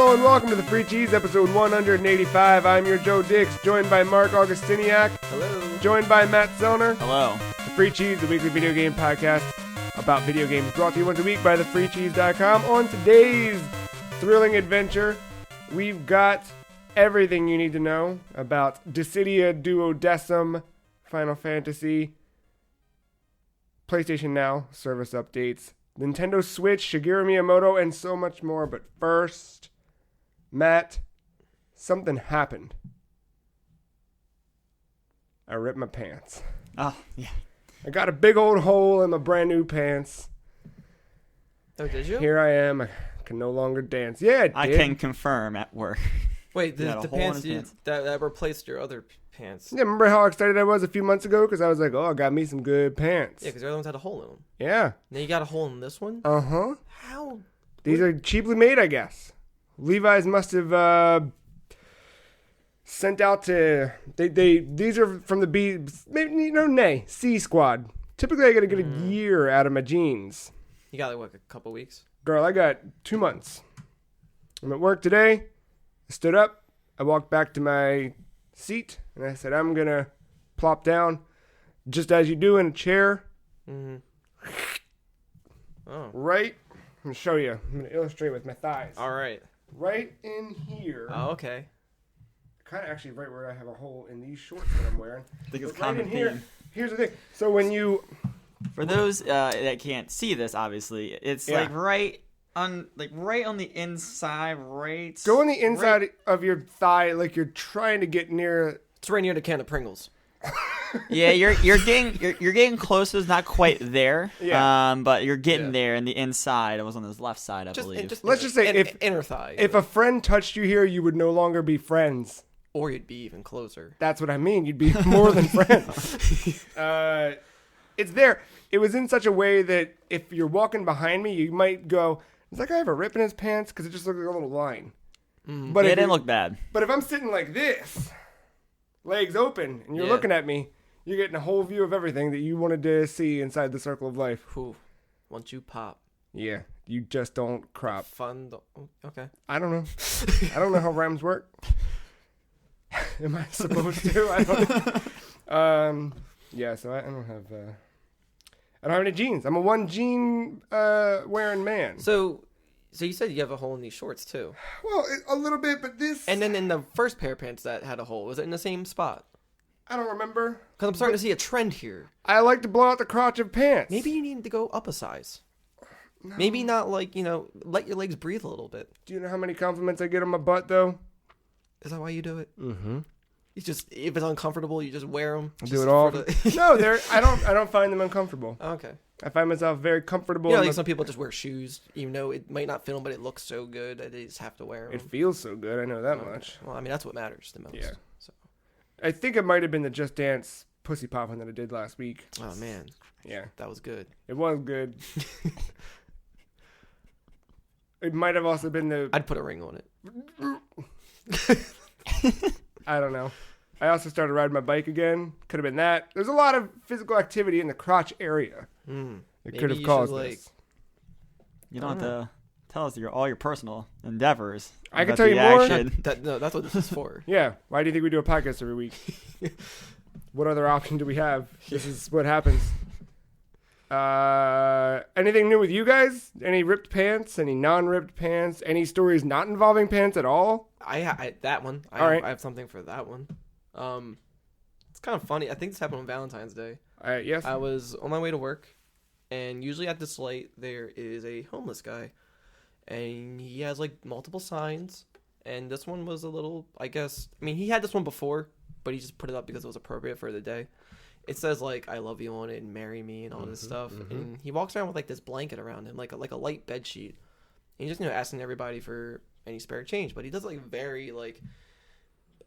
Hello and welcome to the Free Cheese, episode 185. I'm your Joe Dix, joined by Marc Augustiniak. Hello. Joined by Matt Zellner. Hello. The Free Cheese, the weekly video game podcast about video games, brought to you once a week by thefreecheese.com. On today's thrilling adventure, we've got everything you need to know about Dissidia Duodecim, Final Fantasy, PlayStation Now service updates, Nintendo Switch, Shigeru Miyamoto, and so much more. But first, Matt, something happened. I ripped my pants. Oh, yeah. I got a big old hole in my brand new pants. Oh, did you? Here I am. I can no longer dance. Yeah, I can confirm at work. Wait, He had the a hole in pants, his pants. that replaced your other pants. Yeah, remember how excited I was a few months ago? Because I was like, oh, I got me some good pants. Yeah, because the other ones had a hole in them. Yeah. Now you got a hole in this one? Uh-huh. How? These are cheaply made, I guess. Levi's must have sent out to... These are from the B... Maybe, C Squad. Typically, I got to get a year out of my jeans. You got, like, what, a couple weeks? Girl, I got 2 months. I'm at work today. I stood up. I walked back to my seat, and I said, I'm going to plop down, just as you do in a chair. Mm-hmm. Oh. Right? I'm going to show you. I'm going to illustrate with my thighs. All right. Right in here. Oh, okay. Kind of actually right where I have a hole in these shorts that I'm wearing. I think it's But right common in here. theme. Here's the thing. So when you... For those that can't see this, obviously, it's Yeah. like right on the inside, right. Go on the inside of your thigh like you're trying to get near... It's right near the can of Pringles. Yeah, you're getting close. It's not quite there. Yeah. But you're getting there, and the inside. It was on his left side, I believe. Let's just say if inner thigh. If a friend touched you here, you would no longer be friends. Or you'd be even closer. That's what I mean. You'd be more than friends. It's there. It was in such a way that if you're walking behind me, you might go, does that guy have a rip in his pants? Because it just looked like a little line. Mm-hmm. But it if didn't look bad. But if I'm sitting like this, legs open, and you're Yeah. looking at me, you're getting a whole view of everything that you wanted to see inside the circle of life. Whew. Once you pop. Yeah. You just don't crop. Fun. Okay. I don't know. I don't know how rhymes work. Am I supposed to? I don't. Yeah. So I don't have. I don't have any jeans. I'm a one jean wearing man. So you said you have a hole in these shorts too. Well, a little bit, but this. And then in the first pair of pants that had a hole, was it in the same spot? I don't remember. Because I'm starting to see a trend here. I like to blow out the crotch of pants. Maybe you need to go up a size. No. Maybe not like, let your legs breathe a little bit. Do you know how many compliments I get on my butt though? Is that why you do it? Mm-hmm. You just, if it's uncomfortable, you just wear them. Do it all. No, I don't find them uncomfortable. Okay. I find myself very comfortable. You know, like some people just wear shoes, even though it might not fit them, but it looks so good that they just have to wear them. It feels so good. I know that much. Well, I mean, that's what matters the most. Yeah. So. I think it might have been the Just Dance pussy popping that I did last week. Oh, man. Yeah. That was good. It was good. It might have also been the... I'd put a ring on it. I don't know. I also started riding my bike again. Could have been that. There's a lot of physical activity in the crotch area. It could have caused this. You don't have to tell us all your personal endeavors. I can about tell you the more. action. No, that's what this is for. Yeah. Why do you think we do a podcast every week? What other option do we have? This is what happens. Anything new with you guys? Any ripped pants? Any non-ripped pants? Any stories not involving pants at all? I that one. All right. I have something for that one. It's kind of funny. I think this happened on Valentine's Day. Yes. I was on my way to work, and usually at this light there is a homeless guy, and he has like multiple signs, and this one was a little, I guess, I mean, he had this one before, but he just put it up because it was appropriate for the day. It says like "I love you" on it and "marry me" and all this stuff, and he walks around with like this blanket around him, like a light bed sheet. And he's just asking everybody for any spare change, but he does like very like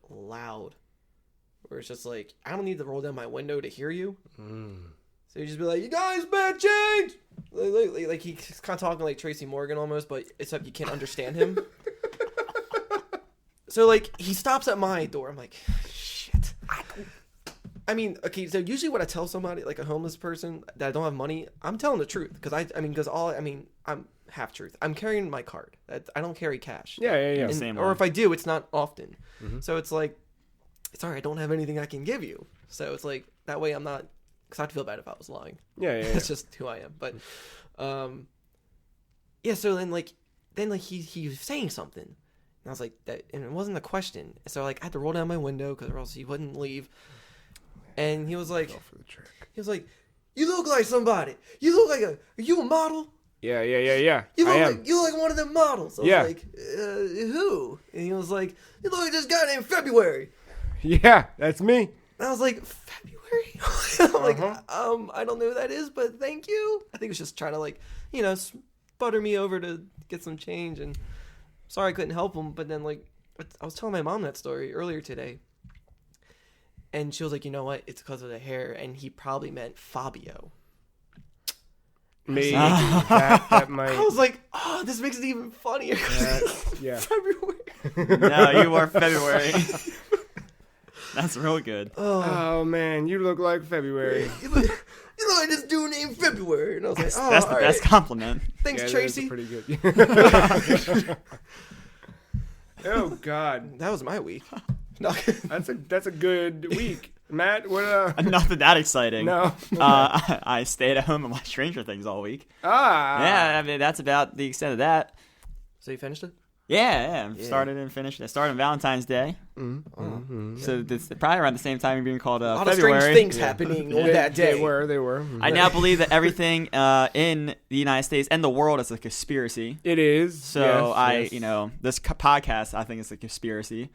loud, where it's just like, I don't need to roll down my window to hear you. So you just be like, "You guys, spare change!" Like he's kind of talking like Tracy Morgan almost, but except you can't understand him. So like he stops at my door. I'm like, shit. I mean, okay, so usually when I tell somebody, like a homeless person, that I don't have money, I'm telling the truth. Because I'm half truth. I'm carrying my card. I don't carry cash. Yeah. And, Same or way. if I do, it's not often. Mhm. So it's like, sorry, I don't have anything I can give you. So it's like, that way I'm not, because I'd feel bad if I was lying. Yeah. That's just who I am. But, yeah, so then he was saying something. And I was like, and it wasn't a question. So like, I had to roll down my window because or else he wouldn't leave. And he was like, Go for the trick. he was like, you look like somebody. You look like are you a model? Yeah. You look like one of them models. I was Yeah. like, who? And he was like, you look like this guy named February. Yeah, that's me. And I was like, February? I'm like, Uh-huh. I don't know who that is, but thank you. I think he was just trying to like, sputter me over to get some change. And sorry I couldn't help him. But then like, I was telling my mom that story earlier today. And she was like, you know what? It's because of the hair. And he probably meant Fabio. Maybe that might. I was like, oh, this makes it even funnier. Yeah. February. No, you are February. That's real good. Oh man, you look like February. You look like this dude named February. And I was like, oh, That's the all best right. compliment. Thanks, Yeah, Tracy. that's pretty good. Oh God, That was my week. No. that's a good week. Matt, what? Nothing that exciting. No. I stayed at home and watched Stranger Things all week. Yeah, I mean that's about the extent of that. So you finished it? Yeah. Started and finished. I started on Valentine's Day, so it's probably around the same time you're being called A lot February. of strange things happening on that day. They were. I now believe that everything in the United States and the world is a conspiracy. It is. So yes. this podcast I think is a conspiracy.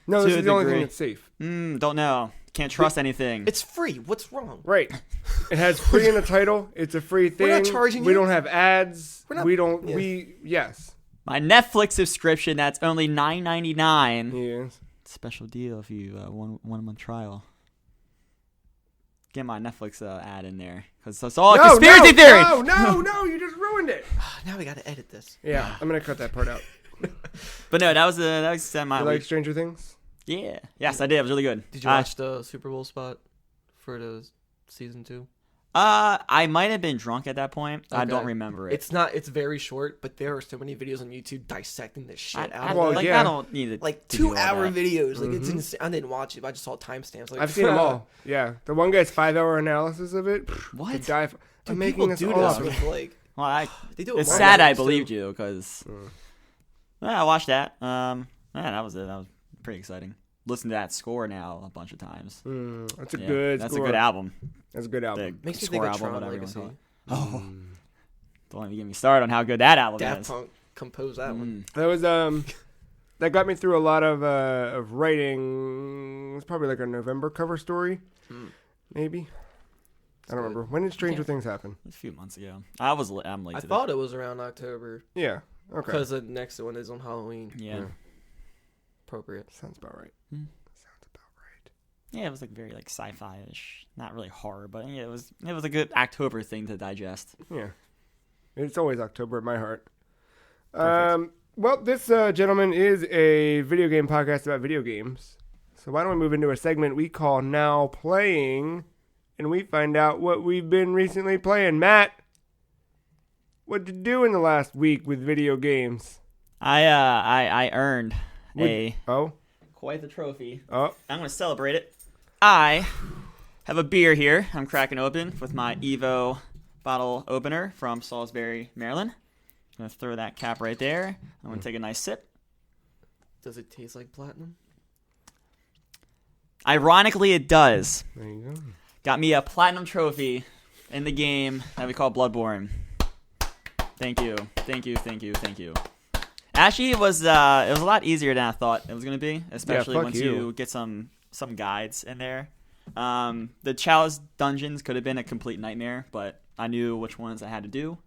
No, this to is a the only degree. thing that's safe. Don't know. Can't trust anything. It's free. What's wrong? Right. It has free in the title. It's a free thing. We're not charging We you. don't have ads. We're not- We don't. yeah. Yes. My Netflix subscription that's only $9.99. Yes. Special deal if you want a month trial. Get my Netflix ad in there because it's all a conspiracy theory. No! You just ruined it. Now we got to edit this. Yeah, I'm gonna cut that part out. But no, that was my You week. like Stranger Things? Yeah. Yes, I did. It was really good. Did you watch the Super Bowl spot for the season 2? I might have been drunk at that point. I Okay. don't remember it. It's very short, but there are so many videos on YouTube dissecting this shit out. Well, Like, yeah. I don't need it. like to do all 2-hour that. videos. Like it's insane. I didn't watch it, but I just saw timestamps. Like, I've seen them all. Yeah, the one guy's 5-hour analysis of it. What? Could die for- I'm Dude, making people this do all this up. with like Well, they do it. it's with sad I Marvel believed too. you because I watched that. That was it. That was pretty exciting. Listen to that score now a bunch of times. That's a Yeah, good. That's score. a good album. That's a good album. The Makes me score think of album, Tron whatever you want to Legacy. call it. Oh, don't even get me started on how good that album Daft is. Punk composed that one. That was that got me through a lot of writing. It's probably like a November cover story, maybe. I don't remember. When did Stranger Things happen? A few months ago. I'm late. I to thought it was around October Yeah. Okay. because the next one is on Halloween. this. Yeah. Appropriate. Sounds about right. Hmm. Sounds about right. Yeah, it was like very like sci-fi-ish. Not really horror, but yeah, it was a good October thing to digest. Yeah. It's always October in my heart. Perfect. Well, this gentleman is a video game podcast about video games. So why don't we move into a segment we call Now Playing, and we find out what we've been recently playing. Matt, what'd you do in the last week with video games? I earned quite the trophy. Oh. I'm going to celebrate it. I have a beer here I'm cracking open with my Evo bottle opener from Salisbury, Maryland. I'm going to throw that cap right there. I'm going to take a nice sip. Does it taste like platinum? Ironically, it does. There you go. Got me a platinum trophy in the game that we call Bloodborne. Thank you. Actually, it was a lot easier than I thought it was going to be, especially fuck once you. you get some guides in there. The Chalice dungeons could have been a complete nightmare, but I knew which ones I had to do.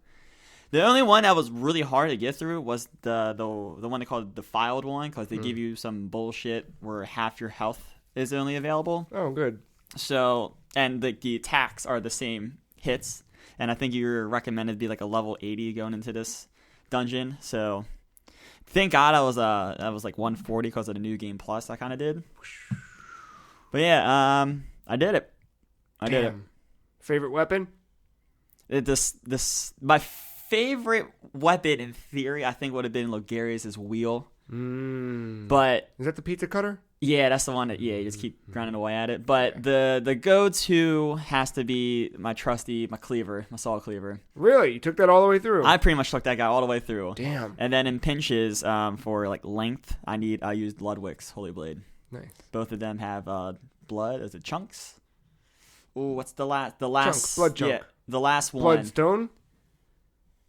The only one that was really hard to get through was the one they called the Defiled one, because they give you some bullshit where half your health is only available. Oh, good. So, and the attacks are the same hits, and I think you're recommended to be like a level 80 going into this dungeon. So, thank God I was like 140 because of the new game plus I kind of did. But yeah, I did it. I did it. Favorite weapon? My favorite weapon in theory, I think, would have been Logarius' wheel. But is that the pizza cutter? Yeah, that's the one that you just keep grinding away at it. But the go-to has to be my cleaver, my saw cleaver. Really? You took that all the way through? I pretty much took that guy all the way through. Damn. And then in pinches, for like length, I used Ludwig's Holy Blade. Nice. Both of them have blood. Is it chunks? Ooh, what's the last? Blood chunk. Yeah, the last one. Bloodstone?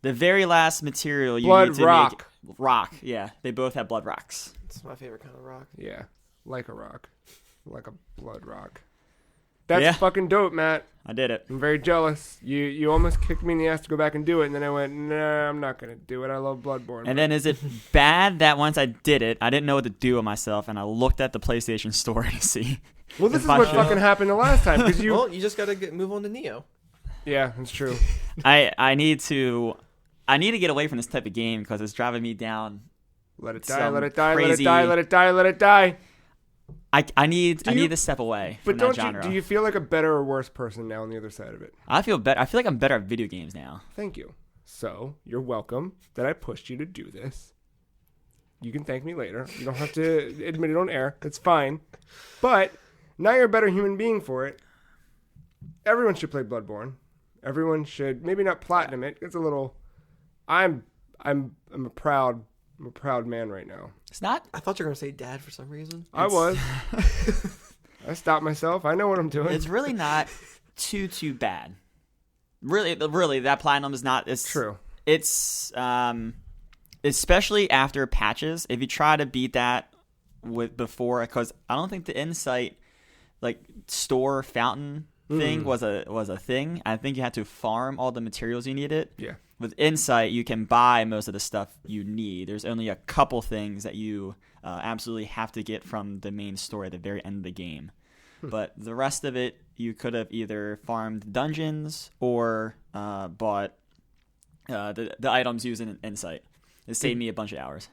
The very last material you blood need to rock. make rock. Yeah, they both have blood rocks. It's my favorite kind of rock. Yeah, like a rock, like a blood rock. That's fucking dope, Matt. I did it. I'm very jealous. You almost kicked me in the ass to go back and do it, and then I went, nah, I'm not gonna do it. I love Bloodborne. And then is it bad that once I did it, I didn't know what to do with myself, and I looked at the PlayStation Store to see. Well, this is what fucking happened the last time because you. Well, you just gotta move on to Neo. Yeah, that's true. I need to get away from this type of game because it's driving me down. Let it die. Let it die. Let it die. Let it die. Let it die. I need to step away from that genre. Do you feel like a better or worse person now on the other side of it? I feel better. I feel like I'm better at video games now. Thank you. So you're welcome that I pushed you to do this. You can thank me later. You don't have to admit it on air. It's fine. But now you're a better human being for it. Everyone should play Bloodborne. Everyone should maybe not platinum it. It's a little. I'm a proud man right now. It's not. I thought you were gonna say dad for some reason. I was. I stopped myself. I know what I'm doing. It's really not too bad. Really, that platinum is not. It's true. It's especially after patches. If you try to beat that before, because I don't think the Insight store fountain thing was a thing. I think you had to farm all the materials you needed. Yeah. With Insight, you can buy most of the stuff you need. There's only a couple things that you absolutely have to get from the main story at the very end of the game. But the rest of it, you could have either farmed dungeons or bought the items used in Insight. It saved me a bunch of hours.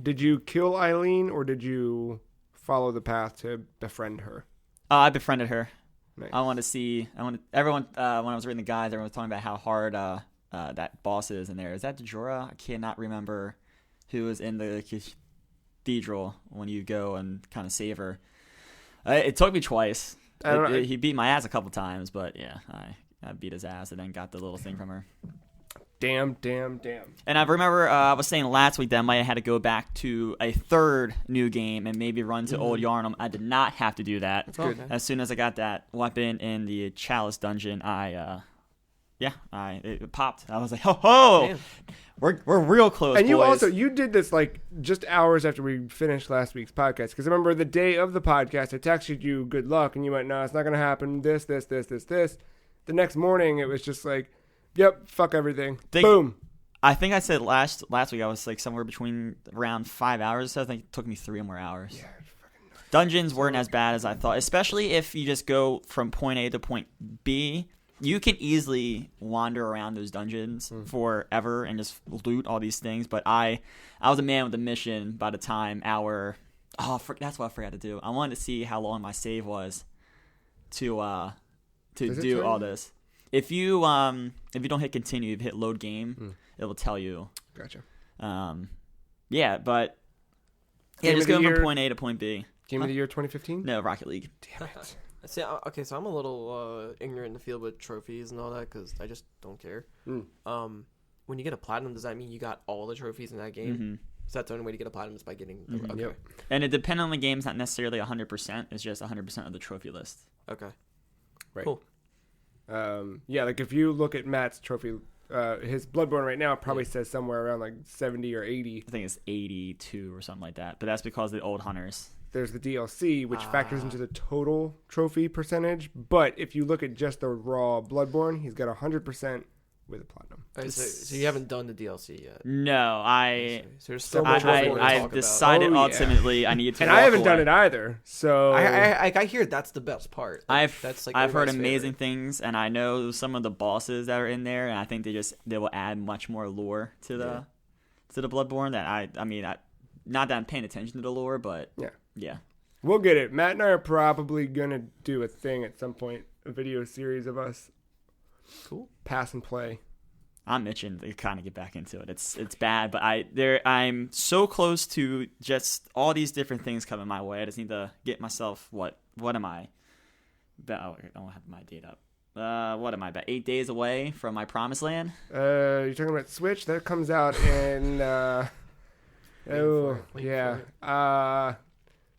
Did you kill Eileen or did you follow the path to befriend her? I befriended her. Nice. Everyone, when I was reading the guides, everyone was talking about how hard that boss is in there. Is that Dejura? I cannot remember who was in the cathedral when you go and kind of save her. It took me twice. He beat my ass a couple times, but yeah, I beat his ass and then got the little thing from her. Damn. And I remember I was saying last week that I might have had to go back to a third new game and maybe run to Old Yarnum. I did not have to do that. That's good. As soon as I got that weapon in the Chalice dungeon, it popped. I was like, ho! We're real close, and boys. You did this just hours after we finished last week's podcast. Because I remember the day of the podcast, I texted you good luck, and you went, no, it's not going to happen. This. The next morning, it was just like, yep, fuck everything. Boom. I think I said last week I was somewhere between around 5 hours. So I think it took me 3 more hours. Yeah, dungeons weren't as bad as I thought, especially if you just go from point A to point B. You can easily wander around those dungeons forever and just loot all these things. But I was a man with a mission by the time that's what I forgot to do. I wanted to see how long my save was to do all this. If you don't hit continue, if you hit load game, it will tell you. Gotcha. But just going from point A to point B. Game of the year 2015? No, Rocket League. Damn it. See, okay, so I'm a little ignorant in the field with trophies and all that because I just don't care. When you get a platinum, does that mean you got all the trophies in that game? Mm-hmm. So that's the only way to get a platinum is by getting. Okay. Yep. And it depends on the game. It's not necessarily 100%. It's just 100% of the trophy list. Okay. Right. Cool. If you look at Matt's trophy, his Bloodborne right now probably says somewhere around 70 or 80. I think it's 82 or something like that. But that's because of the old hunters. There's the DLC, which factors into the total trophy percentage. But if you look at just the raw Bloodborne, he's got 100% with a platinum. Right, so you haven't done the DLC yet? No, So there's so much more to talk I've decided ultimately I need to. And I haven't done it either. So I hear that's the best part. I've heard amazing things, and I know some of the bosses that are in there, and I think they will add much more lore to the Bloodborne. That I mean, not that I'm paying attention to the lore, but yeah. We'll get it. Matt and I are probably going to do a thing at some point, a video series of us. Cool. Pass and play. I'm itching to kind of get back into it. It's bad, but I'm so close to just all these different things coming my way. I just need to get myself what am I? Oh, I don't have my date up. What am I, about 8 days away from my promised land? You're talking about Switch? That comes out in Wait yeah.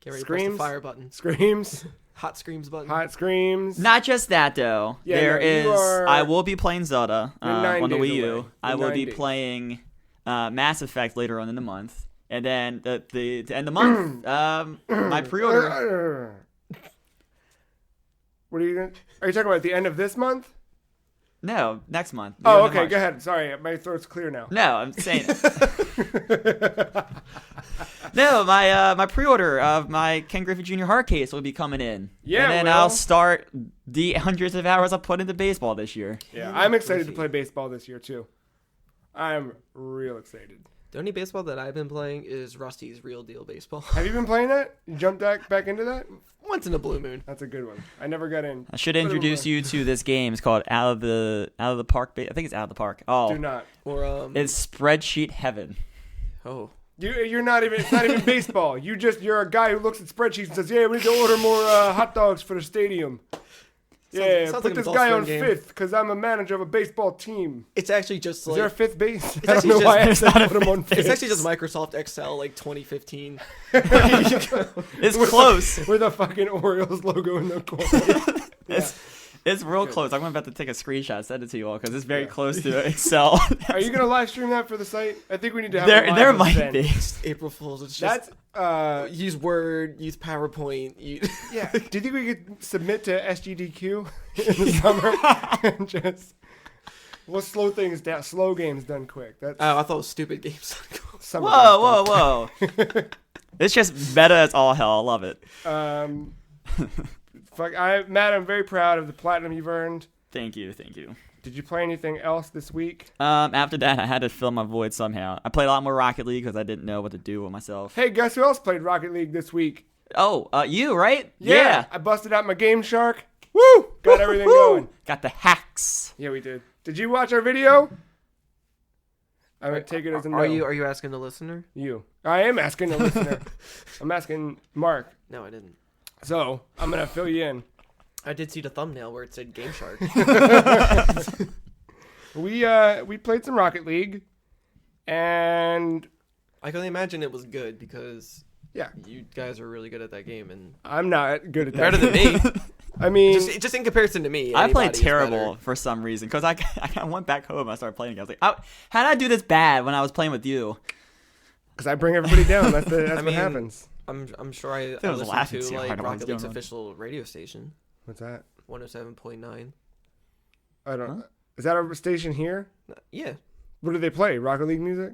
Get ready to press Screams? the fire button. Screams. Hot Screams button. Hot Screams. Not just that though. Yeah, I will be playing Zelda You're 9 on the days Wii U. away. I You're will 9 be days. playing Mass Effect later on in the month, and then the end of the month, my pre-order. What are you going to... Are you talking about the end of this month? No, next month. Oh, the end of okay. March. Go ahead. Sorry. My throat's clear now. No, I'm saying. No, my pre-order of my Ken Griffey Jr. hard case will be coming in. Yeah, and then well. I'll start the hundreds of hours I put into baseball this year. Yeah, I'm excited to play baseball this year, too. I'm real excited. The only baseball that I've been playing is Rusty's Real Deal Baseball. Have you been playing that? You jumped back into that? Once in a blue moon. That's a good one. I never got in. I should introduce you to this game. It's called Out of the Park. I think it's Out of the Park. Oh, Do not. Or it's spreadsheet heaven. oh. You're not even. It's not even baseball. You're a guy who looks at spreadsheets and says, "Yeah, we need to order more hot dogs for the stadium." Yeah, sounds put like an this adult guy swim on game. fifth because I'm a manager of a baseball team. It's actually just Is like there a fifth base? I don't actually know just- why I there's said not a put him on fifth fifth. it's actually just Microsoft Excel like 2015. It's close. with a fucking Orioles logo in the corner. It's real close. I'm about to take a screenshot, send it to you all because it's very close to Excel. Are you gonna live stream that for the site? I think we need to have. a live there might event. be. April Fools. It's just That's use Word, use PowerPoint. yeah. Do you think we could submit to SGDQ in the summer and just we'll slow things down, slow games done quick? That's Oh, I thought it was stupid games. summer Whoa. It's just meta as all hell. I love it. Matt, I'm very proud of the platinum you've earned. Thank you. Did you play anything else this week? After that, I had to fill my void somehow. I played a lot more Rocket League because I didn't know what to do with myself. Hey, guess who else played Rocket League this week? Oh, you, right? Yeah. I busted out my Game Shark. Woo! Got everything going. Got the hacks. Yeah, we did. Did you watch our video? I'm going to take it as a no. Are you asking the listener? You. I am asking the listener. I'm asking Mark. No, I didn't. So, I'm going to fill you in. I did see the thumbnail where it said Game Shark. We played some Rocket League, and I can only imagine it was good because yeah, you guys are really good at that game and I'm not good at that. better than me. I mean, just in comparison to me. I played anybody is terrible better. for some reason because I went back home and I started playing again. I was like, how did I do this bad when I was playing with you? because I bring everybody down. That's what mean, happens. I'm sure I was listened laughing to too hard like when I was Rocket going League's on. official radio station, What's that? 107.9. I don't. Huh? Is that a station here? Yeah, What do they play? Rocket League music?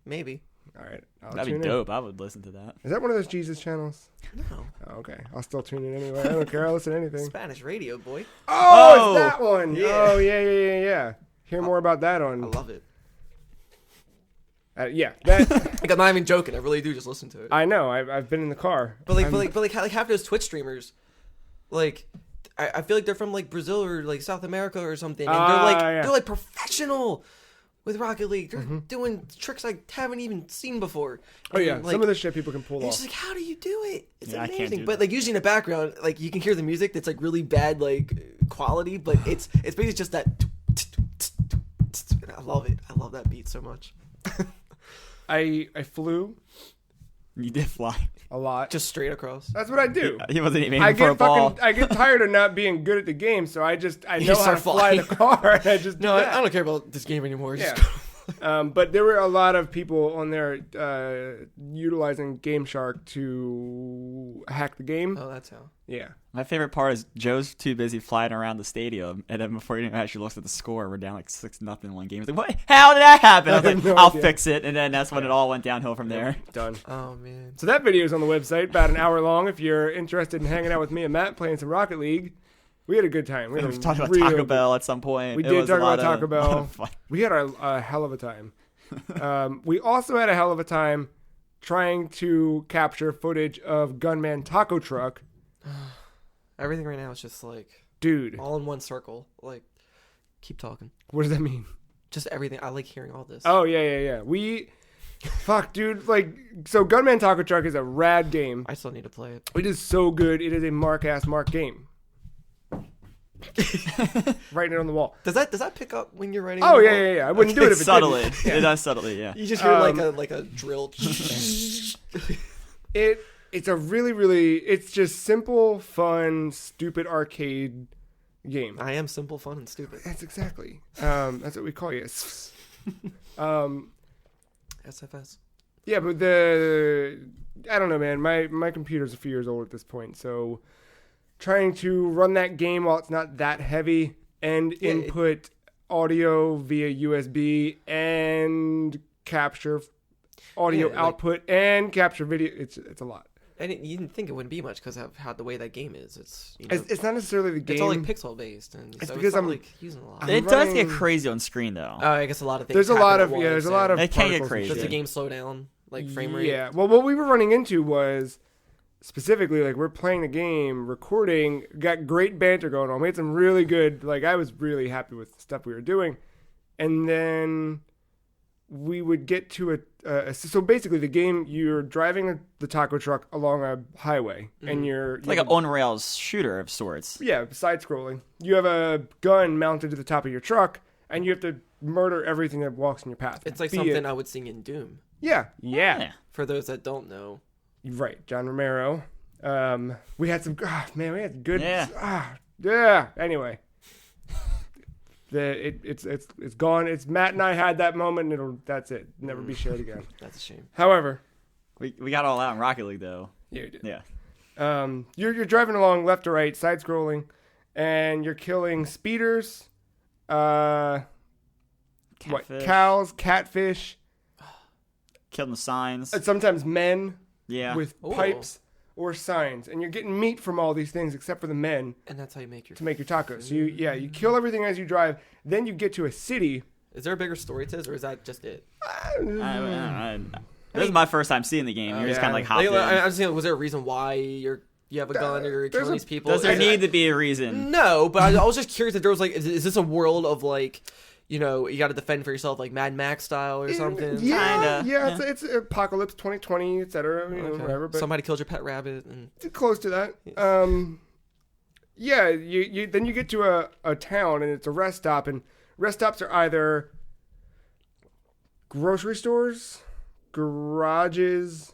maybe. All right, I'll That'd tune be in. dope. I would listen to that. Is that one of those Jesus channels? No, Oh, okay, I'll still tune in anyway. I don't care. I'll listen to anything. Spanish radio, boy. Oh, it's that one. Yeah. Oh, yeah. Hear more about that I on. love it. Yeah, that Like I'm not even joking. I really do just listen to it. I know. I've been in the car. But like half those Twitch streamers, like I feel like they're from like Brazil or like South America or something, and yeah. they're like professional with Rocket League. They're doing tricks I haven't even seen before. Oh yeah, And, like, some of the shit people can pull and off. it's like, how do you do it? It's Yeah, I can't amazing. do But that. like usually in the background, like you can hear the music that's like really bad like quality, but it's basically just that. I love it. I love that beat so much. I flew You did fly. a lot. Just straight across. That's what I do. He wasn't even I aiming for a get ball. I get tired of not being good at the game, so I know just how to start fly flying. the car. And I just No, do I that. don't care about this game anymore. Yeah. Just But there were a lot of people on there utilizing Game Shark to hack the game. Oh, that's how. Yeah. My favorite part is Joe's too busy flying around the stadium, and then before he even actually looks at the score, we're down like 6-0 one game. He's like, "What? How did that happen?" I was I like, have no "I'll idea. fix it," and then that's when it all went downhill from there. Done. Oh man. So that video is on the website, about an hour long. If you're interested in hanging out with me and Matt playing some Rocket League, we had a good time. We had were a talking about real Taco good- Bell at some point. We It did was a talk about lot Taco of- Bell. lot of fun. We had a hell of a time. We also had a hell of a time trying to capture footage of Gunman Taco Truck. Everything right now is just like Dude, all in one circle. Like, keep talking. what does that mean? Just everything. I like hearing all this. Oh, yeah. Fuck, dude. Like, so Gunman Taco Truck is a rad game. I still need to play it. It is so good. It is a Marc game. Writing it on the wall. Does that pick up when you're writing? Oh, yeah. I wouldn't do it if it subtly. didn't. It does subtly, yeah. You just hear like a drill. It's a really, it's just simple, fun, stupid arcade game. I am simple, fun, and stupid. That's exactly. That's what we call you. SFS. Yeah, but I don't know, man. My computer's a few years old at this point, so trying to run that game while it's not that heavy and input audio via USB and capture audio output and capture video, it's a lot. And you didn't think it wouldn't be much because of how the way that game is. It's not necessarily the game. It's all like pixel based, and it's so because not I'm like using a lot. It does get crazy on screen, though. I guess a lot of things. There's a lot of It can get particles and crazy. Does shit. the game slow down, like frame rate? Yeah. Well, what we were running into was specifically like we're playing the game, recording, got great banter going on. We had some really good. Like I was really happy with the stuff we were doing, and then we would get to so basically the game, you're driving the taco truck along a highway and It's like an on-rails shooter of sorts. Yeah, side scrolling. You have a gun mounted to the top of your truck and you have to murder everything that walks in your path. It's like something I would sing in Doom. Yeah. For those that don't know. Right, John Romero. We had some we had good anyway. It's gone. It's Matt and I had that moment, and that's it. Never be shared again. That's a shame. However, We got all out in Rocket League, though. yeah, you did. Yeah. You're driving along left to right, side scrolling, and you're killing speeders, Catfish. cows, catfish, Killing the signs. and sometimes men Yeah. with Ooh. pipes or signs, and you're getting meat from all these things except for the men And that's how you make your. to make your tacos. So you kill everything as you drive. Then you get to a city. Is there a bigger story to this, or is that just it? This is my first time seeing the game. You're just kind of like hopped in. I'm just saying, was there a reason why you have a gun or you're killing these people? Does there need to be a reason? No, but I was just curious if there was like, is this a world of like, you got to defend for yourself, like Mad Max style or something? Yeah, Kinda. it's Apocalypse 2020, etc. Okay. Whatever. But Somebody killed your pet rabbit, and close to that. You then you get to a town and it's a rest stop, and rest stops are either grocery stores, garages,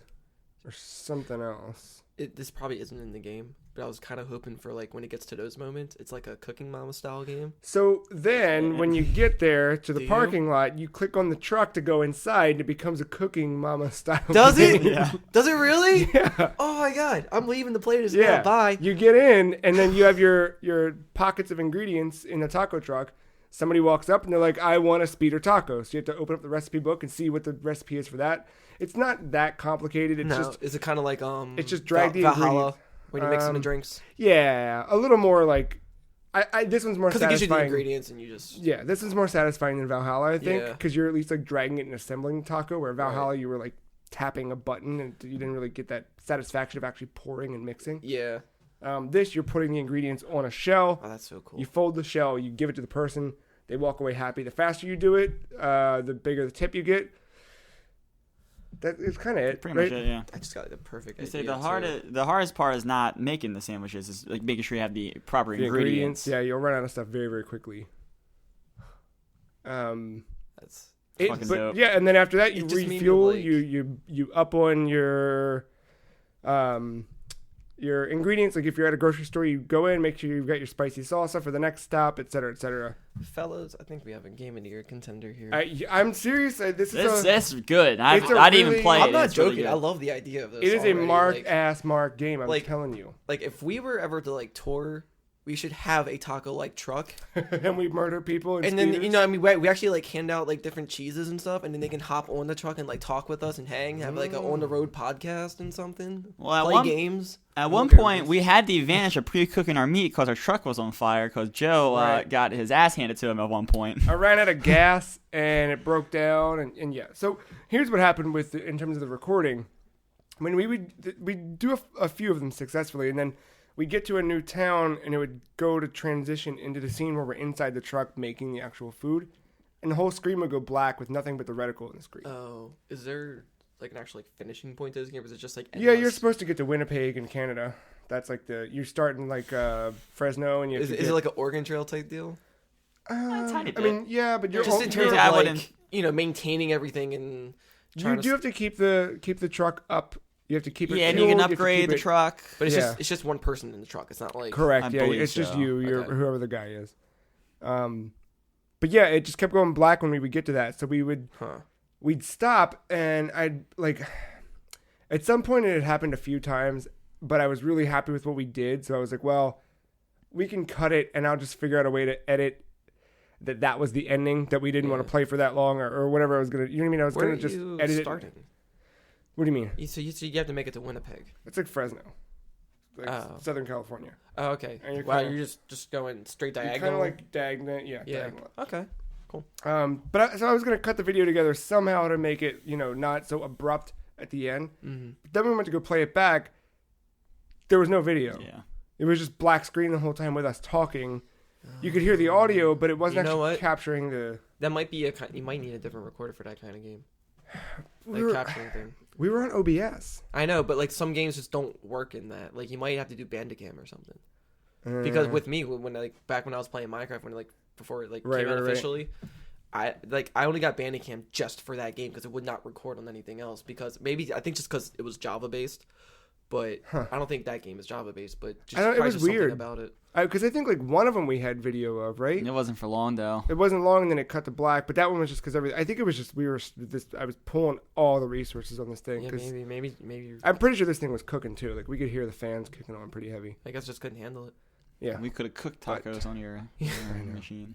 or something else. this probably isn't in the game. But I was kind of hoping for like when it gets to those moments, it's like a Cooking Mama style game. So then, when you get there to the Do you? parking lot, you click on the truck to go inside, and it becomes a Cooking Mama style. Does it? game. Yeah. Does it really? Yeah. Oh my god! I'm leaving the play this Yeah. now. Bye. You get in, and then you have your pockets of ingredients in a taco truck. Somebody walks up, and they're like, "I want a speeder taco." So you have to open up the recipe book and see what the recipe is for that. It's not that complicated. It's just is it kind of like it's just drag the Valhalla ingredients. when you mix in the drinks? Yeah, a little more like this one's more Because it gives you the satisfying. ingredients and you just Yeah, this one's more satisfying than Valhalla, I think, Yeah. because you're at least like dragging it and assembling the taco. Where Valhalla, you were like tapping a button and you didn't really get that satisfaction of actually pouring and mixing. yeah. This, you're putting the ingredients on a shell. Oh, that's so cool. You fold the shell, you give it to the person, they walk away happy. The faster you do it, the bigger the tip you get. That is kind of it, Pretty right? much it, yeah. I just got the perfect You idea. say too. the hardest part is not making the sandwiches. It's like making sure you have the proper The ingredients. yeah, you'll run out of stuff very, very quickly. That's fucking dope. Yeah, and then after that, you It just made me, refuel. like- You up on your ingredients. Like if you're at a grocery store, you go in, make sure you've got your spicy salsa for the next stop, etc., etc. fellas. I think we have a game of the year contender here. I'm serious. This is This is good. I it's a didn't really- even play it. I'm not It's really joking. good. I love the idea of this. it is a already. Mark game. I'm like- telling you. Like if we were ever to like tour, we should have a taco like truck, And we murder people. and then speeders. I mean we actually like hand out like different cheeses and stuff, and then they can hop on the truck and like talk with us and hang, have like a on the road podcast and something. Well, at play one- games. At one point, we had the advantage of pre-cooking our meat because our truck was on fire because Joe Right. got his ass handed to him at one point. I ran out of gas and it broke down, and yeah. So here's what happened in terms of the recording. I mean, we'd do a few of them successfully, and then we'd get to a new town, and it would go to transition into the scene where we're inside the truck making the actual food, and the whole screen would go black with nothing but the reticle in the screen. Oh, is there like an actual finishing point to this game, or is it just like endless? Yeah, you're supposed to get to Winnipeg in Canada. That's like you start in like Fresno, and is it like an Oregon Trail type deal? Tiny bit. I mean, yeah, but you're just in terms of maintaining everything and you do have to keep the truck up. You have to keep it. Yeah, and fueled, you can upgrade the truck. But it's just one person in the truck. It's not like correct. Yeah, it's just you. You're whoever the guy is. But yeah, it just kept going black when we would get to that. So we'd stop, and I'd like. At some point, it had happened a few times, but I was really happy with what we did. So I was like, well, we can cut it, and I'll just figure out a way to edit that was the ending that we didn't want to play for that long or whatever I was going to, you know what I mean? I was going to just edit starting? it. What do you mean? So you have to make it to Winnipeg. It's like Fresno. Southern California. Oh, okay. And you're just going straight diagonal? Kind of like diagonal, diagonal. Okay, cool. So I was going to cut the video together somehow to make it, not so abrupt at the end. Mm-hmm. But then we went to go play it back. There was no video. Yeah. It was just black screen the whole time with us talking. You could hear the audio, but it wasn't actually capturing the... That might be you might need a different recorder for that kind of game. Capturing thing. We were on OBS. I know, but like some games just don't work in that. Like you might have to do Bandicam or something. Because with me, back when I was playing Minecraft, before it came out officially, I only got Bandicam just for that game because it would not record on anything else. Because I think just because it was Java based. But I don't think that game is Java based. But just it was weird about it. Because I think like one of them we had video of, right? It wasn't for long though. It wasn't long, and then it cut to black. But that one was just because I think it was just I was pulling all the resources on this thing. Yeah, maybe. I'm pretty sure this thing was cooking too. Like we could hear the fans kicking on pretty heavy. I guess just couldn't handle it. Yeah, we could have cooked tacos on your machine.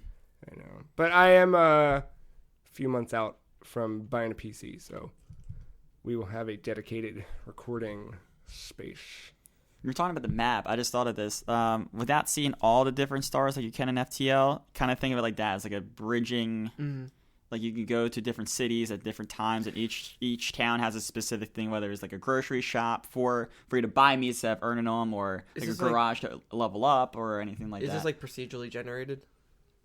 I know, but I am a few months out from buying a PC, so we will have a dedicated recording space. You're talking about the map. I just thought of this. Without seeing all the different stars like you can in FTL, kind of think of it like that. It's like a bridging. Mm-hmm. Like you can go to different cities at different times, and each town has a specific thing. Whether it's like a grocery shop for you to buy meat instead of earning them, or like a garage to level up, or anything like that. Is this like procedurally generated?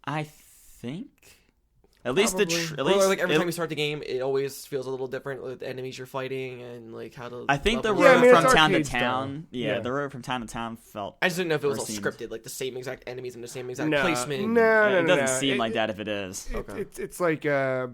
I think. At least every time you start the game, it always feels a little different with the enemies you're fighting and like how to. I think the level road up. from town to town. Yeah, the road from town to town felt. I just didn't know if it was all scripted, like the same exact enemies and the same exact placement. No, it doesn't seem like that if it is. Okay. It's like it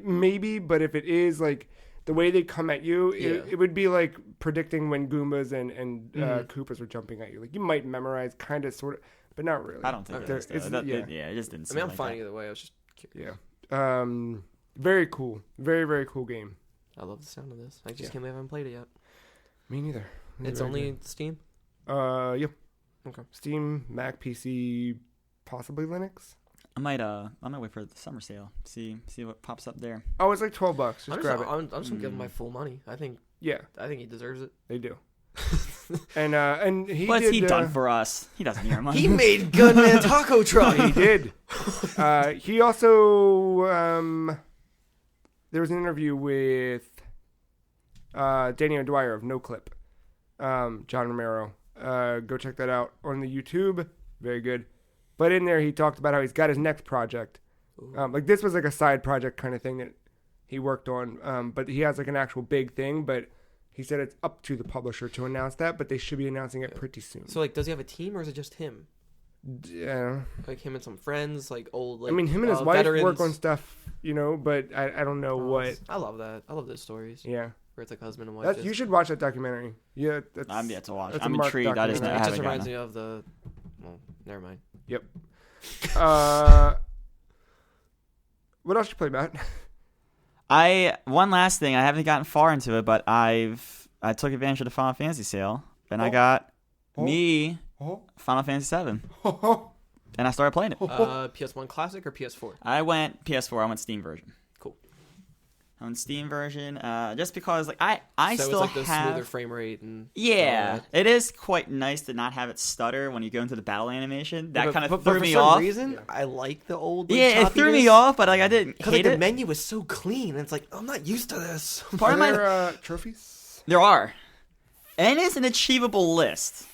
maybe, but if it is like the way they come at you, it would be like predicting when Goombas and Koopas are jumping at you. Like you might memorize kind of sort of. But not really. I don't think it is. It just didn't seem I'm like fine that. either way. I was just curious. Yeah. Very cool. Very, very cool game. I love the sound of this. I just can't believe I haven't played it yet. Me neither. It's only Steam? Yep. Okay. Steam, Mac, PC, possibly Linux. I might wait for the summer sale. See what pops up there. Oh, it's like $12. Just grab it. I'm just gonna give him my full money. I think he deserves it. They do. and he What's did, he done for us? He doesn't need our money. He made Gunman Taco Truck. He did. He also there was an interview with Danny O'Dwyer of No Clip, John Romero. Go check that out on the YouTube. Very good. But in there, he talked about how he's got his next project. Like this was like a side project kind of thing that he worked on. But he has like an actual big thing. But he said it's up to the publisher to announce that. But they should be announcing it pretty soon. So like, does he have a team or is it just him? Yeah. Like him and some friends, like old. Like, I mean, him and his wife veterans. work on stuff, but I don't know what. I love that. I love those stories. Yeah. Where it's like husband and wife. You should watch that documentary. Yeah, I'm yet to watch. That's I'm a Marc intrigued. I just documentary. It just reminds me of the. Well, never mind. Yep. What else you play, Matt? One last thing. I haven't gotten far into it, but I took advantage of the Final Fantasy sale, and I got Final Fantasy VII, and I started playing it. PS1 Classic or PS4? I went PS4. I went Steam version. Cool. on Steam version. Just because like I so still it's like the have smoother frame rate and yeah, all that. it is quite nice to not have it stutter when you go into the battle animation. That kind of but threw for me some off. reason, I like the old. Like, Yeah, it threw me choppiness. off, but like I didn't Because hate like, the it. menu was so clean, and it's like I'm not used to this. Part Are of my there trophies? there are, and it's an achievable list.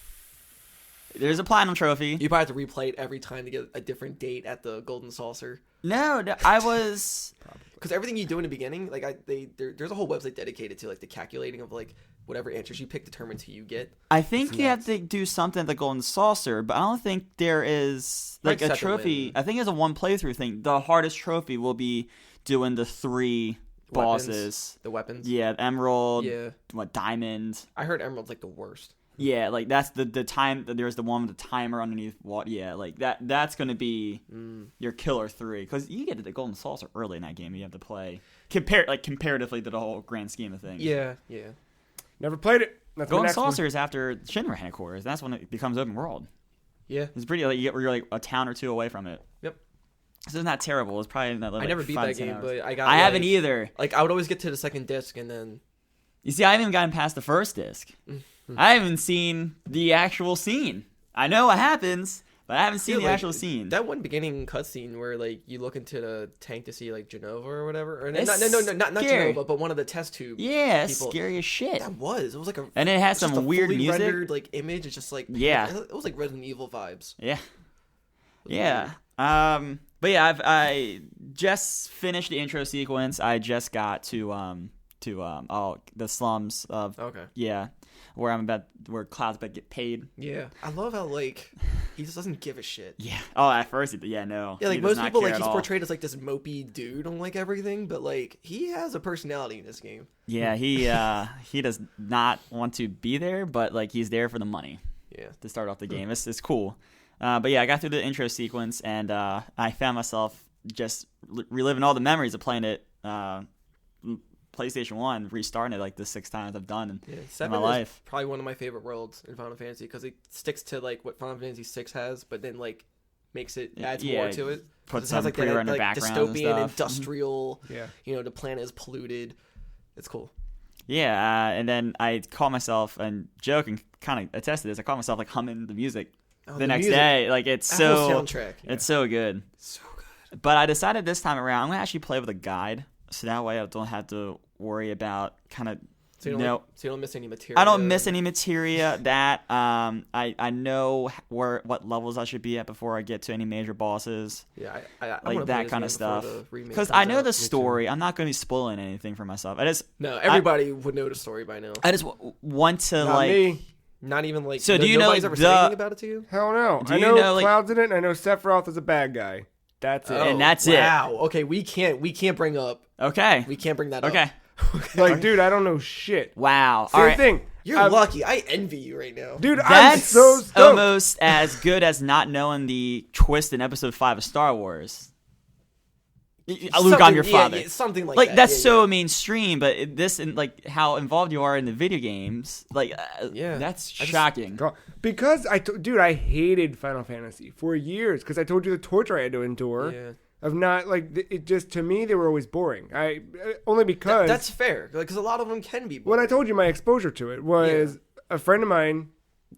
There's a platinum trophy. You probably have to replay it every time to get a different date at the Golden Saucer. No, I was. Because everything you do in the beginning, like there's a whole website dedicated to like the calculating of like whatever answers you pick determines who you get. I think you have to do something at the Golden Saucer, but I don't think there is like Like a second trophy. win. I think it's a one playthrough thing. The hardest trophy will be doing the 3 bosses. The weapons. Yeah, Emerald. Yeah. What Diamond? I heard Emerald's like the worst. Yeah, like that's the time. There's the one with the timer underneath. What? Yeah, like that. That's gonna be your killer 3 because you get to the Golden Saucer early in that game. You have to play comparatively to the whole grand scheme of things. Yeah. Never played it. That's my Golden next one. Saucer is after Shinra headquarters. That's when it becomes open world. Yeah. It's pretty like you're like a town or 2 away from it. Yep. So it's not terrible. It's probably not like I never beat 5 that to 10 game, hours. but I got. I like, haven't either. Like I would always get to the second disc and then. You see, I haven't even gotten past the first disc. I haven't seen the actual scene. I know what happens, but I haven't seen Dude, the like, actual scene. That one beginning cutscene where like you look into the tank to see like Genova or whatever, or It's not scary. Genova, but one of the test tube. Yeah, it's people. scary as shit. It was like a. And it has it's just some a weird fully music. rendered like image. It's just like Yeah. it was like Resident Evil vibes. Yeah. It was Yeah. weird. But yeah, I just finished the intro sequence. I just got to the slums of Okay. where Cloud's about to get paid. Yeah, I love how like he just doesn't give a shit. Yeah. Oh, at first, yeah, no. Yeah, like He does most not people, care like at he's all. portrayed as like this mopey dude on like everything, but like he has a personality in this game. Yeah, he does not want to be there, but like he's there for the money Yeah, to start off the game. It's cool. But yeah, I got through the intro sequence and I found myself just reliving all the memories of playing it. PlayStation 1, restarting it like the 6 times I've done in 7 my is life. probably one of my favorite worlds in Final Fantasy because it sticks to like what Final Fantasy 6 has, but then like makes it adds Yeah, more to it. put It some has like that pre-rendered like backgrounds and dystopian, stuff. industrial. Yeah. You know, the planet is polluted. It's cool. Yeah, and then I caught myself, and Joe can kind of attest to this, I caught myself like humming the music the next music, day. Like it's that whole so soundtrack. it's so good. So good. But I decided this time around I'm gonna actually play with a guide, so that way I don't have to worry about kind of So you don't miss any material. I don't miss any materia. That I know what levels I should be at before I get to any major bosses, Yeah, I like wanna play that this kind game of before stuff. the remake Because comes I know out. the story. I'm not going to be spoiling anything for myself. No, everybody would know the story by now. I just want to Not like. me. Not even like. So do you know nobody's ever said the- anything about it to you? Hell no. Do I you know, know, like- Cloud's in it, and I know Sephiroth is a bad guy. That's it. And that's it. Wow. Okay, we can't bring up. Okay. We can't bring that up. Okay. Like, dude, I don't know shit. Wow. Same All right. thing. You're lucky. I envy you right now. Dude, I'm That's so stoked. almost as good as not knowing the twist in Episode 5 of Star Wars. Luke, I'm Something- your yeah, father. yeah, something like that. That's Yeah, so yeah. mainstream, but and like how involved you are in the video games, like Yeah. that's I just- shocking. Because dude, I hated Final Fantasy for years because I told you the torture I had to endure Yeah. of not like it. Just to me, they were always boring. Only because That's fair. Because a lot of them can be. when Boring. I told you my exposure to it was a friend of mine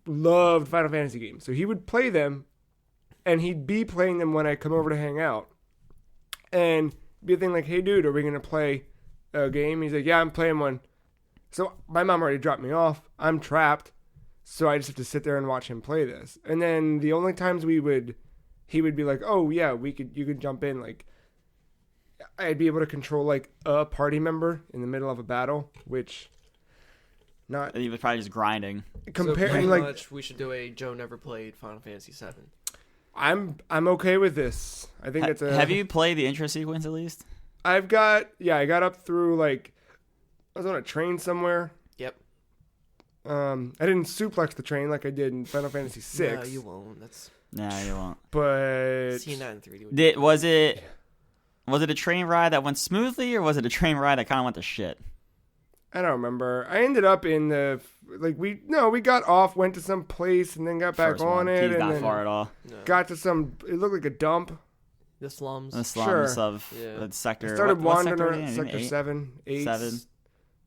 loved Final Fantasy games, so he would play them, and he'd be playing them when I come over to hang out, and be a thing like, "Hey, dude, are we gonna play a game?" He's like, "Yeah, I'm playing one." So my mom already dropped me off. I'm trapped, so I just have to sit there and watch him play this. And then the only times he would be like, "Oh yeah, you could jump in." Like, I'd be able to control like a party member in the middle of a battle, which not He was probably just grinding. So comparing pretty like much, we should do a Joe never played Final Fantasy VII. I'm okay with this. I think it's a. Have you played the intro sequence at least? I got up through like I was on a train somewhere. Yep. I didn't suplex the train like I did in Final Fantasy VI. No, you won't. That's No, you won't. But seeing that in 3D. would be Was it a train ride that went smoothly, or was it a train ride that kind of went to shit? I don't remember. I ended up in the we got off, went to some place, and then got back First on one. it, He's and not then far at all. No. got to some. It looked like a dump. The slums. The slums Sure. of the sector. I started what wandering sector around Sector 7, 8, 7. I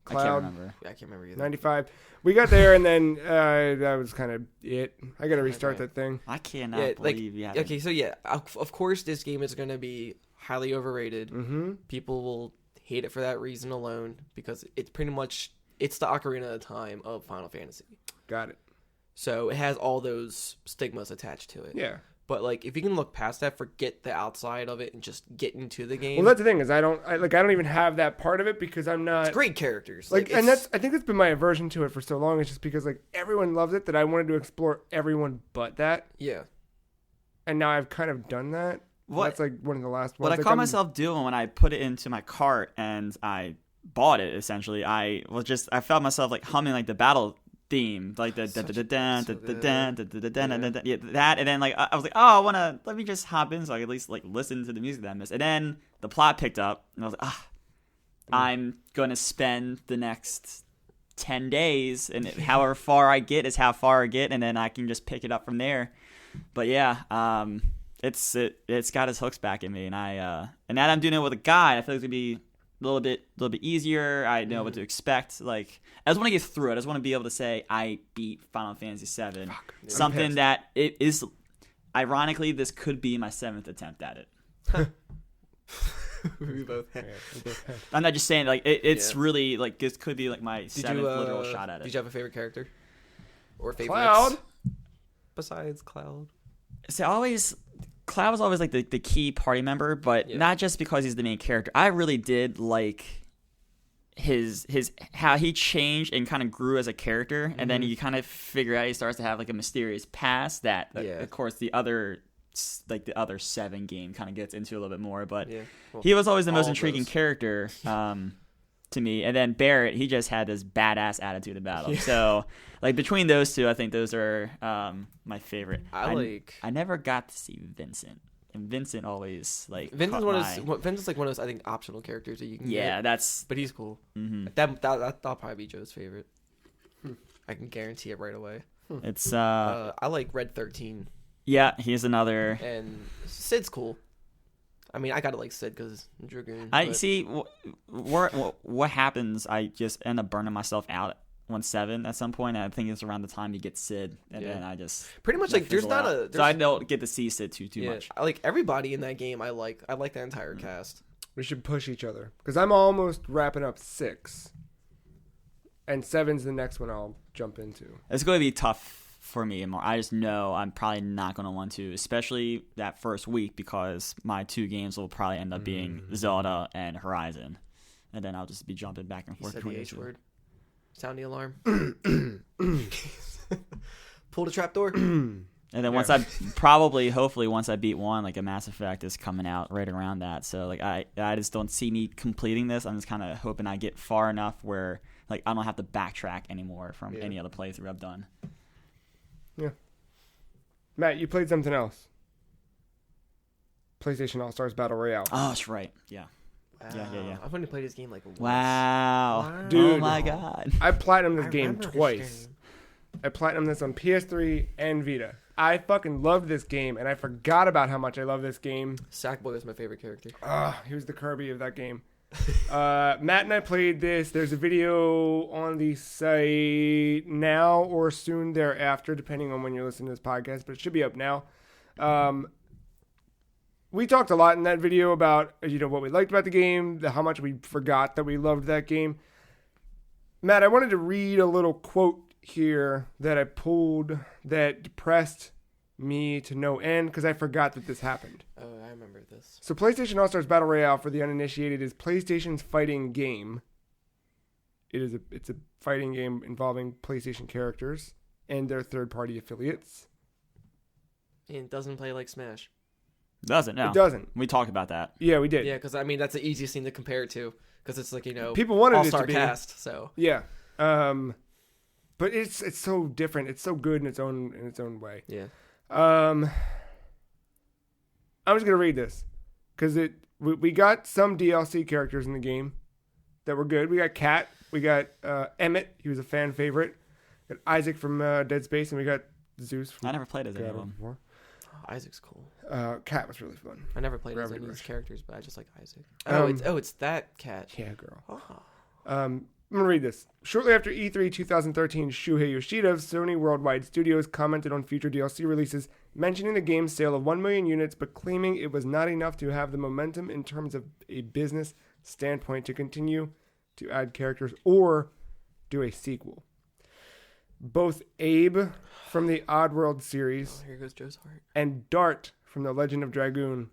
Cloud, can't remember. Yeah, I can't remember either. 95. We got there, and then that was kind of it. I got to restart that thing. I cannot believe you haven't. Okay, so of course this game is going to be highly overrated. Mm-hmm. People will hate it for that reason alone because it's pretty much it's the Ocarina of Time of Final Fantasy. Got it. So it has all those stigmas attached to it. Yeah. But like, if you can look past that, forget the outside of it, and just get into the game. Well, that's the thing is I don't even have that part of it because I'm not it's great characters. I think that's been my aversion to it for so long. It's just because like everyone loves it that I wanted to explore everyone but that. Yeah. And now I've kind of done that. That's like one of the last ones. What I caught myself doing when I put it into my cart and I bought it, essentially, I felt myself like humming like the battle theme, like the that, and then like I was like, oh, let me just hop in so I can at least like listen to the music that I missed. And then the plot picked up, and I was like, I'm gonna spend the next 10 days, and however far I get is how far I get, and then I can just pick it up from there. But yeah, it's got its hooks back in me, and now that I'm doing it with a guide, I feel like it's gonna be a little bit easier. I know what to expect. Like, I just want to get through it. I just want to be able to say I beat Final Fantasy VII. Something that it is. Ironically, this could be my 7th attempt at it. We both. I'm not just saying like it's really like this could be like my 7th literal shot at it. Did you have a favorite character or favorites? Cloud. Besides Cloud. So Cloud was always like the key party member, but not just because he's the main character. I really did like his how he changed and kind of grew as a character, and then you kind of figure out he starts to have like a mysterious past that of course the other 7 game kind of gets into a little bit more. But he was always the most intriguing character to me. And then Barrett, he just had this badass attitude about him. So like between those two, I think those are my favorite. I never got to see Vincent, and Vincent always like Vincent's like one of those I think optional characters that you can get. But he's cool. Mm-hmm. That'll probably be Joe's favorite. I can guarantee it right away. It's I like Red 13. Yeah, he's another. And Sid's cool. I mean, I gotta like Sid because Dragoon. I see what happens. I just end up burning myself out on 7 at some point. And I think it's around the time you get Sid, and then I just pretty much like there's not a. So I don't get to see Sid too much. I like everybody in that game. I like the entire cast. We should push each other because I'm almost wrapping up 6, and 7's the next one I'll jump into. It's going to be tough for me and more. I just know I'm probably not going to want to, especially that first week, because my 2 games will probably end up being Zelda and Horizon, and then I'll just be jumping back and forth between the two. Word. Sound the alarm. Pull the trapdoor. And then hopefully once I beat 1, like a Mass Effect is coming out right around that. So like I just don't see me completing this. I'm just kind of hoping I get far enough where like I don't have to backtrack anymore from any other playthrough I've done. Yeah. Matt, you played something else. PlayStation All-Stars Battle Royale. Oh, that's right. Yeah. Wow. Yeah. I've only played this game like once. Wow. Dude. Oh my God. I platinumed this game twice. I platinumed this on PS3 and Vita. I fucking loved this game, and I forgot about how much I love this game. Sackboy was my favorite character. He was the Kirby of that game. Matt and I played this. There's a video on the site now or soon thereafter, depending on when you're listening to this podcast, but it should be up now. We talked a lot in that video about what we liked about the game, how much we forgot that we loved that game. Matt, I wanted to read a little quote here that I pulled that depressed me to no end because I forgot that this happened. Oh, I remember this. So PlayStation All-Stars Battle Royale, for the uninitiated, is PlayStation's fighting game. It's a fighting game involving PlayStation characters and their third-party affiliates. And it doesn't play like Smash. Doesn't, no. It doesn't. We talked about that. Yeah, we did. Yeah, because I mean that's the easiest thing to compare it to because it's like people wanted all-star it to be cast. So yeah, but it's so different. It's so good in its own way. Yeah. I'm just gonna read this because we got some DLC characters in the game that were good. We got Kat, we got Emmett. He was a fan favorite. We got Isaac from Dead Space, and we got Zeus. From I never played as any of them. Isaac's cool. Cat was really fun. I never played as Gravity any of these Rush. characters, but I just like Isaac. Um, It's that cat. Yeah, girl. Oh. I'm going to read this. Shortly after E3 2013, Shuhei Yoshida of Sony Worldwide Studios commented on future DLC releases, mentioning the game's sale of 1 million units, but claiming it was not enough to have the momentum in terms of a business standpoint to continue to add characters or do a sequel. Both Abe from the Oddworld series Here goes Joe's heart. and Dart from The Legend of Dragoon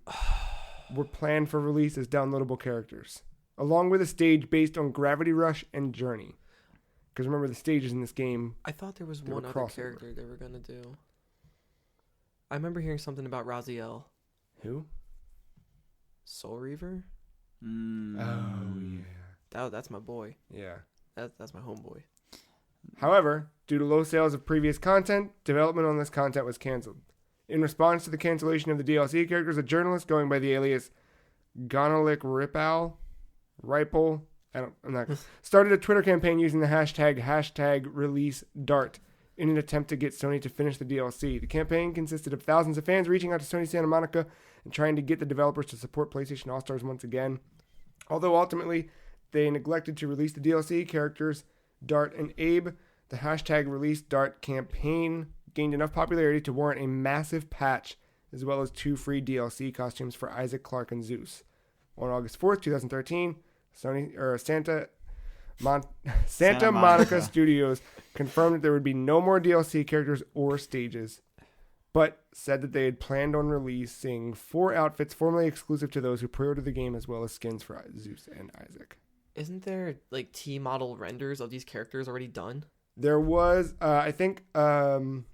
were planned for release as downloadable characters, along with a stage based on Gravity Rush and Journey. Because remember, the stages in this game... I thought there was They one were other crossover. character they were gonna do. I remember hearing something about Raziel. Who? Soul Reaver? Oh, yeah. That's my boy. Yeah. That's my homeboy. However, due to low sales of previous content, development on this content was canceled. In response to the cancellation of the DLC characters, a journalist going by the alias Gonolik Ripple, started a Twitter campaign using the hashtag release Dart in an attempt to get Sony to finish the DLC. The campaign consisted of thousands of fans reaching out to Sony Santa Monica and trying to get the developers to support PlayStation All-Stars once again. Although ultimately they neglected to release the DLC characters Dart and Abe, the hashtag release Dart campaign gained enough popularity to warrant a massive patch as well as 2 free DLC costumes for Isaac, Clarke, and Zeus. On August 4th, 2013, Santa Monica Studios confirmed that there would be no more DLC characters or stages, but said that they had planned on releasing 4 outfits formerly exclusive to those who pre-ordered the game, as well as skins for Zeus and Isaac. Isn't there like T-model renders of these characters already done? There was, I think, Oddworld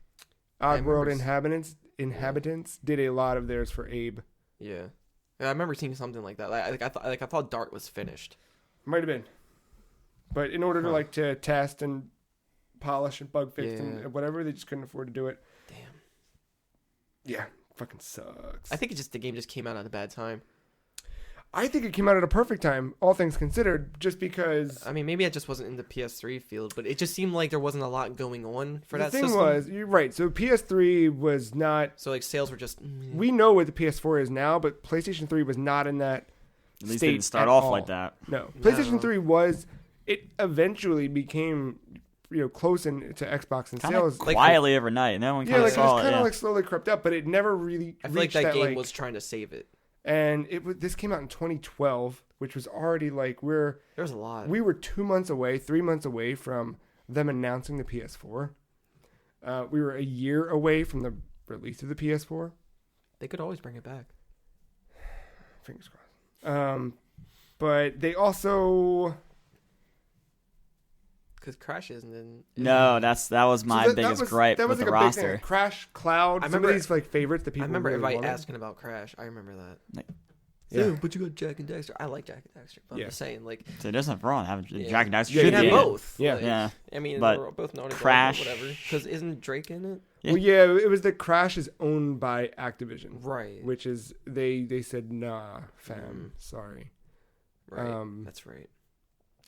remember Inhabitants did a lot of theirs for Abe. Yeah. I remember seeing something like that. I thought Dart was finished. Might have been, but in order to to test and polish and bug fix Yeah. and whatever, they just couldn't afford to do it. Damn. Yeah, fucking sucks. I think the game just came out at a bad time. I think it came out at a perfect time, all things considered, just because... I mean, maybe I just wasn't in the PS3 field, but it just seemed like there wasn't a lot going on for that system. The thing was, you're right, so PS3 was not... So, like, sales were just... We know what the PS4 is now, but PlayStation 3 was not in that At least state it didn't start at off all. like that. No. PlayStation 3 was... It eventually became, close to Xbox in Kind sales. of quietly overnight, and no one Yeah, kind like of it was saw it. kind of Yeah. like slowly crept up, but it never really I feel like reached that game like, was trying to save it. And this came out in 2012, which was already like There was a lot. we were 3 months away from them announcing the PS4. We were a year away from the release of the PS4. They could always bring it back. Fingers crossed. But they also... Because Crash isn't in... No, that was my biggest gripe that was with the like a big thing. roster. Crash, Cloud, I some remember- of these like favorites that people I remember really everybody wanted. asking about Crash. I remember that. Yeah. Yeah, but you got Jack and Dexter. I like Jack and Dexter. But Yeah. I'm just saying, like... So there's nothing wrong having Yeah. Jack and Daxter. Yeah, You can have yeah. both. Yeah. Like, Yeah. I mean, But they're both Naughty Dog, Crash- but whatever. Because isn't Drake in it? Yeah. Well, yeah, it was that Crash is owned by Activision. Right. Which is, they said, nah, fam, sorry. Right. That's right.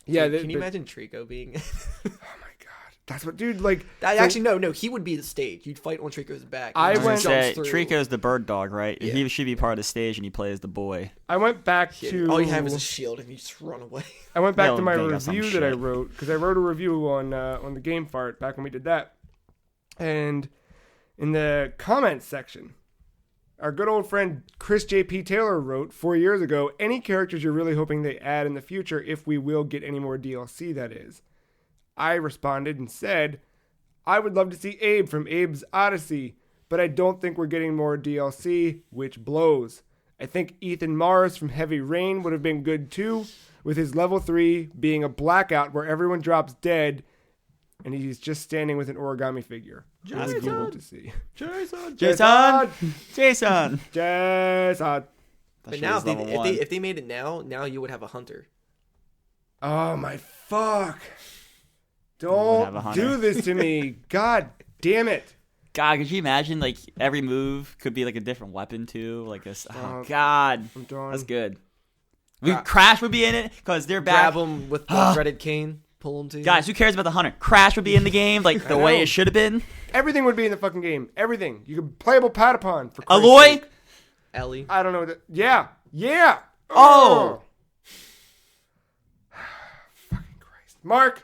Yeah. Can you imagine Trico being... Oh my god. That's what, dude, like... Actually, no. He would be the stage. You'd fight on Trico's back. I He I just was went- gonna say jumps through. Trico's the bird dog, right? Yeah. He should be part of the stage, and he plays the boy. I went back Yeah, to... all you have is a shield, and you just run away. I went back They'll to my make up some review that I shit. wrote, because I wrote a review on the Game Fart back when we did that. And in the comments section, our good old friend Chris J.P. Taylor wrote 4 years ago, any characters you're really hoping they add in the future, if we will get any more DLC, that is. I responded and said, I would love to see Abe from Abe's Odyssey, but I don't think we're getting more DLC, which blows. I think Ethan Mars from Heavy Rain would have been good too, with his level 3 being a blackout where everyone drops dead and he's just standing with an origami figure. That's cool to see. Jason. Jason. But now, if they made it now you would have a hunter. Oh my fuck. have a Don't hunter. do this to me. God damn it. God, could you imagine like every move could be like a different weapon too? Like this. Oh Stop. God, I'm done. that's good. Crash would be in it because they're back. Grab him with the dreaded cane. pull them to you. Guys, who cares about the hunter? Crash would be in the game like the way it should have been. Everything would be in the fucking game. Everything. You could playable Patapon for Christ's Aloy? sake. Ellie. I don't know. Yeah. Oh. Fucking Christ. Mark,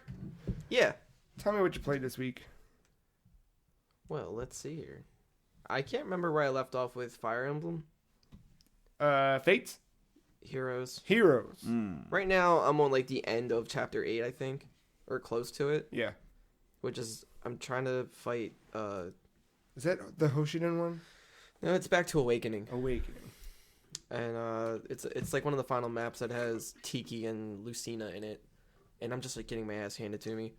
Yeah. tell me what you played this week. Well, let's see here. I can't remember where I left off with Fire Emblem Fates? Heroes. Heroes. Right now, I'm on like the end of chapter 8, I think, or close to it. Yeah. Which is I'm trying to fight. Is that the Hoshiden one? No, it's back to Awakening, Awakening. and it's like one of the final maps that has Tiki and Lucina in it, and I'm just like getting my ass handed to me.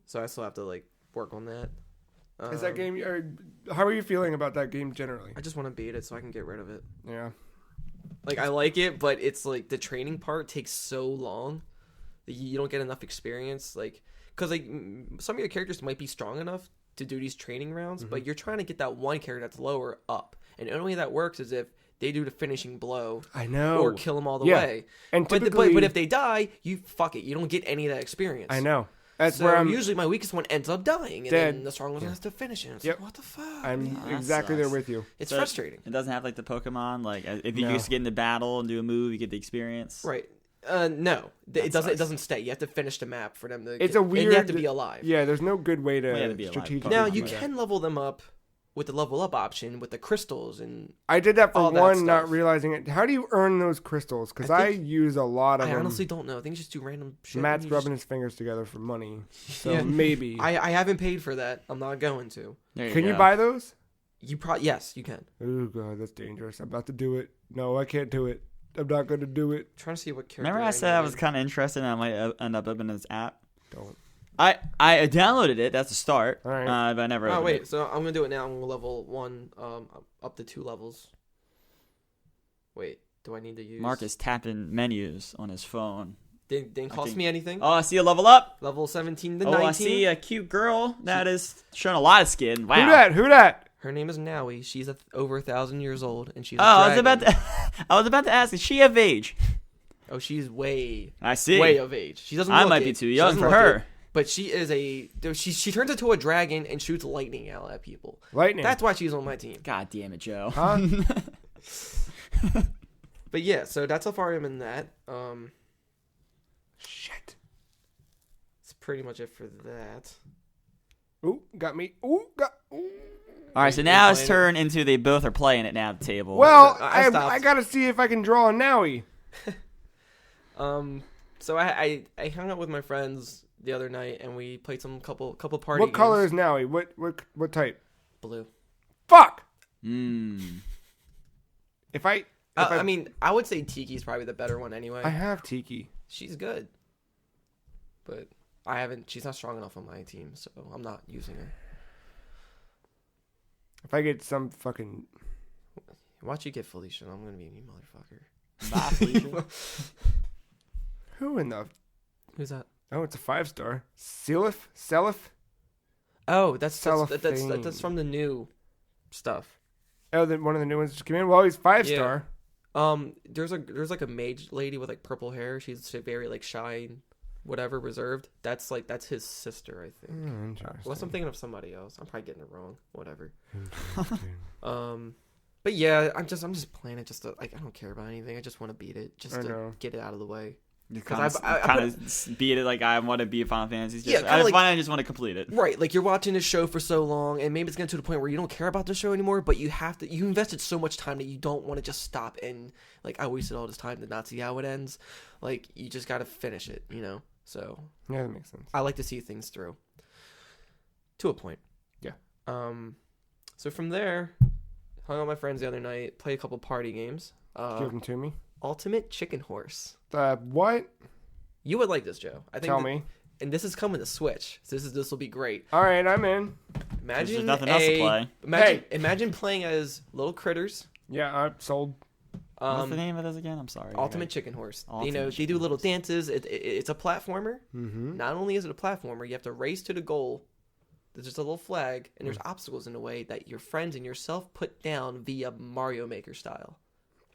So I still have to like work on that. Is that game? How are you feeling about that game generally? I just want to beat it so I can get rid of it. Yeah. Like I like it, but it's like the training part takes so long that you don't get enough experience. Like, because like some of your characters might be strong enough to do these training rounds, but you're trying to get that one character that's lower up, and the only way that works is if they do the finishing blow. I know. Or kill them all the way. And but typically, but if they die, you fuck it. You don't get any of that experience. I know. That's So where I'm. usually my weakest one ends up dying, and Dead. then the strong one has to finish it. It's Yep. like, what the fuck? I'm man? exactly there sucks. with you. It's So frustrating. It doesn't have like the Pokemon. Like if you No. just get into battle and do a move, you get the experience. Right. No. It doesn't. sucks. It doesn't stay. You have to finish the map for them to. It's get, a and weird. you have to be alive. Yeah, there's no good way to Well, you have to be alive. strategically. Now do you that. can level them up with the level up option with the crystals and. I did that for all that one, not stuff. realizing it. How do you earn those crystals? Because I think- use a lot of I them. honestly don't know. I think you just do random shit. Matt's and you rubbing his fingers together for money, so Yeah. maybe. I haven't paid for that. I'm not going to. There Can you go. buy those? Yes, you can. Oh god, that's dangerous. I'm about to do it. No, I can't do it. I'm not going to do it. I'm trying to see what character. Remember I said I was need. kind of interested and I might end up opening this app? Don't. I downloaded it. That's a start. All right. But I never Oh opened wait, it. so I'm gonna do it now. I'm gonna level 1 up to 2 levels. Wait, do I need to use? Mark is tapping menus on his phone. Didn't cost think- me anything. Oh, I see a level up. Level 17 to Oh, 19. I see a cute girl that is showing a lot of skin. Wow. Who that? Her name is Naui. She's over 1,000 years old, and she's. Oh, I was about to ask, is she of age? Oh, she's way I see. way of age. She doesn't. I look might it. be too She young doesn't for look her. it. But she is she turns into a dragon and shoots lightning out at people. Lightning. That's why she's on my team. God damn it, Joe. Huh? But yeah, so that's how far I'm in that. Shit. That's pretty much it for that. Ooh, got me. Ooh. All right, so Wait, now you're it's playing turned into they both are playing it now at the table. Well, I stopped. I gotta see if I can draw a Nowie. So I hung out with my friends the other night and we played some couple party What games. color is Nowie? What type? Blue? Fuck. If I I mean, I would say Tiki's probably the better one anyway. I have Tiki. She's good, but she's not strong enough on my team, so I'm not using her. If I get some fucking Watch you get Felicia, I'm gonna be a motherfucker. Bye, Felicia. who in the Who's that? oh, it's a 5-star. Selif. Oh, that's Cellophane. from the new stuff. Oh, then one of the new ones just came in. Well, he's 5-star. There's like a mage lady with like purple hair. She's very like shy and whatever, reserved. That's his sister, I think. Interesting. Unless I'm thinking of somebody else. I'm probably getting it wrong. Whatever. Interesting. But yeah, I'm just playing it just to, like, I don't care about anything. I just want to beat it just I to know. get it out of the way. You 'Cause kind of beat it like I want to be a Final Fantasy. Yeah, kinda I like- just want to complete it. Right, like you're watching this show for so long, and maybe it's getting to the point where you don't care about the show anymore, but you invested so much time that you don't want to just stop and, like, I wasted all this time to not see how it ends. Like, you just got to finish it, you know? So, Yeah, that makes sense. I like to see things through. To a point. Yeah. So from there, hung out with my friends the other night, played a couple party games. Give them to me. Ultimate Chicken Horse. What? You would like this, Joe. I think Tell me. And this is coming to Switch. So this will be great. All right, I'm in. Imagine There's nothing else to play. Imagine playing as little critters. Yeah, I'm sold. What's the name of this again? I'm sorry. Ultimate Chicken Horse. Ultimate They do little dances. It's a platformer. Mm-hmm. Not only is it a platformer, you have to race to the goal. There's just a little flag, and there's obstacles in the way that your friends and yourself put down via Mario Maker style.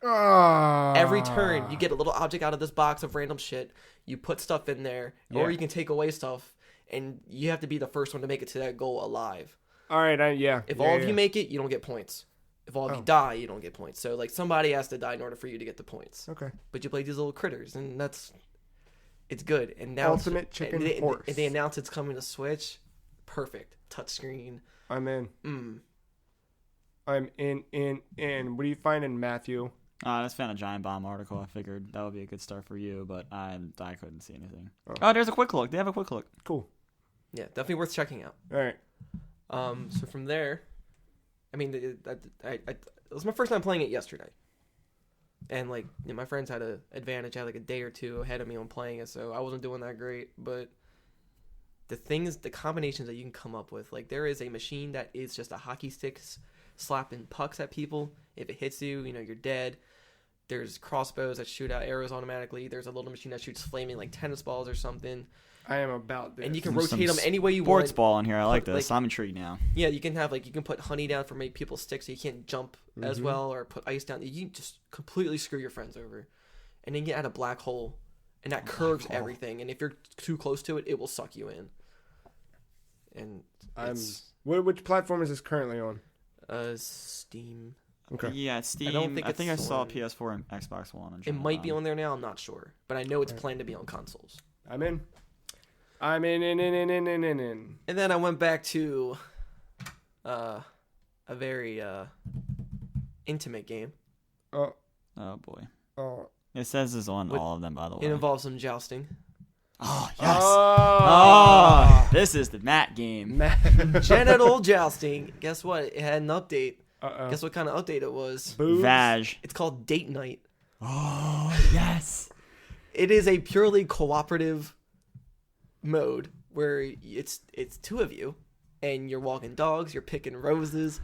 Oh. Every turn, you get a little object out of this box of random shit. You put stuff in there, or you can take away stuff, and you have to be the first one to make it to that goal alive. All right, If all of you make it, you don't get points. If all of you die, you don't get points. So, like, somebody has to die in order for you to get the points. Okay. But you play these little critters, and it's good. And now Ultimate Chicken Horse. And they announced it's coming to Switch. Perfect. Touchscreen. I'm in. I'm in. What do you find in Matthew? I just found a Giant Bomb article. I figured that would be a good start for you, but I couldn't see anything. Oh, there's a quick look. They have a quick look. Cool. Yeah, definitely worth checking out. All right. So from there, I mean, it was my first time playing it yesterday. And, like, you know, my friends had an advantage. I had, like, a day or two ahead of me on playing it, so I wasn't doing that great. But the combinations that you can come up with, like, there is a machine that is just a hockey stick slapping pucks at people. If it hits you, you know, you're dead. There's crossbows that shoot out arrows automatically. There's a little machine that shoots flaming, like, tennis balls or something. I am about this. And you can rotate them any way you want. Sports ball in here. I like this. Like, I'm intrigued now. Yeah, you can have, like, you can put honey down for make people stick so you can't jump as well, or put ice down. You can just completely screw your friends over. And then you add a black hole, and that curves everything. And if you're too close to it, it will suck you in. And which platform is this currently on? Steam. Okay. Yeah, Steam. I think I saw PS4 and Xbox One. It might be on there now. I'm not sure, but I know it's planned to be on consoles. I'm in. I'm in. And then I went back to a very intimate game. Oh boy. Oh. It says it's on all of them, by the way. It involves some jousting. Oh yes. Oh, this is the Matt game. Genital jousting. Guess what? It had an update. Uh-oh. Guess what kind of update it was? Boobs? Vag. It's called Date Night. Oh yes. It is a purely cooperative mode where it's two of you, and you're walking dogs, you're picking roses,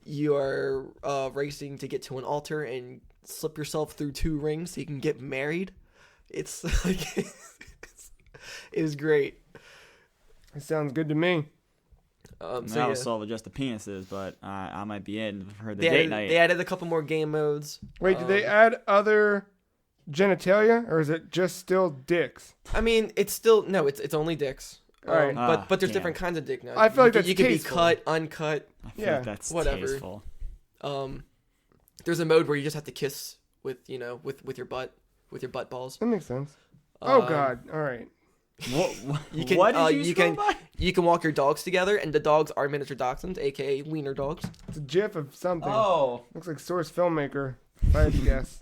you're racing to get to an altar and slip yourself through 2 rings so you can get married. It's like it was great. It sounds good to me. I was solving just the penises, but I might be in for the date night. They added a couple more game modes. Wait, did they add other genitalia, or is it just still dicks? I mean, it's still it's only dicks. All right. But there's different kinds of dick now. I feel like that's you can be tasteful. cut, uncut. I feel like that's whatever. tasteful. There's a mode where you just have to kiss with your butt balls. That makes sense. Oh God! All right. What you can what did you can walk your dogs together, and the dogs are miniature dachshunds, aka wiener dogs. It's a GIF of something. Oh, Looks like Source Filmmaker. If I had to guess.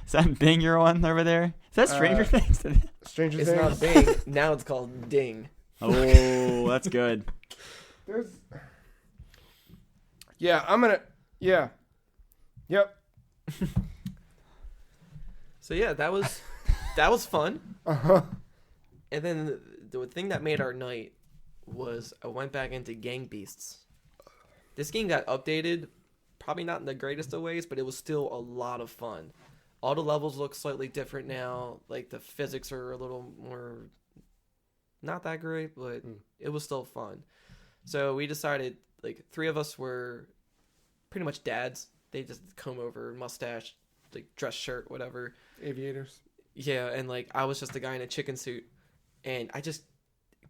is that Bing your one over there? Is that Stranger Things? Stranger It's Things. not Bing. Now it's called Ding. Oh, that's good. There's. Yeah, I'm gonna. Yeah. Yep. So yeah, that was fun. Uh-huh. And then the thing that made our night was I went back into Gang Beasts. This game got updated, probably not in the greatest of ways, but it was still a lot of fun. All the levels look slightly different now. Like, the physics are a little more not that great, but it was still fun. So we decided, like, 3 of us were pretty much dads. They just comb over, mustache, like, dress shirt, whatever. Aviators. Yeah, and, like, I was just a guy in a chicken suit. And I just,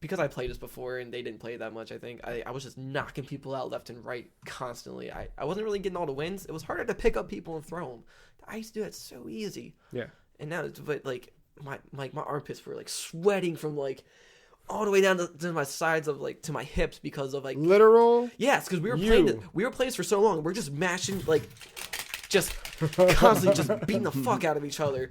because I played this before and they didn't play it that much, I think, I was just knocking people out left and right constantly. I wasn't really getting all the wins. It was harder to pick up people and throw them. I used to do that so easy. Yeah. And now, but, like, my armpits were, like, sweating from, like, all the way down to my sides of, like, to my hips because of, like... Literal? Yes, because we were playing this for so long. We're just mashing, like, just constantly just beating the fuck out of each other.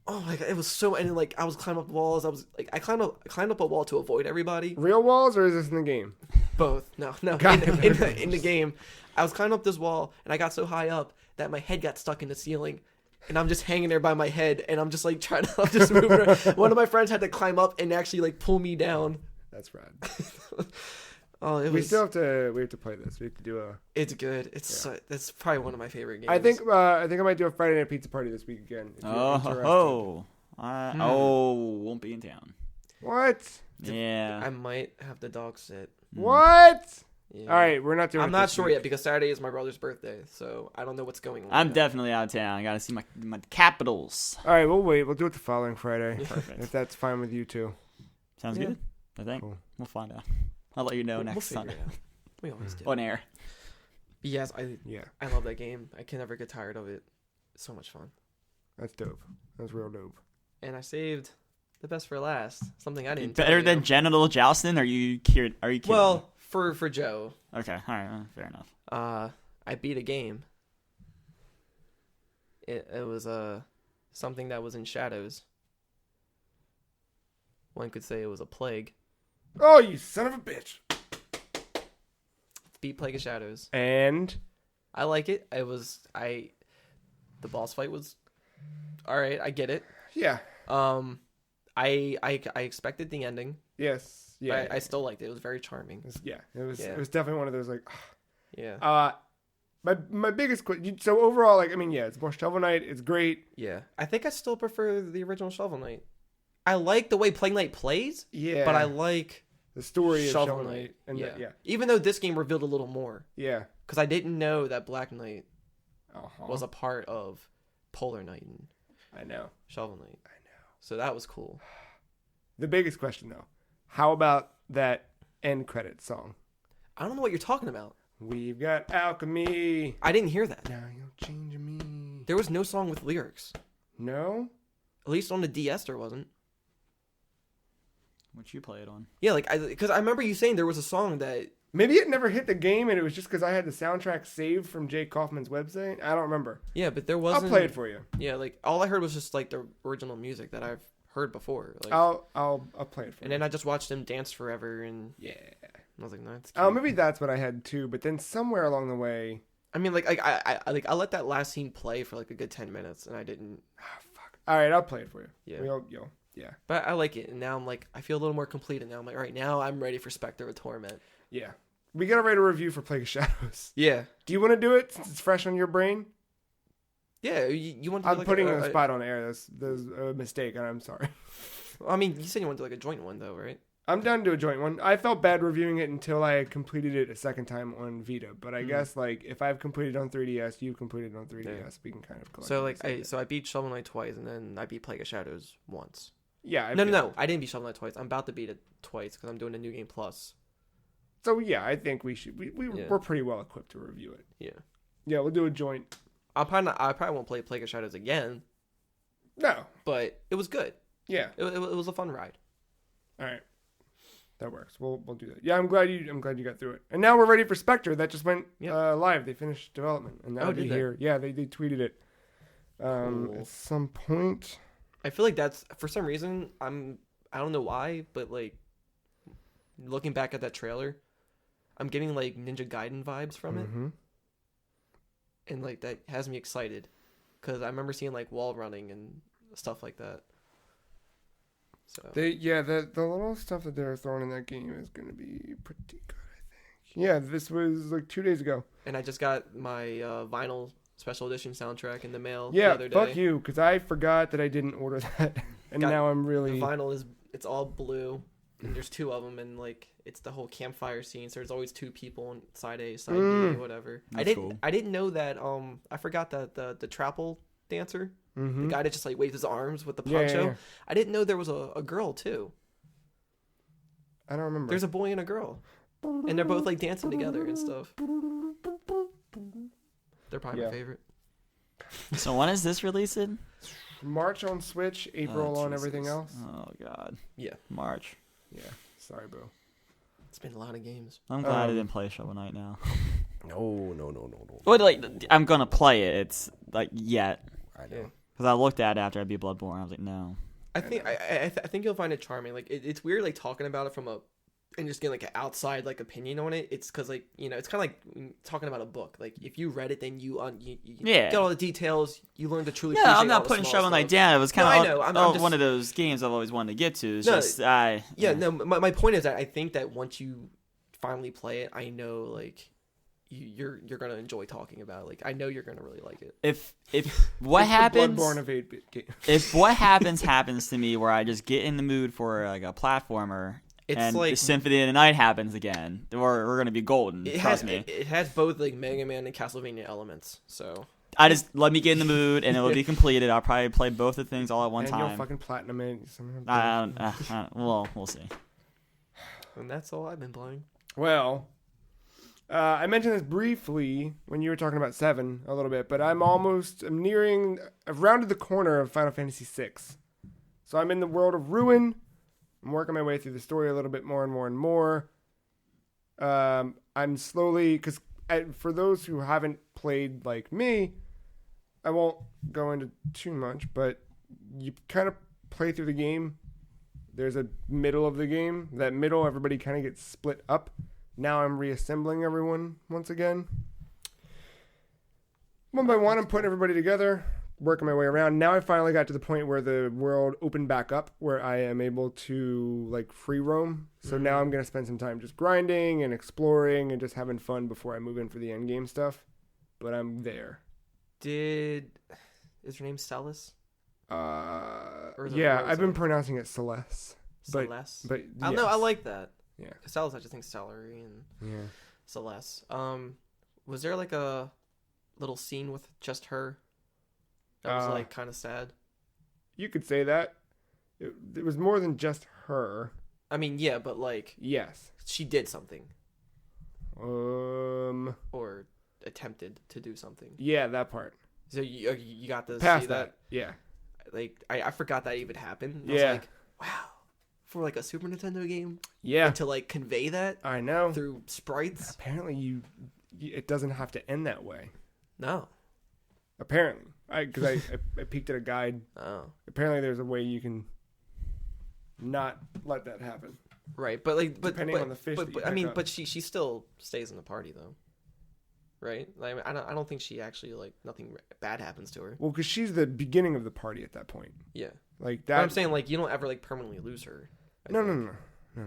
Oh my God, it was so, and like I was climbing up walls. I climbed up a wall to avoid everybody. Real walls, or is this in the game? Both. No. In the game, I was climbing up this wall, and I got so high up that my head got stuck in the ceiling, and I'm just hanging there by my head, and I'm just like I'm just moving around. One of my friends had to climb up and actually like pull me down. That's rad. We have to play this. We have to do a. It's good. It's probably one of my favorite games. I think I might do a Friday night pizza party this week again. Won't be in town. What? Yeah. I might have the dog sit. What? Yeah. All right, we're not doing. I'm it not this sure week. yet because Saturday is my brother's birthday, so I don't know what's going on. I'm yet. definitely out of town. I got to see my Capitals. All right, we'll wait. We'll do it the following Friday. Perfect. If that's fine with you too. Sounds Yeah. good. I think Cool. we'll find out. I'll let you know We'll next figure Sunday it out. We always do. on air. Yes, Yeah, I love that game. I can never get tired of it. It's so much fun. that's dope. That's real dope. And I saved the best for last. Something I didn't. Better tell than you. genital jousting? Are you kidding? Well, for Joe, okay, all right, fair enough. I beat a game. It was something that was in shadows. One could say it was a plague. Oh, you son of a bitch! Beat Plague of Shadows. And I like it. The boss fight was all right. I get it. yeah, I expected the ending. yes, yeah. But I still liked it. It was very charming. It was definitely one of those like. Yeah. My biggest question. So overall, like, I mean, yeah, it's more Shovel Knight. It's great. Yeah. I think I still prefer the original Shovel Knight. I like the way Plague Knight plays. Yeah, But I like the story of Shovel Shovel Knight. Knight, and yeah, Even though this game revealed a little more, yeah. because I didn't know that Black Knight Uh-huh. was a part of Polar Knight and I know. Shovel Knight. I know. So that was cool. The biggest question though, how about that end credit song? I don't know what you're talking about. We've got alchemy. I didn't hear that. Now you'll change me. There was no song with lyrics. No? At least on the DS there wasn't. What you play it on? Yeah, because I remember you saying there was a song that. Maybe it never hit the game and it was just because I had the soundtrack saved from Jake Kaufman's website. I don't remember. Yeah, but there wasn't. I'll play it for you. Yeah, like all I heard was just like the original music that I've heard before. Like, I'll play it for you. and then I just watched them dance forever, and Yeah. I was like, no, that's Oh, cute. maybe that's what I had too. But then somewhere along the way, I mean, I let that last scene play for like a good 10 minutes, and I didn't. fuck. All right, I'll play it for you. Yeah. Yeah. But I like it, and now I'm like, I feel a little more complete, and now I'm like, all right, now I'm ready for Spectre of Torment. Yeah. We gotta write a review for Plague of Shadows. Yeah. Do you want to do it since it's fresh on your brain? Yeah, you want to do I'm like putting a spot on air. That's a mistake, and I'm sorry. I mean, you said you want to do like a joint one, though, right? I'm down to do a joint one. I felt bad reviewing it until I completed it a second time on Vita. But I guess like if I've completed on 3DS, you've completed on 3DS. We can kind of collect. So like I beat Shovel Knight twice, and then I beat Plague of Shadows once. yeah. No, I didn't beat Shovel Knight twice. I'm about to beat it twice because I'm doing a new game plus. So yeah, I think we should. We're pretty well equipped to review it. Yeah. Yeah, we'll do a joint. I probably won't play Plague of Shadows again, No. but it was good. Yeah. It was a fun ride. All right. That works. We'll do that. Yeah, I'm glad you got through it. And now we're ready for Spectre. That just went live. They finished development, and that'll be here. Yeah, they tweeted it. Cool. At some point. I feel like that's for some reason I don't know why, but like looking back at that trailer, I'm getting like Ninja Gaiden vibes from it, and like that has me excited because I remember seeing like wall running and stuff like that. So The little stuff that they're throwing in that game is going to be pretty good, I think. Yeah, this was like 2 days ago. and I just got my vinyl special edition soundtrack in the mail the Yeah, other day. fuck you, because I forgot that I didn't order that, and now I'm The really. vinyl it's all blue, and there's two of them, and like it's the whole campfire scene. So there's always two people on side A, side B, whatever. That's cool. I didn't know that. I forgot that the trapple dancer, the guy that just like waves his arms with the poncho. Yeah. I didn't know there was a girl too. I don't remember. There's a boy and a girl, and they're both like dancing together and stuff. They're probably my favorite. So when is this releasing? March on Switch, April on everything else. Oh God. Yeah, March. Yeah, sorry, bro. it's been a lot of games. I'm glad I didn't play Shovel Knight now. No. Well, like I'm gonna play it. It's like yet I know. Yeah. because I looked at it after I beat Bloodborne. I was like, no. I think I think you'll find it charming. Like it's weird, like talking about it from a and just getting like an outside like opinion on it. It's because like it's kind of like talking about a book. Like if you read it, then you get all the details. You learn to truly. Yeah, appreciate I'm not all the putting small Shovel Knight stuff. down. It was kind No, I of know. I'm just- one of those games I've always wanted to get to. It's No, just My point is that I think that once you finally play it, I know like you're gonna enjoy talking about it. Like I know you're gonna really like it. If what It's the happens, Bloodborne of 8-bit game. if what happens to me where I just get in the mood for like a platformer, It's and like the Symphony of the Night happens again, we're gonna be golden. Trust me. It has both like Mega Man and Castlevania elements. So I just let me get in the mood, and it'll be completed. I'll probably play both the things all at one and time. you'll fucking platinum it. Well, we'll see. and that's all I've been playing. Well, I mentioned this briefly when you were talking about 7 a little bit, but I've rounded the corner of Final Fantasy VI. So I'm in the world of Ruin. I'm working my way through the story a little bit more and more and more. I'm slowly, because for those who haven't played like me, I won't go into too much, but you kind of play through the game. There's a middle of the game. That middle, everybody kind of gets split up. Now I'm reassembling everyone once again. One by one, I'm putting everybody together, working my way around. Now I finally got to the point where the world opened back up, where I am able to like free roam. So now I'm going to spend some time just grinding and exploring and just having fun before I move in for the end game stuff. But I'm there. Is your name Celis? Yeah, I've been pronouncing it Celeste. Celeste? But I don't know, I like that. Yeah. Because Celis, I just think celery and Yeah. Celeste. Was there like a little scene with just her that was like kind of sad? You could say that. It was more than just her. I mean, yeah, but like Yes. she did something or attempted to do something. Yeah, that part. So you got to Past see that. Yeah. Like I forgot that even happened. I Yeah. was like, wow, for like a Super Nintendo game, Yeah. and to like convey that I know. through sprites. Apparently, it doesn't have to end that way. No. Apparently, because I peeked at a guide. Oh. Apparently, there's a way you can not let that happen. Right, but like, Depending on the fish that you I mean, pick up. but she still stays in the party though, right? Like, I don't think she actually like nothing bad happens to her. Well, because she's the beginning of the party at that point. Yeah, Like but that. I'm saying like you don't ever like permanently lose her. No. Yeah.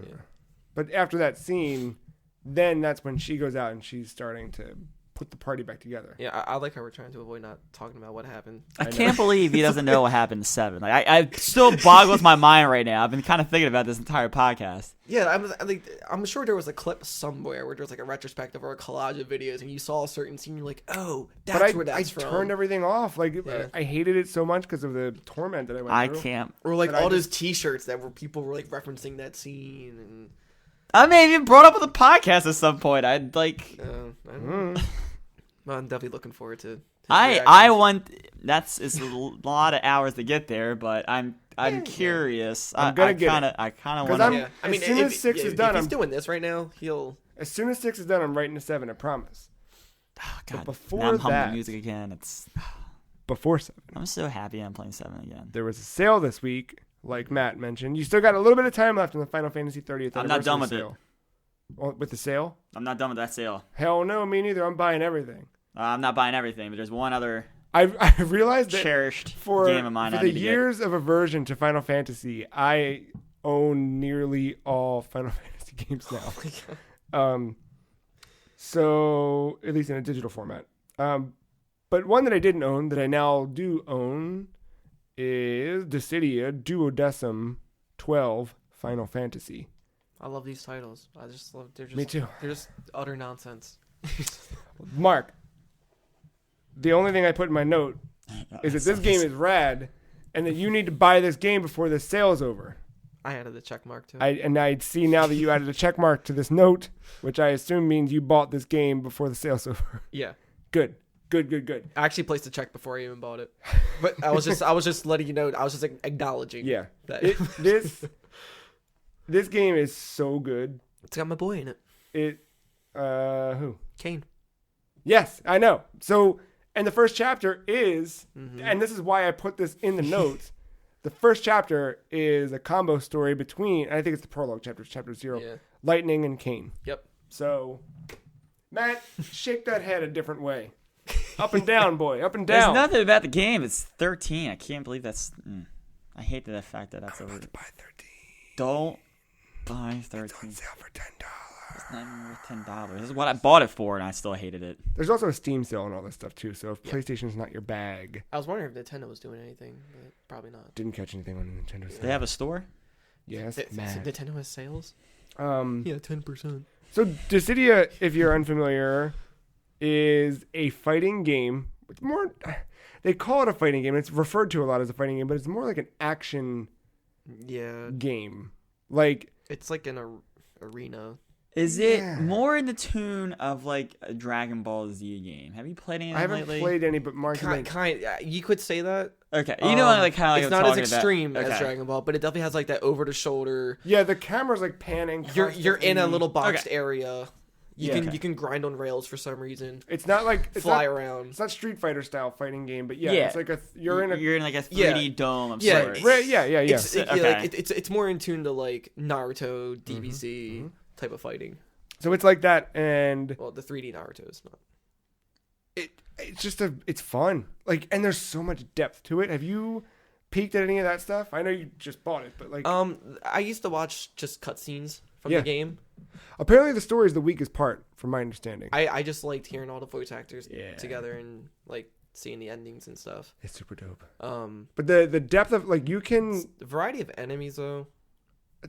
But after that scene, then that's when she goes out and she's starting to put the party back together. Yeah, I like how we're trying to avoid not talking about what happened. I can't believe he doesn't know what happened in 7. Like I still boggles my mind right now. I've been kind of thinking about this entire podcast. Yeah, I'm sure there was a clip somewhere where there was like a retrospective or a collage of videos, and you saw a certain scene, you're like, oh, that's where that's from. I turned everything off. Like Yeah. I hated it so much because of the torment that I went I through. can't. Or like But all I those T-shirts that were people were like referencing that scene, and I may have even brought up on the podcast at some point. I'd like. I don't know. I'm definitely looking forward to. his I reactions. want. It's a lot of hours to get there, but I'm curious. I'm gonna get it. I kind of 'Cause want I'm- to. Yeah, I mean, as soon as 6 is done, if he's I'm- doing this right now, he'll. As soon as 6 is done, I'm writing to 7. I promise. Oh, God, before now I'm humming that- music again. It's. Before 7. I'm so happy I'm playing 7 again. There was a sale this week, like Matt mentioned. You still got a little bit of time left in the Final Fantasy 30th I'm not done with sale. Well, with the sale? I'm not done with that sale. Hell no, me neither. I'm buying everything. I'm not buying everything, but there's one other I realized that cherished for game of mine. for I the need to get. years of aversion to Final Fantasy, I own nearly all Final Fantasy games now. So at least in a digital format. But one that I didn't own that I now do own is Dissidia Duodecim 12 Final Fantasy. I love these titles. I just love. They're just. Me too. They're just utter nonsense. Mark, the only thing I put in my note is that this game is rad, and that you need to buy this game before the sale is over. I added the check mark to it. I see now that you added a check mark to this note, which I assume means you bought this game before the sale's over. Yeah. Good. I actually placed the check before I even bought it, but I was just letting you know. I was just acknowledging. Yeah. That This game is so good. it's got my boy in it. Who? Kane. Yes, I know. So, and the first chapter is, Mm-hmm. and this is why I put this in the notes. The first chapter is a combo story between, I think it's the prologue chapter, chapter 0, Yeah. Lightning and Kane. Yep. So, Matt, shake that head a different way. Up and down, boy. Up and There's down. nothing about the game. It's 13. I can't believe that's. I hate the fact that that's over. Buy 13. Don't buy 13. It's on sale for $10. It's not even worth $10. This is what I bought it for, and I still hated it. There's also a Steam sale and all this stuff too. So if PlayStation's not your bag, I was wondering if Nintendo was doing anything, but probably not. didn't catch anything on the Nintendo sale. They have a store. Yes, So mad. Nintendo has sales. Yeah, 10%. So Dissidia, if you're unfamiliar, is a fighting game. It's more. They call it a fighting game. It's referred to a lot as a fighting game, but it's more like an action game. Like it's like an arena. Is it more in the tune of like a Dragon Ball Z game? Have you played any? I haven't played any, but Marc. You could say that. Okay, you know, like kind of like it's not as extreme as Dragon Ball, but it definitely has like that over the shoulder. Yeah, the camera's like panning. You're in a little boxed area. You Yeah. can grind on rails for some reason. It's not like fly around. It's not Street Fighter style fighting game, but yeah, Yeah. it's like you're in like a 3D dome of Yeah. sorts. Right, yeah. It's more in tune to like Naruto, DBZ type of fighting. So it's like that, and Well, the 3D Naruto is not. it's just it's fun. Like, and there's so much depth to it. Have you peeked at any of that stuff? I know you just bought it, but like, I used to watch just cutscenes from Yeah. the game. apparently the story is the weakest part, from my understanding. I just liked hearing all the voice actors Yeah. together and like seeing the endings and stuff. It's super dope. Um, But the depth of like you can the variety of enemies though.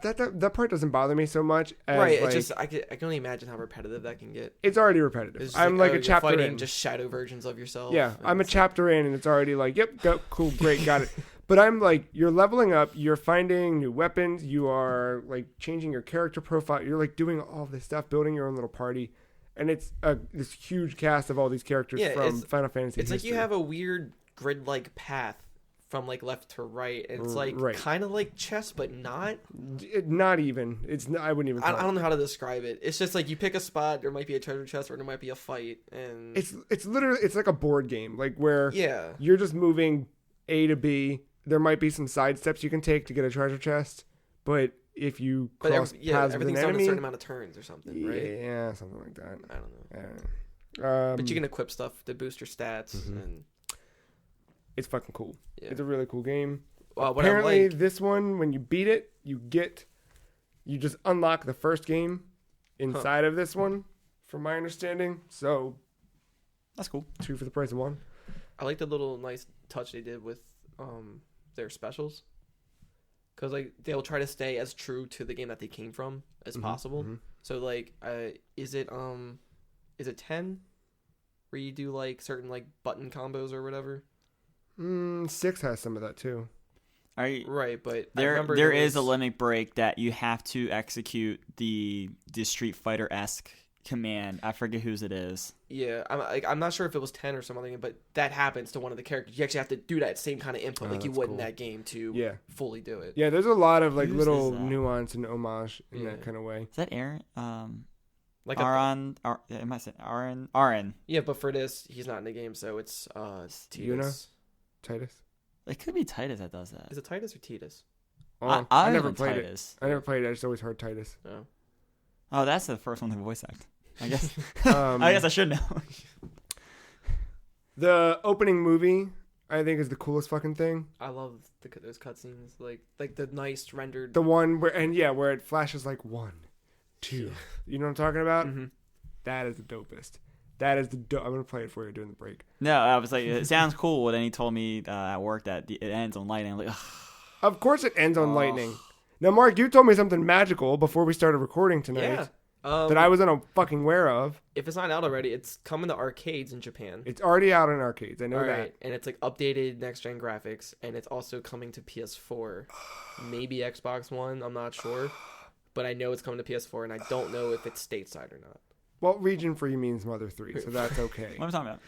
that part doesn't bother me so much. As, Right, like, it's just I can only imagine how repetitive that can get. it's already repetitive. It's just I'm like a you're chapter fighting in. just shadow versions of yourself. Yeah, and I'm a it's chapter in, and it's already like, yep, go, cool, great, got it. But I'm like, you're leveling up, you're finding new weapons, you are like changing your character profile, you're like doing all this stuff, building your own little party, and it's this huge cast of all these characters Yeah, from it's- Final Fantasy. It's like you history. have a weird grid-like path from like left to right, and it's like Right. kind of like chess, but not. Not even. It's not, I wouldn't even. I Call don't know how to describe it. It's just like you pick a spot, there might be a treasure chest, or there might be a fight, and It's literally it's like a board game, like where yeah, you're just moving A to B. There might be some side steps you can take to get a treasure chest, but if you but cross paths with an everything's on a enemy, certain amount of turns or something, right? yeah, something like that. I don't know. I don't know. But you can equip stuff to boost your stats, and It's fucking cool. yeah. It's a really cool game. Well, what Apparently, I like, this one, when you beat it, you just unlock the first game inside of this one, from my understanding. So, That's cool. 2 for the price of 1. I like the little nice touch they did with their specials, because like they'll try to stay as true to the game that they came from as possible. So like, is it 10 where you do like certain like button combos or whatever? 6 has some of that too. Are you, Right, but I there remember there there is a was- limit break that you have to execute the Street Fighter-esque command. I forget whose it is. Yeah, I'm not sure if it was 10 or something, but that happens to one of the characters. You actually have to do that same kind of input Oh, like you that's would cool. in that game to Yeah. fully do it. Yeah, there's a lot of like Whose little is that? nuance and homage in that Yeah. kind of way. Is that Aaron? Like Am I saying Aaron? Aaron. yeah, but for this, he's not in the game, so it's Yuna? Titus. Titus? It could be Titus that does that. Is it Titus or Titus? I never went played it. Titus. I never played it. I just always heard Titus. No. Oh, that's the first one to voice act. I guess. Um, I guess I should know. The opening movie, I think, is the coolest fucking thing. I love those cutscenes, like the nice rendered. The one where it flashes like 1, 2. You know what I'm talking about? Mhm. That is the dopest. That is I'm gonna play it for you during the break. No, I was like, it sounds cool. And then he told me at work that it ends on lightning. I'm like, ugh. Of course, it ends on Oh. lightning. Now, Marc, you told me something magical before we started recording tonight Yeah. that I wasn't fucking aware of. If it's not out already, it's coming to arcades in Japan. It's already out in arcades. I know All that. right, and it's like updated next gen graphics, and it's also coming to PS4, maybe Xbox One. I'm not sure, but I know it's coming to PS4, and I don't know if it's stateside or not. Well, region free means Mother 3, so that's okay. What am I talking about?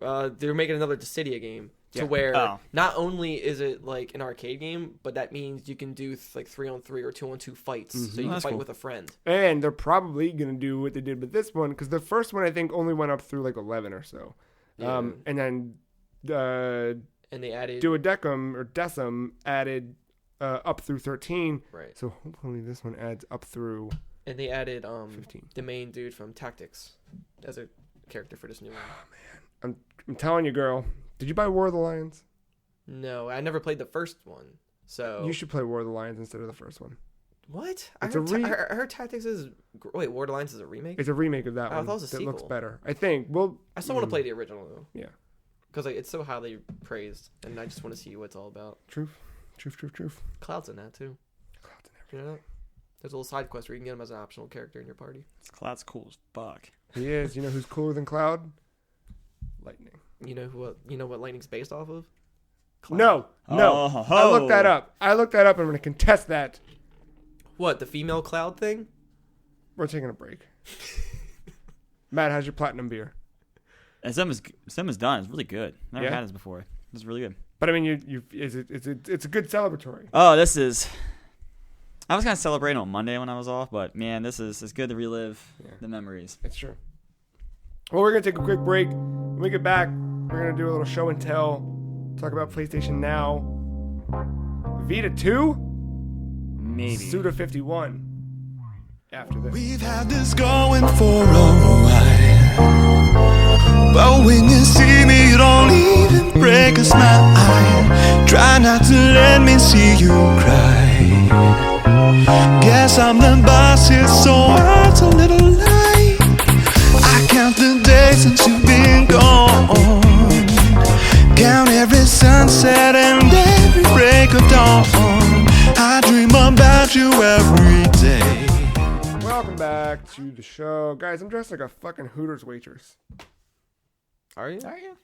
What? They're making another Dissidia game to Yeah. where Oh. not only is it like an arcade game, but that means you can do like 3-on-3 or 2-on-2 fights, so you can That's fight cool. with a friend. And they're probably gonna do what they did with this one because the first one I think only went up through like 11 or so, Yeah. and then And they added Duodecim or Decim added up through 13. right, So hopefully this one adds up through and they added 15. the main dude from Tactics as a character for this new one. I'm telling you, girl. Did you buy War of the Lions? No, I never played the first one, so You should play War of the Lions instead of the first one. what? I It's a heard Tactics is wait, War of the Lions is a remake. It's a remake of that I one thought it was a that looks sequel. better. I think. Well, I still want to play the original though. Yeah. Because like it's so highly praised, and I just want to see what it's all about. Truth. Cloud's in that too. Clouds and Yeah. There's a little side quest where you can get him as an optional character in your party. Cloud's cool as fuck. He is. You know who's cooler than Cloud? Lightning. You know what Lightning's based off of? Cloud. No. Oh. I looked that up. I'm going to contest that. What, the female Cloud thing? We're taking a break. Matt, how's your platinum beer? Some is done. It's really good. Never Yeah? had this before. It's really good. But I mean, it's a good celebratory. Oh, this is. I was gonna celebrate on Monday when I was off, but man, it's good to relive the memories. It's true. Well, we're gonna take a quick break. When we get back, we're gonna do a little show and tell. Talk about PlayStation Now, Vita 2, Maybe. Suda 51. After this. We've had this going for a while, but when you see me, you don't even break a smile. Try not to let me see you cry. Guess I'm the boss here, so it's a little lie. I count the days since you've been gone. Count every sunset and every break of dawn. I dream about you every day. Welcome back to the show. Guys, I'm dressed like a fucking Hooters waitress. Are you?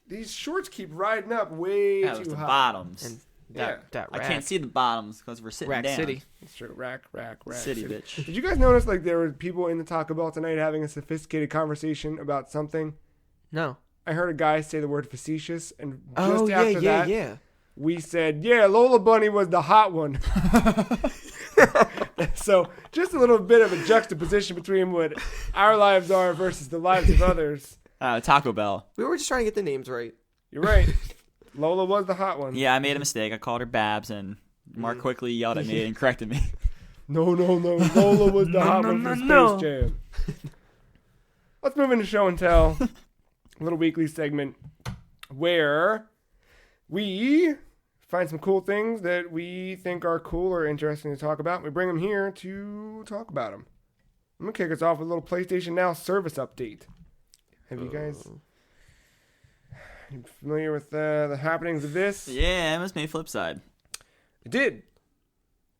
These shorts keep riding up way Yeah, it was too the high. bottoms. And Yeah. that I rack. can't see the bottoms because we're sitting Rack down. City. It's true. Rack. City, bitch. Did you guys notice like there were people in the Taco Bell tonight having a sophisticated conversation about something? No. I heard a guy say the word facetious, and just after that, yeah. we said, yeah, Lola Bunny was the hot one. So just a little bit of a juxtaposition between what our lives are versus the lives of others. Taco Bell. We were just trying to get the names right. You're right. Lola was the hot one. Yeah, I made a mistake. I called her Babs, and Mark quickly yelled at me and corrected me. No. Lola was the hot one for Space Jam. Let's move into show and tell. A little weekly segment where we find some cool things that we think are cool or interesting to talk about. We bring them here to talk about them. I'm going to kick us off with a little PlayStation Now service update. Have you guys familiar with the happenings of this? Yeah, it must be Flipside. It did.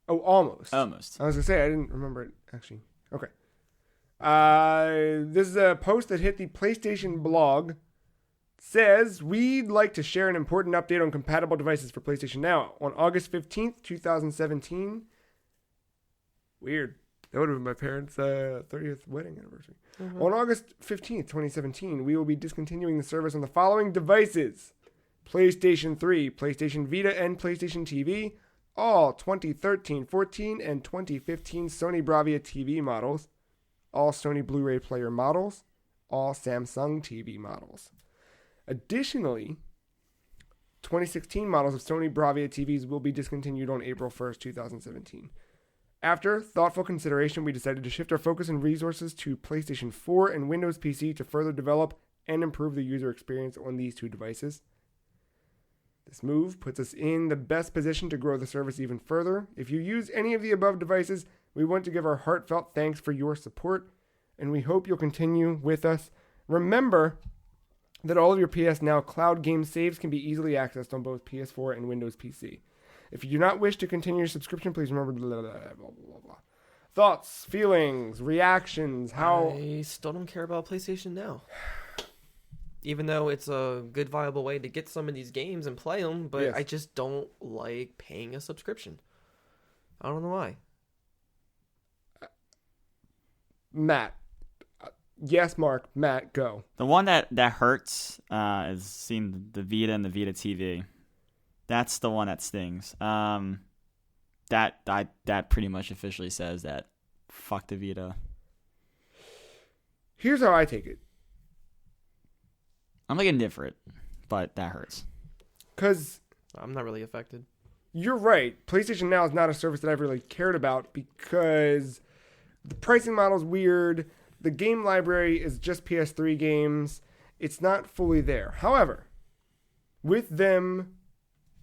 Oh, almost. Almost. I was going to say, I didn't remember it, actually. Okay. This is a post that hit the PlayStation blog. Says, we'd like to share an important update on compatible devices for PlayStation Now. On August 15th, 2017. Weird. That would have been my parents' 30th wedding anniversary. Mm-hmm. On August 15th, 2017, we will be discontinuing the service on the following devices. PlayStation 3, PlayStation Vita, and PlayStation TV. All 2013, 14, and 2015 Sony Bravia TV models. All Sony Blu-ray player models. All Samsung TV models. Additionally, 2016 models of Sony Bravia TVs will be discontinued on April 1st, 2017. After thoughtful consideration, we decided to shift our focus and resources to PlayStation 4 and Windows PC to further develop and improve the user experience on these two devices. This move puts us in the best position to grow the service even further. If you use any of the above devices, we want to give our heartfelt thanks for your support, and we hope you'll continue with us. Remember that all of your PS Now cloud game saves can be easily accessed on both PS4 and Windows PC. If you do not wish to continue your subscription, please remember blah, blah, blah, blah, blah, blah. Thoughts, feelings, reactions, how... I still don't care about PlayStation Now. Even though it's a good, viable way to get some of these games and play them, but Yes. I just don't like paying a subscription. I don't know why. Matt. Yes, Mark. Matt, go. The one that hurts is seeing the Vita and the Vita TV. That's the one that stings. That pretty much officially says that fuck the Vita. Here's how I take it. I'm like indifferent, but that hurts. Because I'm not really affected. you're right. PlayStation Now is not a service that I've really cared about because the pricing model is weird. The game library is just PS3 games. It's not fully there. However, with them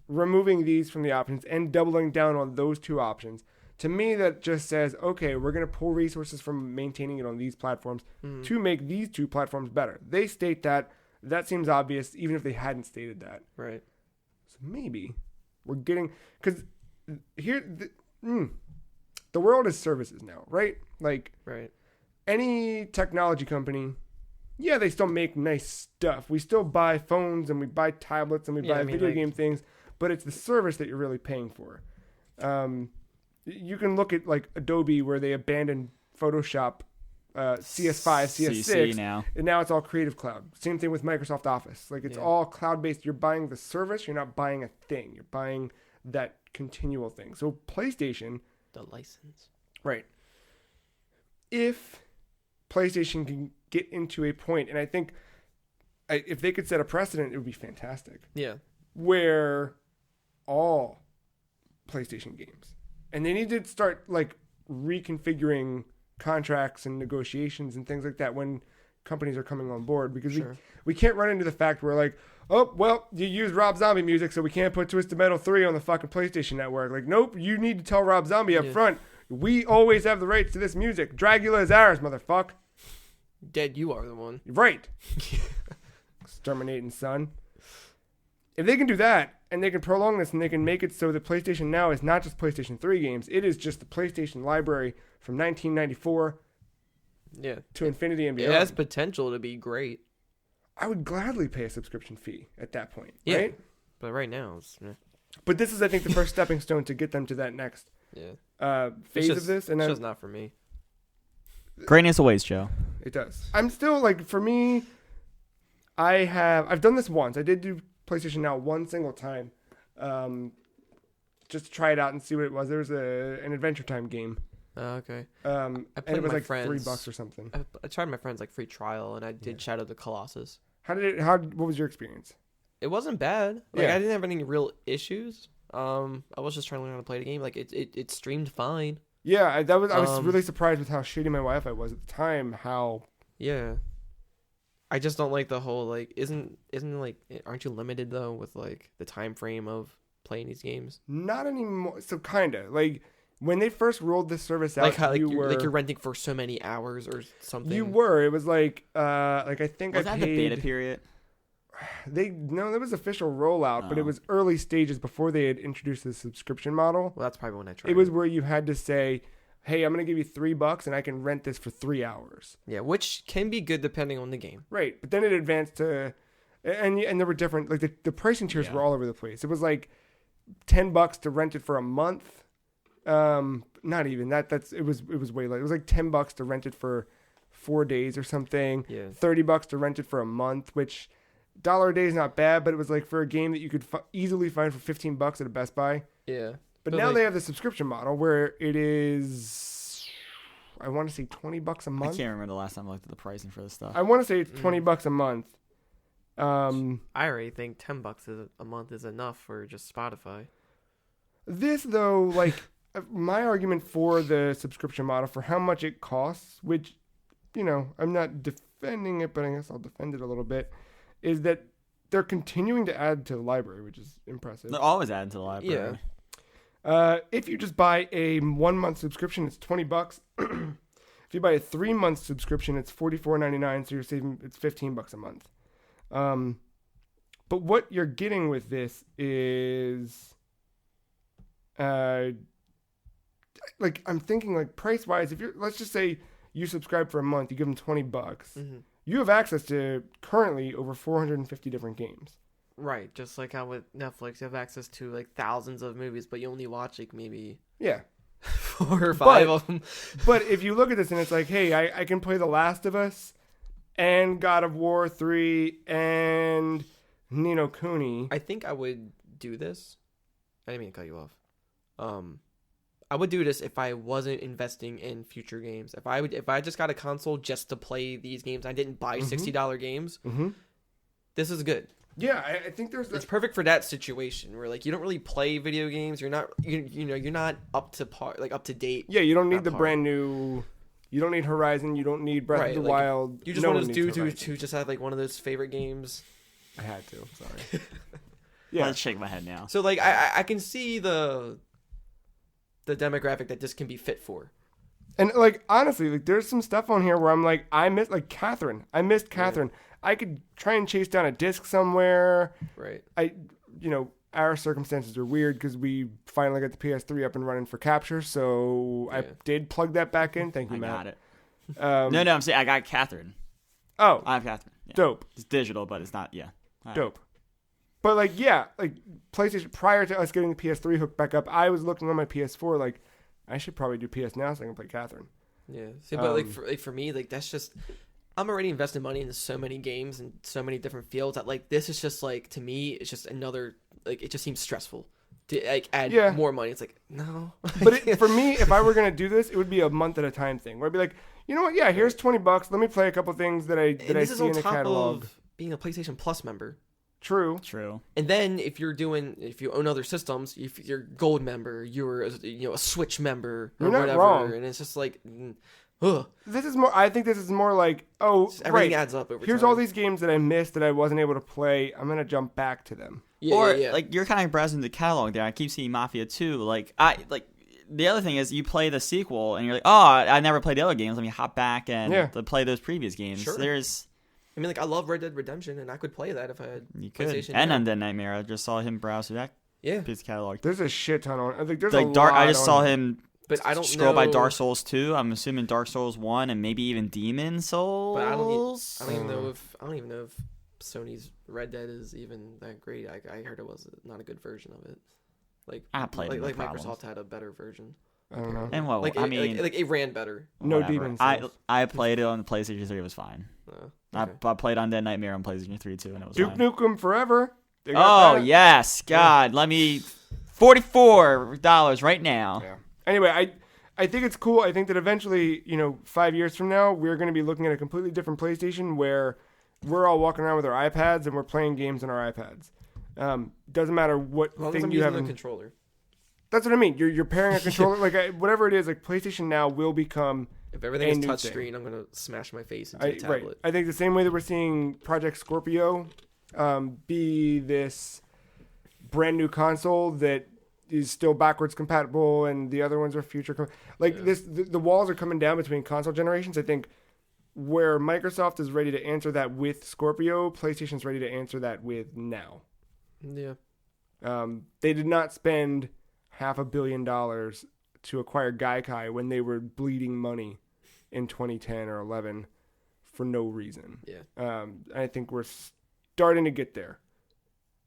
removing these from the options and doubling down on those two options, to me that just says, okay, we're going to pull resources from maintaining it on these platforms to make these two platforms better. They state that. That seems obvious, even if they hadn't stated that. Right. So maybe we're getting... Because here... The the world is services now, right? Like Right. any technology company, yeah, they still make nice stuff. We still buy phones and we buy tablets and we buy video game things, but it's the service that you're really paying for. You can look at like Adobe where they abandoned Photoshop, CS5, CS6, CC now. and now it's all Creative Cloud. Same thing with Microsoft Office. Like it's all cloud-based. You're buying the service. You're not buying a thing. You're buying that continual thing. So PlayStation, The license. right? If PlayStation can get into a point, and I think if they could set a precedent, it would be fantastic. Yeah. Where all PlayStation games, and they need to start like reconfiguring contracts and negotiations and things like that when companies are coming on board, because we can't run into the fact where like, oh, well, you use Rob Zombie music, so we can't put Twisted Metal 3 on the fucking PlayStation Network. Like, nope, you need to tell Rob Zombie up front, we always have the rights to this music. Dracula is ours, motherfucker. Dead, you are the one. Right. Exterminating son. If they can do that, and they can prolong this, and they can make it so that PlayStation Now is not just PlayStation 3 games, it is just the PlayStation library from 1994 to infinity and beyond. It has potential to be great. I would gladly pay a subscription fee at that point, Yeah. right? But right now, it's... But this is, I think, the first stepping stone to get them to that next phase of this. And it's then, just not for me. Greatness awaits, Joe. it does. I'm still, like, for me, I've done this once. I did do PlayStation Now one single time, just to try it out and see what it was. There was an Adventure Time game. Okay. And played it was my like friends. $3 or something. I tried my friend's like free trial, and I did Shadow of the Colossus. What was your experience? It wasn't bad. Like Yeah. I didn't have any real issues. I was just trying to learn how to play the game. Like it streamed fine. Yeah, I was really surprised with how shitty my Wi-Fi was at the time. How Yeah. I just don't like the whole like isn't like aren't you limited though with like the time frame of playing these games? not anymore. So kinda like when they first rolled this service out, Like how you're renting for so many hours or something. You were. It was like I think Was I that paid. the beta period? There was official rollout, but it was early stages before they had introduced the subscription model. Well, that's probably when I tried. It was where you had to say, "Hey, I'm going to give you $3 and I can rent this for 3 hours." Yeah, which can be good depending on the game. Right, but then it advanced to, and there were different like the pricing tiers were all over the place. It was like $10 to rent it for a month. Not even that. It was way less. It was like $10 to rent it for 4 days or something. Yeah. $30 to rent it for a month, which $1 a day is not bad, but it was like for a game that you could easily find for $15 at a Best Buy. Yeah. But now they have the subscription model where it is, I want to say $20 a month. I can't remember the last time I looked at the pricing for this stuff. I want to say it's $20 a month. I already think $10 a month is enough for just Spotify. This though, like my argument for the subscription model for how much it costs, which, I'm not defending it, but I guess I'll defend it a little bit, is that they're continuing to add to the library, which is impressive. They're always adding to the library. Yeah. If you just buy a 1 month subscription, it's $20. If you buy a 3 month subscription, it's $44.99. So you're saving, it's $15 a month. But what you're getting with this is, like I'm thinking like price wise, let's just say you subscribe for a month, you give them $20. Mm-hmm. You have access to currently over 450 different games. Right, just like how with Netflix, you have access to like thousands of movies, but you only watch like maybe 4 or 5 of them. But if you look at this and it's like, hey, I can play The Last of Us and God of War 3 and Ni no Kuni. I think I would do this. I didn't mean to cut you off. I would do this if I wasn't investing in future games. If I just got a console just to play these games, I didn't buy $60 games. Mm-hmm. This is good. Yeah, I think It's perfect for that situation where like you don't really play video games. You're not you're not up to par, like up to date. Yeah, you don't need the par. brand new. You don't need Horizon. You don't need Breath of the like, Wild. You just No want one to needs Horizon. to just have like one of those favorite games. I had to. Sorry. Yeah. Let's shake my head now. So like I can see the demographic that this can be fit for. And like honestly, like there's some stuff on here where I'm like, I missed like Catherine. I missed Catherine. I could try and chase down a disc somewhere. Right. our circumstances are weird because we finally got the PS3 up and running for capture, so I did plug that back in. Thank you, Matt. I got it. No, I'm saying I got Catherine. Oh. I have Catherine. Yeah. Dope. It's digital, but it's not, yeah. Dope. But, like, PlayStation, prior to us getting the PS3 hooked back up, I was looking on my PS4, like, I should probably do PS Now so I can play Catherine. Yeah. See, but, for me, like, that's just... I'm already investing money into so many games and so many different fields that, like, this is just, like, to me, it's just another... Like, it just seems stressful to, like, add more money. It's like, no. But for me, if I were going to do this, it would be a month at a time thing, where I'd be like, you know what? Yeah, here's $20. Let me play a couple things that I see in the catalog. This is on top of being a PlayStation Plus member. True. And then if you own other systems, if you're a Gold member, you're a Switch member or you're whatever, wrong. And it's just like, ugh. I think this is more like, everything adds up over Here's time. all these games that I missed that I wasn't able to play. I'm gonna jump back to them. Like you're kind of browsing the catalog there. I keep seeing Mafia 2. The other thing is you play the sequel and you're like, oh, I never played the other games. Let me hop back and play those previous games. Sure. I mean, like, I love Red Dead Redemption, and I could play that if I had PlayStation. And Undead Nightmare. I just saw him browse through that piece of catalog. There's a shit ton on. I think there's like a lot. I just saw him. But I don't scroll know. by Dark Souls 2. I'm assuming Dark Souls 1 and maybe even Demon Souls. But I don't even know if Sony's Red Dead is even that great. I heard it was not a good version of it. Like I played it. Like Microsoft had a better version. I don't know. And what? Like, I mean, like it ran better. No whatever. Demon Souls. I played it on the PlayStation 3. It was fine. Okay. I played Undead Nightmare on PlayStation 3 too, and it was Duke fine. Nukem Forever. Oh yes, God, let me $44 right now. Yeah. Anyway, I think it's cool. I think that eventually, 5 years from now, we're going to be looking at a completely different PlayStation where we're all walking around with our iPads and we're playing games on our iPads. Doesn't matter what thing you have. A controller. That's what I mean. You're pairing a controller, whatever it is. Like PlayStation Now will become. If everything is touchscreen, I'm gonna smash my face into the tablet. Right. I think the same way that we're seeing Project Scorpio be this brand new console that is still backwards compatible, and the other ones are future. The walls are coming down between console generations. I think where Microsoft is ready to answer that with Scorpio, PlayStation's ready to answer that with Now. Yeah. They did not spend $500 million to acquire Gaikai when they were bleeding money in 2010 or 11 for no reason. Yeah. I think we're starting to get there.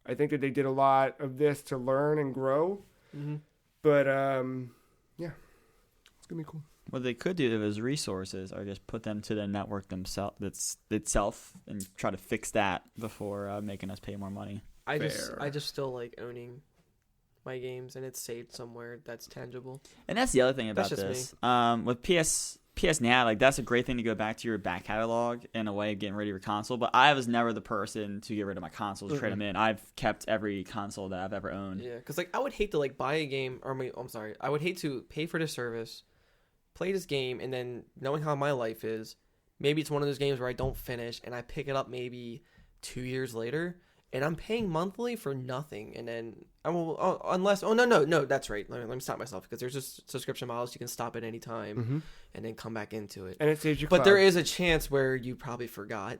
I think that they did a lot of this to learn and grow. Mm-hmm. But, it's going to be cool. What they could do is resources, or just put them to the network itself, and try to fix that before making us pay more money. I just still like owning my games, and it's saved somewhere that's tangible. And that's the other thing about this. With PS Now, like, that's a great thing to go back to your back catalog in a way of getting rid of your console. But I was never the person to get rid of my consoles, trade them in. I've kept every console that I've ever owned. Yeah, because I would hate to buy a game, I would hate to pay for the service, play this game, and then knowing how my life is, maybe it's one of those games where I don't finish, and I pick it up maybe 2 years later. And I'm paying monthly for nothing, and then no, that's right. Let me stop myself, because there's just subscription models you can stop at any time, and then come back into it. And it saves you. But there is a chance where you probably forgot.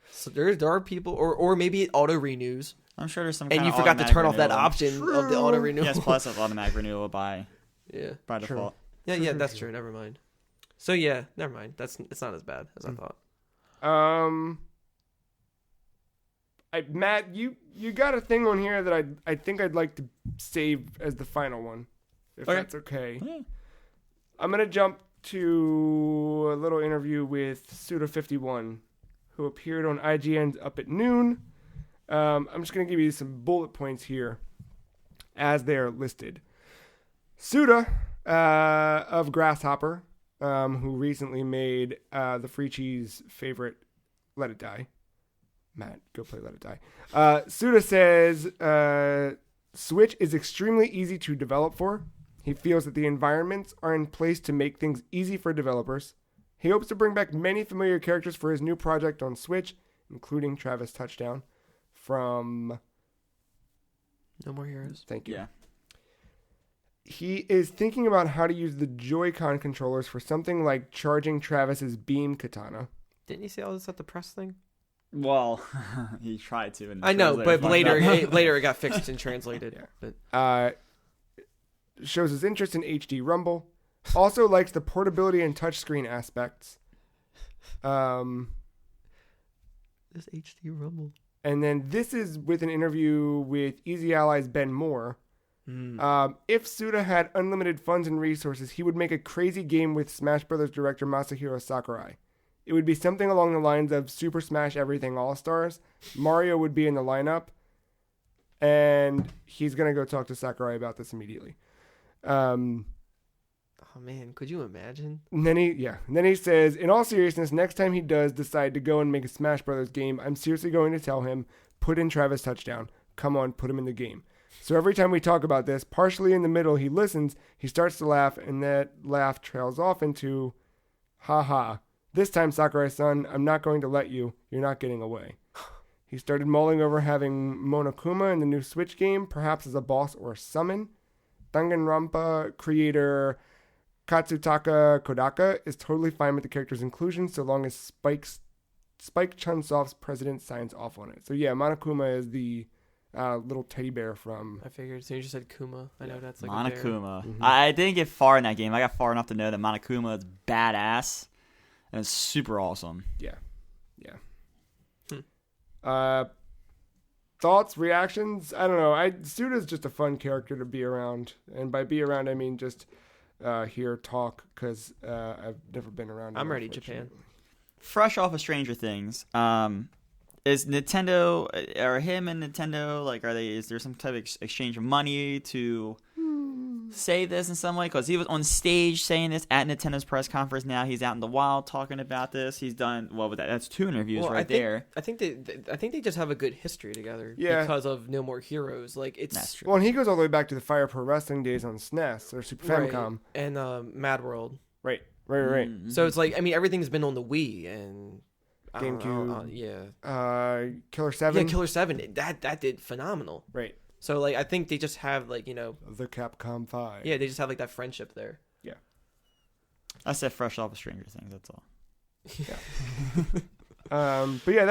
So there are people, or maybe it auto renews. I'm sure there's some. And kind you of forgot to turn off that renewal. option of the auto renewal. Yes, plus an automatic renewal by default. Yeah, that's true. Never mind. So yeah, never mind. It's not as bad as I thought. Matt, you got a thing on here that I think I'd like to save as the final one, if that's okay. Yeah. I'm gonna jump to a little interview with Suda51, who appeared on IGN's Up at Noon. I'm just gonna give you some bullet points here as they're listed. Suda of Grasshopper, who recently made the Free Cheese favorite Let It Die. Matt, go play Let It Die. Suda says Switch is extremely easy to develop for. He feels that the environments are in place to make things easy for developers. He hopes to bring back many familiar characters for his new project on Switch, including Travis Touchdown from No More Heroes. Thank you. Yeah. He is thinking about how to use the Joy-Con controllers for something like charging Travis's beam katana. Didn't you say all this at the press thing? Well, he tried to. And I know, but fucked later, up. later it got fixed and translated. Yeah. But Shows his interest in HD Rumble. Also likes the portability and touchscreen aspects. this HD Rumble. And then this is with an interview with Easy Ally's Ben Moore. If Suda had unlimited funds and resources, he would make a crazy game with Smash Bros. Director Masahiro Sakurai. It would be something along the lines of Super Smash Everything All-Stars. Mario would be in the lineup. And he's going to go talk to Sakurai about this immediately. Oh man, could you imagine? And then he says, in all seriousness, next time he does decide to go and make a Smash Brothers game, I'm seriously going to tell him, put in Travis Touchdown. Come on, put him in the game. So every time we talk about this, partially in the middle, he listens, he starts to laugh, and that laugh trails off into, ha ha. This time, Sakurai-san, I'm not going to let you. You're not getting away. He started mulling over having Monokuma in the new Switch game, perhaps as a boss or a summon. Danganronpa creator Katsutaka Kodaka is totally fine with the character's inclusion so long as Spike Chunsoft's president signs off on it. So yeah, Monokuma is the little teddy bear from... I figured as soon as you said Kuma, I know that's like a bear. Monokuma. I didn't get far in that game. I got far enough to know that Monokuma is badass and it's super awesome. Yeah. Thoughts, reactions? I don't know. Suda's just a fun character to be around. And by be around, I mean just hear talk, because I've never been around. I'm ready, Japan. Fresh off of Stranger Things, is Nintendo, or him and Nintendo, like, is there some type of exchange of money to say this in some way? Because he was on stage saying this at Nintendo's press conference. Now he's out in the wild talking about this. He's done that's 2 interviews there. I think they just have a good history together. Yeah. Because of No More Heroes. Like it's That's true. Well, and he goes all the way back to the Fire Pro Wrestling days on SNES or Super Famicom. And Mad World. Right. Mm-hmm. So it's like, I mean, everything's been on the Wii and GameCube. yeah. Killer 7. Yeah, Killer 7. That did phenomenal. Right. So like, I think they just have like, you know, The Capcom 5. yeah, they just have like that friendship there. Yeah. I said fresh off of Stranger Things. That's all. But yeah,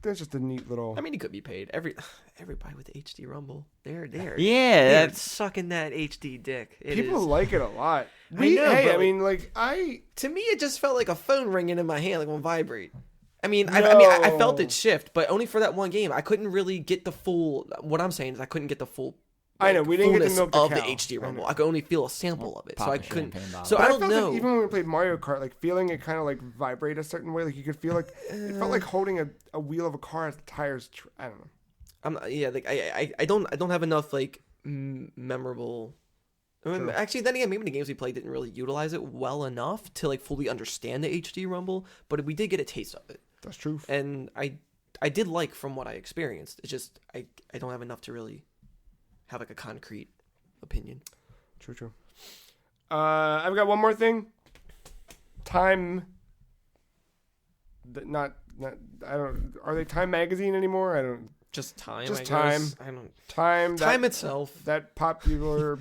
that's just a neat little... I mean, he could be paid. Everybody with HD Rumble, they're Yeah, they're that's sucking that HD dick. People like it a lot. I know, but I mean, to me, it just felt like a phone ringing in my hand, like on vibrate. I mean, No. I felt it shift, but only for that one game. I couldn't really get the full. What I'm saying is, I couldn't get the full. I know, we didn't get to fullness milk the of cow. the HD Rumble. I could only feel a sample of it, so I Pop a couldn't. champagne bottle. So But I don't felt know. like even when we played Mario Kart, like feeling it kind of like vibrate a certain way, like you could feel like it felt like holding a wheel of a car as the tires. I don't know. I'm not, yeah, like I don't have enough like memorable. I mean, True. actually, then again, maybe the games we played didn't really utilize it well enough to like fully understand the HD Rumble, but we did get a taste of it. That's true. And I did like from what I experienced. It's just I don't have enough to really have like a concrete opinion. True. I've got one more thing. Time. Not. I don't. Are they Time Magazine anymore? I don't. Just time. Just I Time. guess. I don't. Time. Time itself. That popular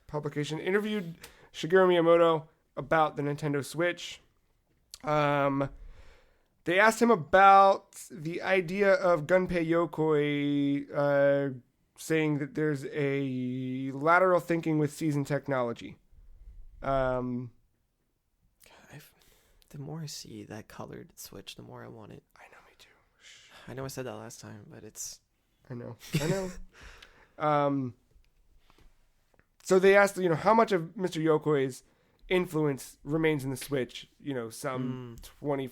publication interviewed Shigeru Miyamoto about the Nintendo Switch. They asked him about the idea of Gunpei Yokoi saying that there's a lateral thinking with seasoned technology. The more I see that colored Switch, the more I want it. I know, me too. I know I said that last time, but it's. I know. So they asked, how much of Mr. Yokoi's influence remains in the Switch, some 20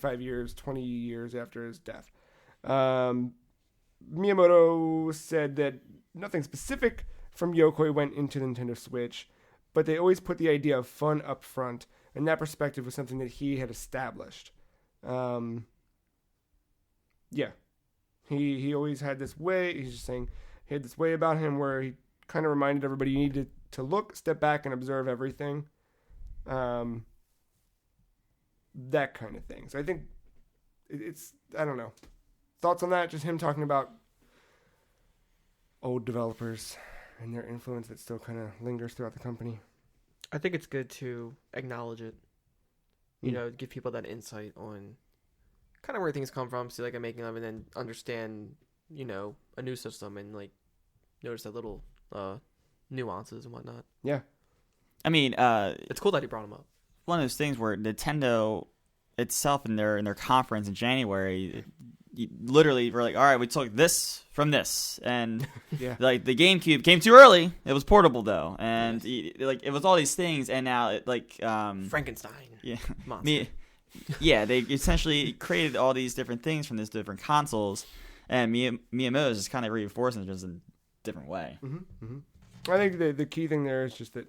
years after his death. Miyamoto said that nothing specific from Yokoi went into the Nintendo Switch, but they always put the idea of fun up front, and that perspective was something that he had established. Yeah. He always had this way, he's just saying, he had this way about him where he kind of reminded everybody you needed to look, step back, and observe everything. That kind of thing. So I think it's, I don't know. Thoughts on that? Just him talking about old developers and their influence that still kind of lingers throughout the company. I think it's good to acknowledge it. Give people that insight on kind of where things come from, see like a making of, and then understand, a new system and like notice that little nuances and whatnot. Yeah. I mean, It's cool that he brought them up. one of those things where Nintendo itself in their conference in January, you literally were like, all right, we took this from this, and Yeah. like the GameCube came too early. It was portable though, and like it was all these things, and now it like Frankenstein. yeah, Monster. they essentially created all these different things from these different consoles, and Miyamoto is just kind of reinforcing it just in a different way. I think the key thing there is just that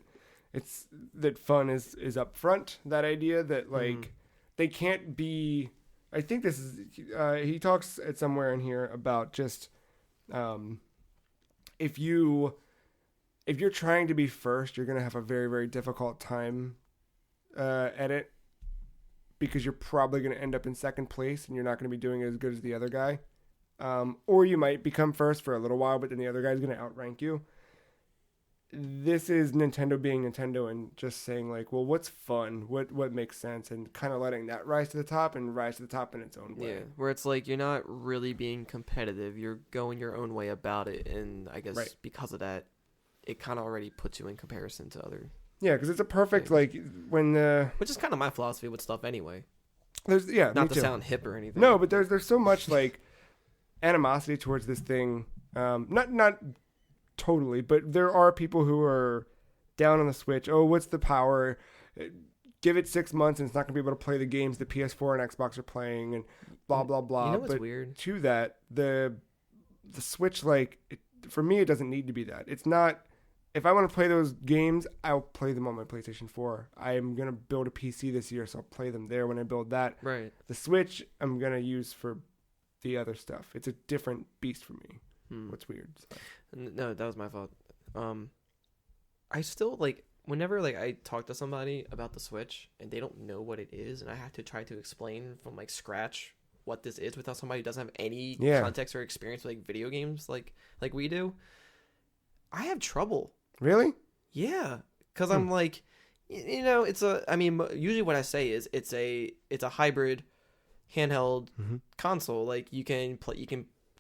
it's that fun is up front. That idea that like they can't be. I think this is he talks at somewhere in here about just if you're trying to be first, you're gonna have a very, very difficult time at it, because you're probably gonna end up in second place and you're not gonna be doing as good as the other guy, or you might become first for a little while, but then the other guy's gonna outrank you. This is Nintendo being Nintendo and just saying like, well, what's fun? What makes sense? And kind of letting that rise to the top and rise to the top in its own way. Yeah, where it's like you're not really being competitive. You're going your own way about it. And I guess because of that, it kind of already puts you in comparison to other. Yeah, because it's a perfect, like, when... Which is kind of my philosophy with stuff anyway. There's Not me to too. sound hip or anything. No, but there's so much, like, animosity towards this thing. Not totally, but there are people who are down on the Switch. Oh, what's the power? Give it 6 months and it's not going to be able to play the games the PS4 and Xbox are playing, and blah, blah, blah. You know what's but weird? to that, the Switch, like, for me, it doesn't need to be that. It's not... If I want to play those games, I'll play them on my PlayStation 4. I'm going to build a PC this year, so I'll play them there when I build that. Right. The Switch, I'm going to use for the other stuff. It's a different beast for me. What's weird. So. No, that was my fault. I still, like, whenever, like, I talk to somebody about the Switch and they don't know what it is, and I have to try to explain from, like, scratch what this is without somebody who doesn't have any context or experience with, like, video games like we do, I have trouble. Really? Yeah, because I'm like, it's a. I mean, usually what I say is it's a hybrid handheld console. Like you can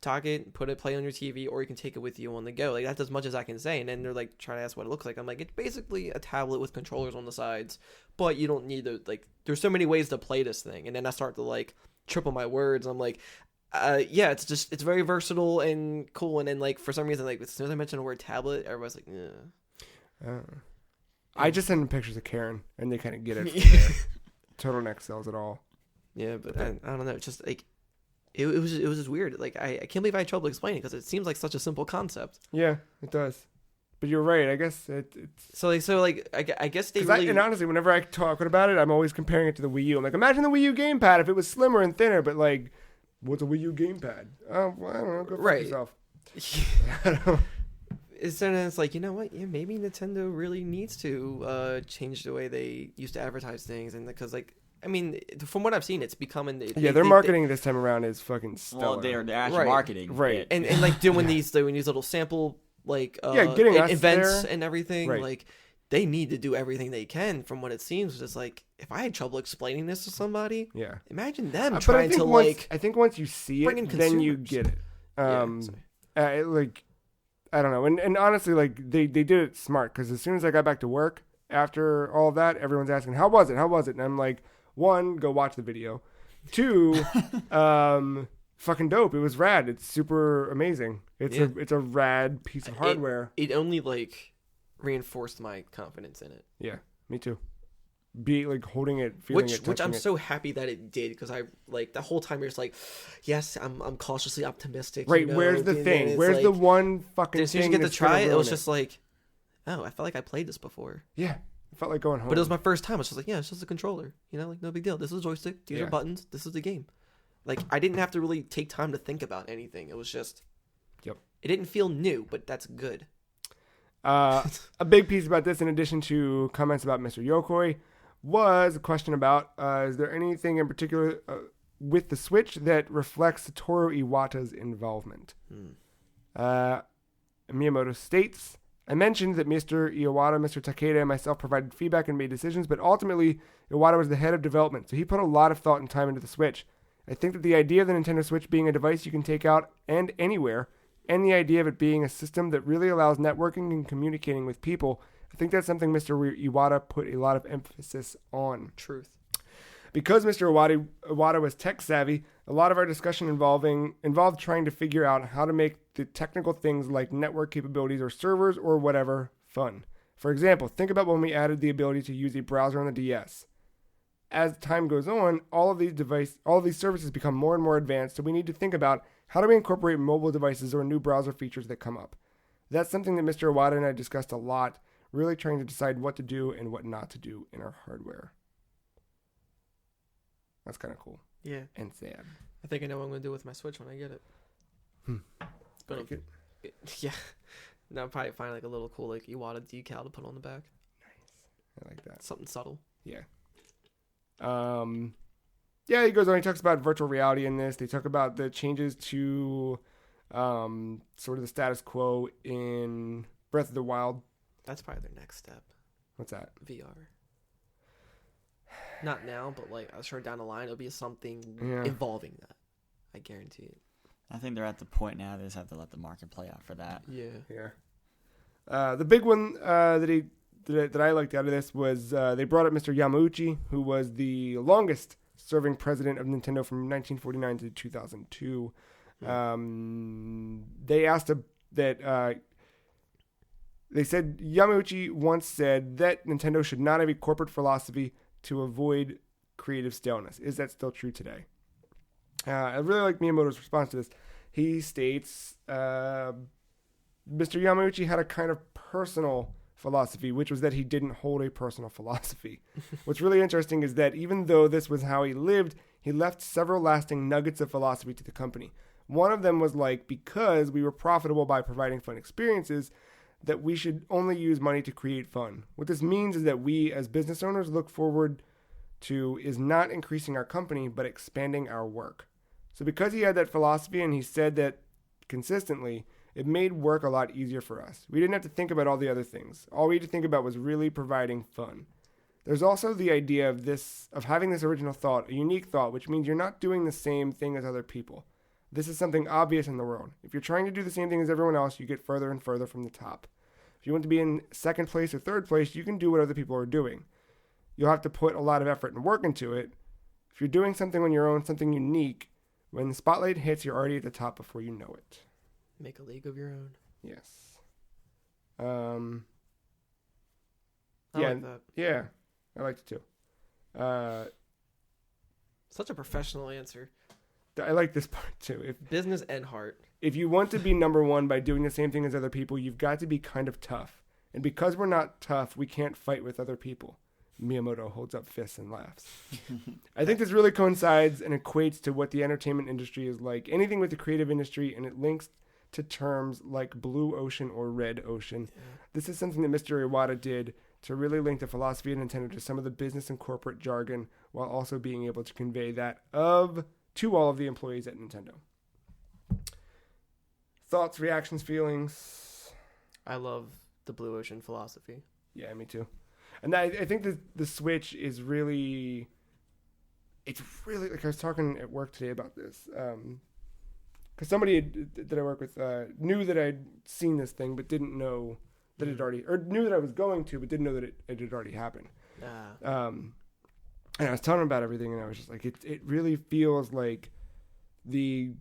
talk it, play on your TV, or you can take it with you on the go. Like that's as much as I can say. And then they're like trying to ask what it looks like. I'm like, it's basically a tablet with controllers on the sides, but you don't need to like. There's so many ways to play this thing, and then I start to like triple my words. I'm like. Yeah, it's very versatile and cool, and then like for some reason, like as soon as I mention the word tablet, everybody's like, yeah. I just send them pictures of Karen, and they kind of get it. From there. Turtleneck sells it all. Yeah, but I don't know. It's just like it was just weird. Like I can't believe I had trouble explaining because it seems like such a simple concept. Yeah, it does. But you're right. I guess it's I guess they really. And honestly, whenever I talk about it, I'm always comparing it to the Wii U. I'm like, imagine the Wii U gamepad if it was slimmer and thinner, but like. What's a Wii U gamepad? Oh, well, I don't know. Go fuck yourself. It's like, you know what? Yeah, maybe Nintendo really needs to change the way they used to advertise things, and because, like, I mean, from what I've seen, it's becoming. Their marketing this time around is fucking stellar. Well, they're actually marketing, right? And like doing these little sample like getting us events there. And everything, right. Like. They need to do everything they can from what it seems. It's like, if I had trouble explaining this to somebody, imagine them trying to, like... I think once you see it, then you get it. Like, I don't know. And honestly, like, they did it smart, because as soon as I got back to work, after all of that, everyone's asking, how was it? How was it? And I'm like, 1, go watch the video. 2, fucking dope. It was rad. It's super amazing. It's a rad piece of hardware. It only, like... reinforced my confidence in it. Yeah, me too. Be like holding it, feeling it, which I'm so happy that it did, because I like the whole time you're just like, yes, I'm cautiously optimistic. Right, where's the thing? Where's the one fucking thing? As soon as you get to try it, it was just like, oh, I felt like I played this before. Yeah, I felt like going home. But it was my first time. It's just like, yeah, it's just a controller. Like no big deal. This is a joystick. These are buttons. This is the game. Like I didn't have to really take time to think about anything. It was just, it didn't feel new, but that's good. A big piece about this, in addition to comments about Mr. Yokoi, was a question about, is there anything in particular with the Switch that reflects Satoru Iwata's involvement? Miyamoto states, I mentioned that Mr. Iwata, Mr. Takeda, and myself provided feedback and made decisions, but ultimately Iwata was the head of development, so he put a lot of thought and time into the Switch. I think that the idea of the Nintendo Switch being a device you can take out and anywhere, and the idea of it being a system that really allows networking and communicating with people, I think that's something Mr. Iwata put a lot of emphasis on. Truth. Because Mr. Iwata was tech savvy, a lot of our discussion involved trying to figure out how to make the technical things like network capabilities or servers or whatever fun. For example, think about when we added the ability to use a browser on the DS. As time goes on, all of these services become more and more advanced, so we need to think about how do we incorporate mobile devices or new browser features that come up. That's something that Mr. Iwata and I discussed a lot, really trying to decide what to do and what not to do in our hardware. That's kind of cool. Yeah. And sad. I think I know what I'm going to do with my Switch when I get it. It's gonna, Like it? Yeah. No, I'll probably find like a little cool like Iwata decal to put on the back. Nice. I like that. Something subtle. Yeah. Yeah, he goes on. He talks about virtual reality in this. They talk about the changes to sort of the status quo in Breath of the Wild. That's probably their next step. What's that? VR. Not now, but like I'm sure down the line it'll be something Yeah. involving that. I guarantee it. I think they're at the point now they just have to let the market play out for that. Yeah. Yeah. The big one that I liked out of this was they brought up Mr. Yamauchi, who was the longest serving president of Nintendo from 1949 to 2002. They asked that they said Yamauchi once said that Nintendo should not have a corporate philosophy to avoid creative staleness. Is that still true today? I really like Miyamoto's response to this. He states, Mr. Yamauchi had a kind of personal philosophy, which was that he didn't hold a personal philosophy. What's really interesting is that even though this was how he lived, he left several lasting nuggets of philosophy to the company. One of them was like, because we were profitable by providing fun experiences, that we should only use money to create fun. What this means is that we as business owners look forward to is not increasing our company, but expanding our work. So because he had that philosophy and he said that consistently, it made work a lot easier for us. We didn't have to think about all the other things. All we had to think about was really providing fun. There's also the idea of having this original thought, a unique thought, which means you're not doing the same thing as other people. This is something obvious in the world. If you're trying to do the same thing as everyone else, you get further and further from the top. If you want to be in second place or third place, you can do what other people are doing. You'll have to put a lot of effort and work into it. If you're doing something on your own, something unique, when the spotlight hits, you're already at the top before you know it. Make a league of your own. Yes. I Yeah, like that. yeah, I liked it too. Such a professional answer. I like this part too. Business and heart. If you want to be number one by doing the same thing as other people, you've got to be kind of tough. And because we're not tough, we can't fight with other people. Miyamoto holds up fists and laughs. I think this really coincides and equates to what the entertainment industry is like. Anything with the creative industry, and it links to terms like blue ocean or red ocean. Yeah. This is something that Mr. Iwata did to really link the philosophy of Nintendo to some of the business and corporate jargon, while also being able to convey that to all of the employees at Nintendo. Thoughts, reactions, feelings? I love the blue ocean philosophy. Yeah, me too. And I think the Switch is really... It's really... Like, I was talking at work today about this. Because somebody that I work with knew that I'd seen this thing, but didn't know that it already... Or knew that I was going to, but didn't know that it had already happened. And I was telling him about everything, and I was just like, it really feels like the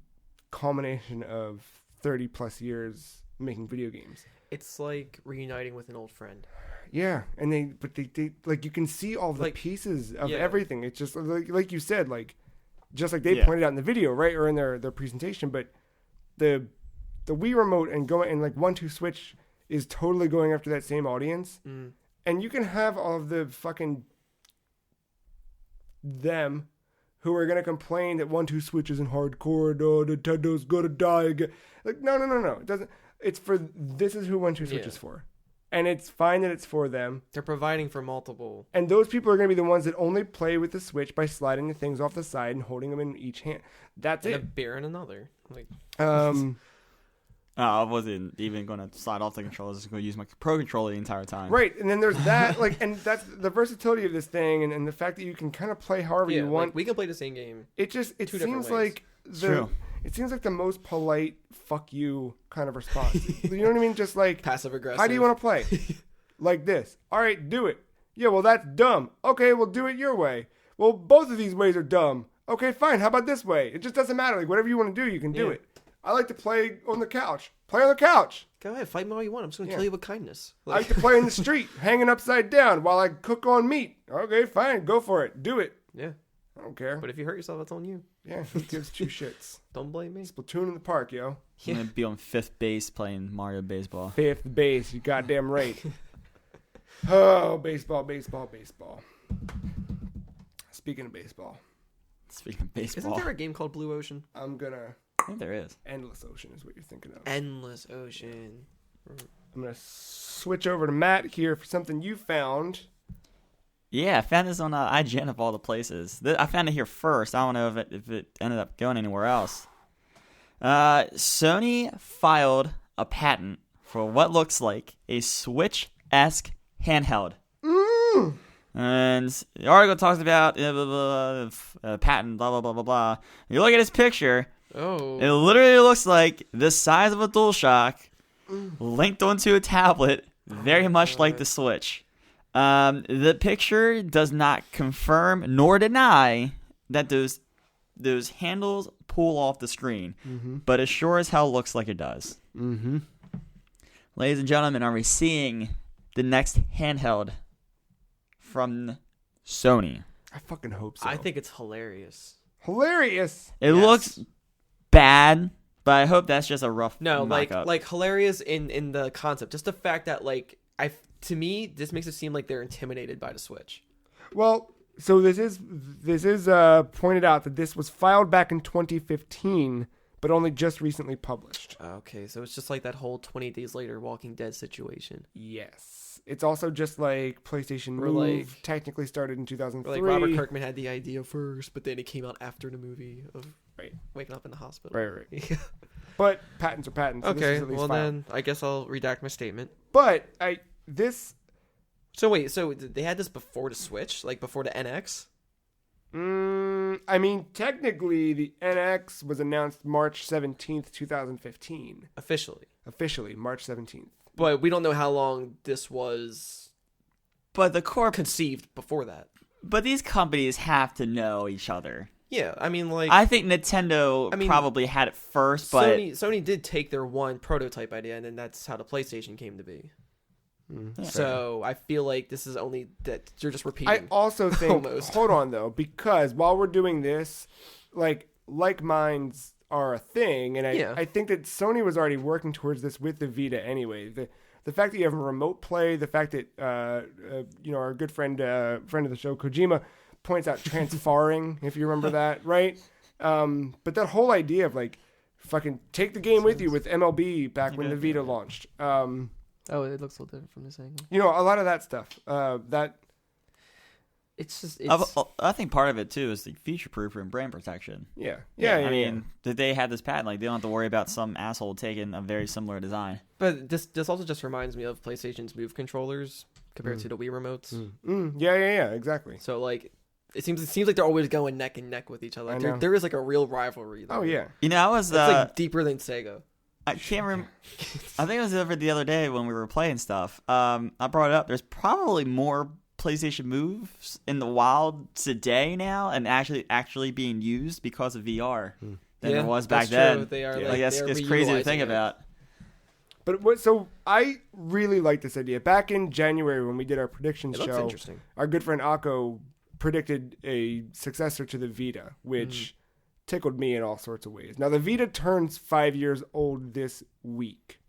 culmination of 30 plus years making video games. It's like reuniting with an old friend. Yeah, and they like, you can see all the Like, pieces of yeah. everything. It's just like you said, like just like they Yeah. pointed out in the video, right, or in their presentation. But the Wii remote and going and like 1-2 switch is totally going after that same audience. And you can have all of the fucking them who are gonna complain that 1-2 switch isn't hardcore. No, Nintendo's gonna die again. Like no. It doesn't. It's for this is who 1-2 switch is for. And it's fine that it's for them. They're providing for multiple. And those people are going to be the ones that only play with the Switch by sliding the things off the side and holding them in each hand. That's And it. a beer in another. Like I wasn't even going to slide off the controller. I was just going to use my Pro Controller the entire time. Right, and then there's that, like, and that's the versatility of this thing, and the fact that you can kind of play however you want. Like, we can play the same game. It seems like it seems like the most polite "fuck you" kind of response. You know what I mean? Just like Passive aggressive. How do you want to play? Like this. All right, do it. Yeah, well that's dumb. Okay, well do it your way. Well, both of these ways are dumb. Okay, fine. How about this way? It just doesn't matter. Like whatever you want to do, you can do it. I like to play on the couch. Play on the couch. Go ahead, fight me all you want. I'm just gonna kill you with kindness. I like to play in the street, hanging upside down while I cook on meat. Okay, fine. Go for it. Do it. Yeah. I don't care. But if you hurt yourself, that's on you. Yeah, who gives two shits? Don't blame me. Splatoon in the park, yo. I'm going to be on 5th base playing Mario Baseball. 5th base, you goddamn right. Oh, baseball. Speaking of baseball. Speaking of baseball. Isn't there a game called Blue Ocean? I think there is. Endless Ocean is what you're thinking of. Endless Ocean. I'm going to switch over to Matt here for something you found. Yeah, I found this on IGN of all the places. I found it here first. I don't know if it ended up going anywhere else. Sony filed a patent for what looks like a Switch-esque handheld. And the article talks about patent, blah, blah, blah, blah, blah. You look at his picture, it literally looks like the size of a DualShock linked onto a tablet, very much like the Switch. The picture does not confirm nor deny that those handles pull off the screen, but it sure as hell looks like it does. Mm-hmm. Ladies and gentlemen, are we seeing the next handheld from Sony? I fucking hope so. I think it's hilarious. Hilarious. It looks bad, but I hope that's just a rough mock-up. like hilarious in the concept. Just the fact that to me, this makes it seem like they're intimidated by the Switch. Well, so this is pointed out that this was filed back in 2015, but only just recently published. Okay, so it's just like that whole 28 Days Later Walking Dead situation. Yes. It's also just like PlayStation Move technically started in 2003. Or like Robert Kirkman had the idea first, but then it came out after the movie of waking up in the hospital. Right. But patents are patents. So okay, this is at least filed. Then I guess I'll redact my statement. But So wait, so they had this before the Switch, like before the NX? I mean, technically, the NX was announced March 17th, 2015. Officially, March 17th. But we don't know how long this was. But the core conceived before that. But these companies have to know each other. Yeah, I mean, like I think Nintendo probably had it first, but Sony did take their one prototype idea, and then that's how the PlayStation came to be. So I feel like this is only that you're just repeating. I also think hold on though, because while we're doing this, like minds are a thing, and I think that Sony was already working towards this with the Vita anyway. The fact that you have a remote play, the fact that our good friend of the show Kojima points out transfarring, if you remember that, right? But that whole idea of like fucking take the game with you with MLB back when the Vita launched. Oh, it looks a little different from this angle. You know, a lot of that stuff. I think part of it too is the future proof and brand protection. Yeah. I mean, that they have this patent, like they don't have to worry about some asshole taking a very similar design. But this also just reminds me of PlayStation's Move controllers compared to the Wii remotes. Yeah, exactly. So like, it seems like they're always going neck and neck with each other. Like, there is like a real rivalry there. Oh yeah. You know, it's like deeper than Sega. I can't remember. I think it was over the other day when we were playing stuff. I brought it up. There's probably more PlayStation Moves in the wild today now, and actually being used because of VR than there was back then. They are. Like, it's crazy to think about. But so I really like this idea. Back in January when we did our predictions show, interesting. Our good friend Akko predicted a successor to the Vita, which tickled me in all sorts of ways. Now, the Vita turns 5 years old this week.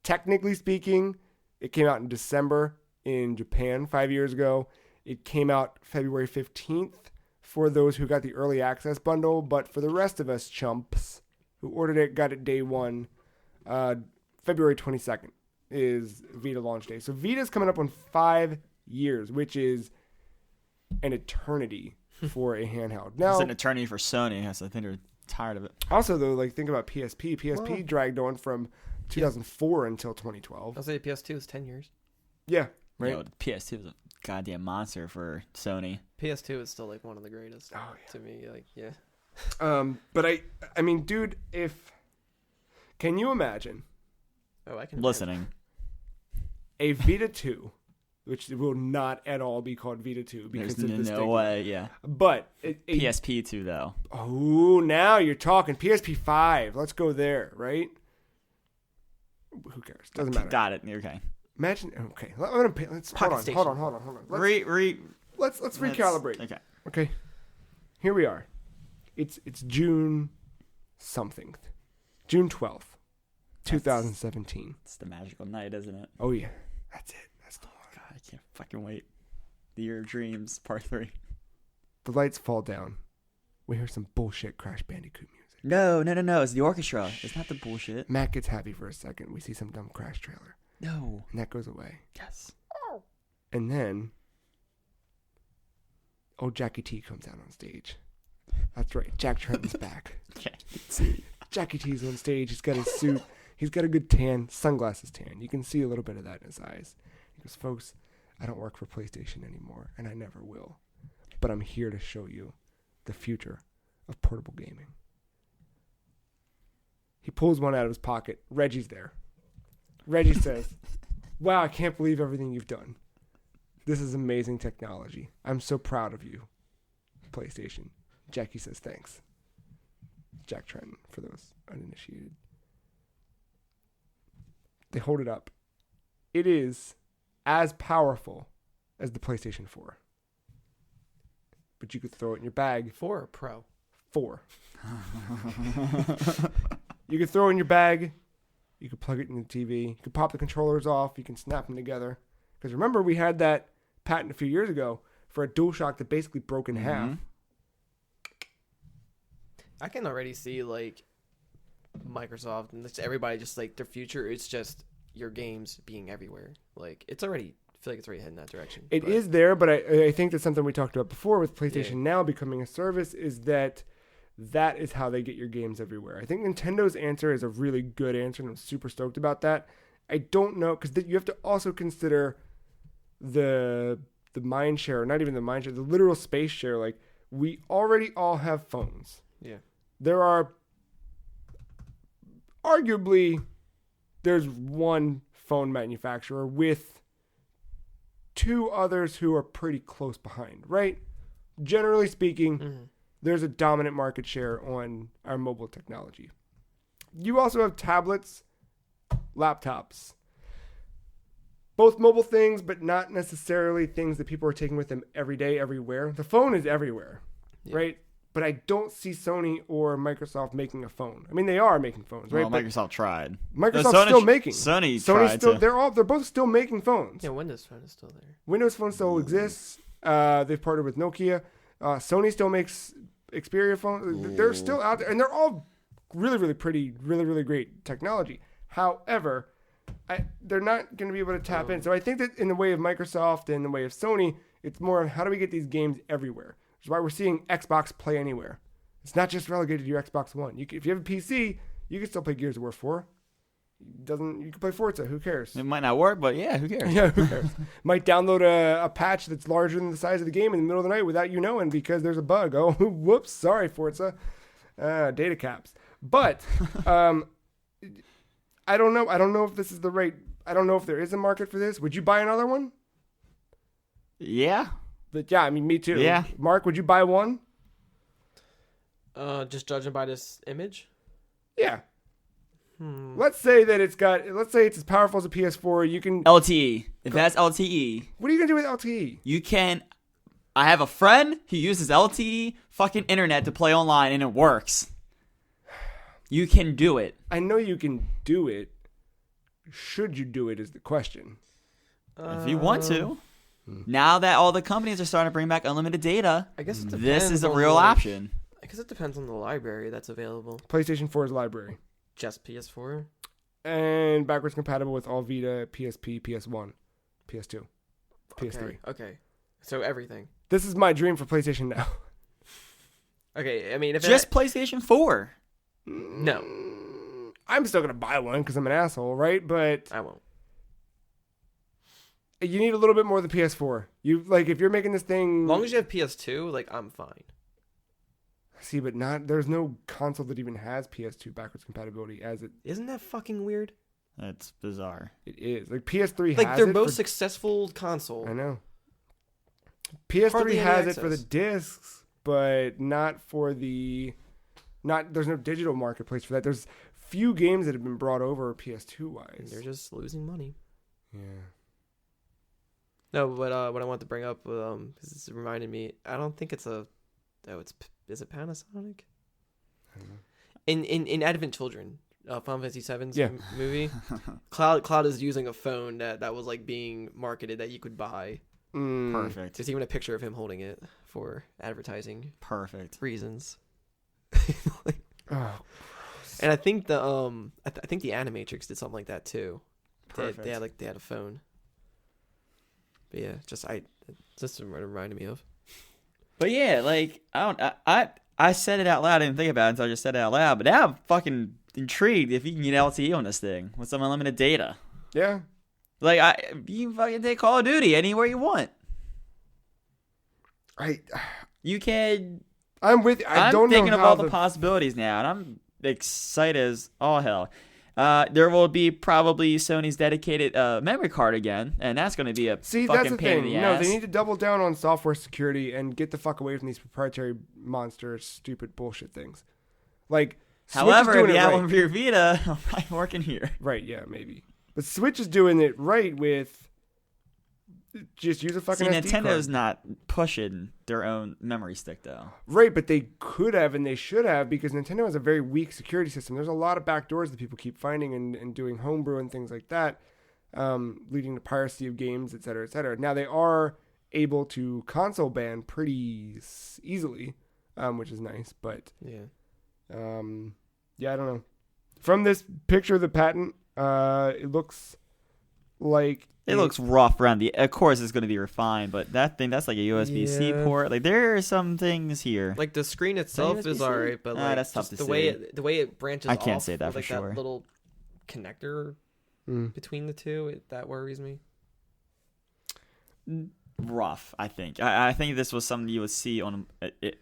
Technically speaking, it came out in December in Japan 5 years ago. It came out February 15th for those who got the early access bundle, but for the rest of us chumps who ordered it, got it day one, February 22nd is Vita launch day. So Vita's coming up on 5 years, which is an eternity for a handheld. Now, it's an eternity for Sony. I think they're tired of it. Also, though, like think about PSP. PSP Well, dragged on from 2004 until 2012. I'll say PS2 is 10 years. Yeah, right. Yo, the PS2 was a goddamn monster for Sony. PS2 is still like one of the greatest Oh, to me. Like, yeah. But I mean, dude, can you imagine Oh, I can Listening. a Vita 2, which will not at all be called Vita 2 because There's of the no stigma. way, yeah. But PSP 2, though. Oh, now you're talking PSP 5. Let's go there, right? Who cares? Doesn't matter. Got it. You're okay. Imagine. Okay, let's Pocket hold Station. on. Let's Let's recalibrate. Okay. Okay, here we are. It's June something, June 12th, 2017. It's the magical night, isn't it? Oh yeah, that's it. That's the one. God, I can't fucking wait. The Year of Dreams, Part 3. The lights fall down. We hear some bullshit Crash Bandicoot music. No. It's the orchestra. It's not the bullshit. Matt gets happy for a second. We see some dumb Crash trailer, No. and that goes away. Yes. And then, old Jackie T comes out on stage. That's right, Jack Trenton's back. Okay. See, Jackie T's on stage. He's got his suit. He's got a good tan, sunglasses tan. You can see a little bit of that in his eyes. He goes, folks, I don't work for PlayStation anymore, and I never will. But I'm here to show you the future of portable gaming. He pulls one out of his pocket. Reggie's there. Reggie says, wow, I can't believe everything you've done. This is amazing technology. I'm so proud of you, PlayStation. Jackie says, thanks. Jack Trenton, for those uninitiated. They hold it up. It is as powerful as the PlayStation 4. But you could throw it in your bag. 4 or Pro? 4. You could throw it in your bag. You could plug it in the TV. You could pop the controllers off. You can snap them together. Because remember, we had that patent a few years ago for a DualShock that basically broke in half. I can already see like Microsoft and everybody just like their future is just your games being everywhere. Like it's already, I feel like it's already heading that direction. It is there, but I think that's something we talked about before with PlayStation Now becoming a service is that is how they get your games everywhere. I think Nintendo's answer is a really good answer, and I'm super stoked about that. I don't know, because you have to also consider the mind share, not even the mind share, the literal space share. Like, we already all have phones. Yeah. There are, arguably, there's one phone manufacturer with 2 others who are pretty close behind, right? Generally speaking, there's a dominant market share on our mobile technology. You also have tablets, laptops, both mobile things, but not necessarily things that people are taking with them every day, everywhere. The phone is everywhere, right? But I don't see Sony or Microsoft making a phone. I mean, they are making phones, right? Well, Microsoft tried. Most's still making. Sony's tried still. They're both still making phones. Yeah, Windows Phone is still there. Windows Phone still exists. They've partnered with Nokia. Sony still makes Xperia phones. They're still out there, and they're all really, really pretty, really, really great technology. However, they're not going to be able to tap in. So I think that in the way of Microsoft and in the way of Sony, it's more of how do we get these games everywhere? Which is why we're seeing Xbox Play Anywhere. It's not just relegated to your Xbox One. If you have a PC, you can still play Gears of War 4. You can play Forza. Who cares? It might not work, but yeah, who cares? Yeah, who cares? Might download a patch that's larger than the size of the game in the middle of the night without you knowing because there's a bug. Oh, whoops. Sorry, Forza. Data caps. But I don't know. I don't know if this is the right... I don't know if there is a market for this. Would you buy another one? Yeah. But yeah, I mean, me too. Yeah. Mark, would you buy one? Just judging by this image? Yeah. Let's say it's as powerful as a PS4. You can LTE. If that's LTE, What are you gonna do with LTE? you can. I have a friend who uses LTE fucking internet to play online, and it works. You can do it. I know you can do it. Should you do it is the question. If you want to. Now that all the companies are starting to bring back unlimited data, I guess it this depends is a on real the- option. I guess it depends on the library that's available. PlayStation 4's library. Just PS4? And backwards compatible with all Vita, PSP, PS1, PS2, PS3. Okay. So everything. This is my dream for PlayStation Now. Okay, I mean, if Just PlayStation 4. no, I'm still gonna buy one because I'm an asshole, right? But I won't. you need a little bit more than PS4. You like if you're making this thing. As long as you have PS2, like I'm fine. See, but not there's no console that even has PS2 backwards compatibility as it. Isn't that fucking weird? That's bizarre. It is like PS3 Like has their it most for- successful console. I know. PS3 Hardly any has it for the access. discs, but not for the. Not there's no digital marketplace for that. There's few games that have been brought over PS2 And wise. they're just losing money. Yeah. No, but what I want to bring up, because this reminded me, I don't think it's a. Oh, is it Panasonic? I don't know. In Advent Children, Final Fantasy VII's Yeah. movie, Cloud is using a phone that was like being marketed that you could buy. Perfect. There's even a picture of him holding it for advertising Perfect. reasons. Oh, And I think the I think the Animatrix did something like that too. Perfect. They had a phone. But yeah, just what it reminded me of. But yeah, like I said it out loud. I didn't think about it until I just said it out loud. But now I'm fucking intrigued if you can get LTE on this thing with some unlimited data. yeah. Like you can fucking take Call of Duty anywhere you want. You can. I'm with. I'm don't thinking know of how all the possibilities now, and I'm excited as all hell. There will be probably Sony's dedicated memory card again, and that's going to be a See, fucking that's the pain in thing. the No, ass. they need to double down on software security and get the fuck away from these proprietary monster, stupid bullshit things. Like, Switch However, is doing if you it have right. one for your Vita, it might work in here. Right, yeah, maybe. But Switch is doing it right with just use a fucking See, SD Nintendo's card. not pushing their own memory stick, though. Right, but they could have and they should have because Nintendo has a very weak security system. There's a lot of backdoors that people keep finding and doing homebrew and things like that, leading to piracy of games, et cetera, et cetera. Now, they are able to console ban pretty easily, which is nice, but Yeah. yeah, I don't know. From this picture of the patent, it looks like It looks rough around the. Of course, it's going to be refined, but that's like a USB-C Yeah. port. Like there are some things here. Like the screen itself is USB-C? alright, but like that's tough just to the way see. the way it branches I can't off say that with, for like, sure. That little connector between the two, that worries me. Rough, I think. I think this was something you would see on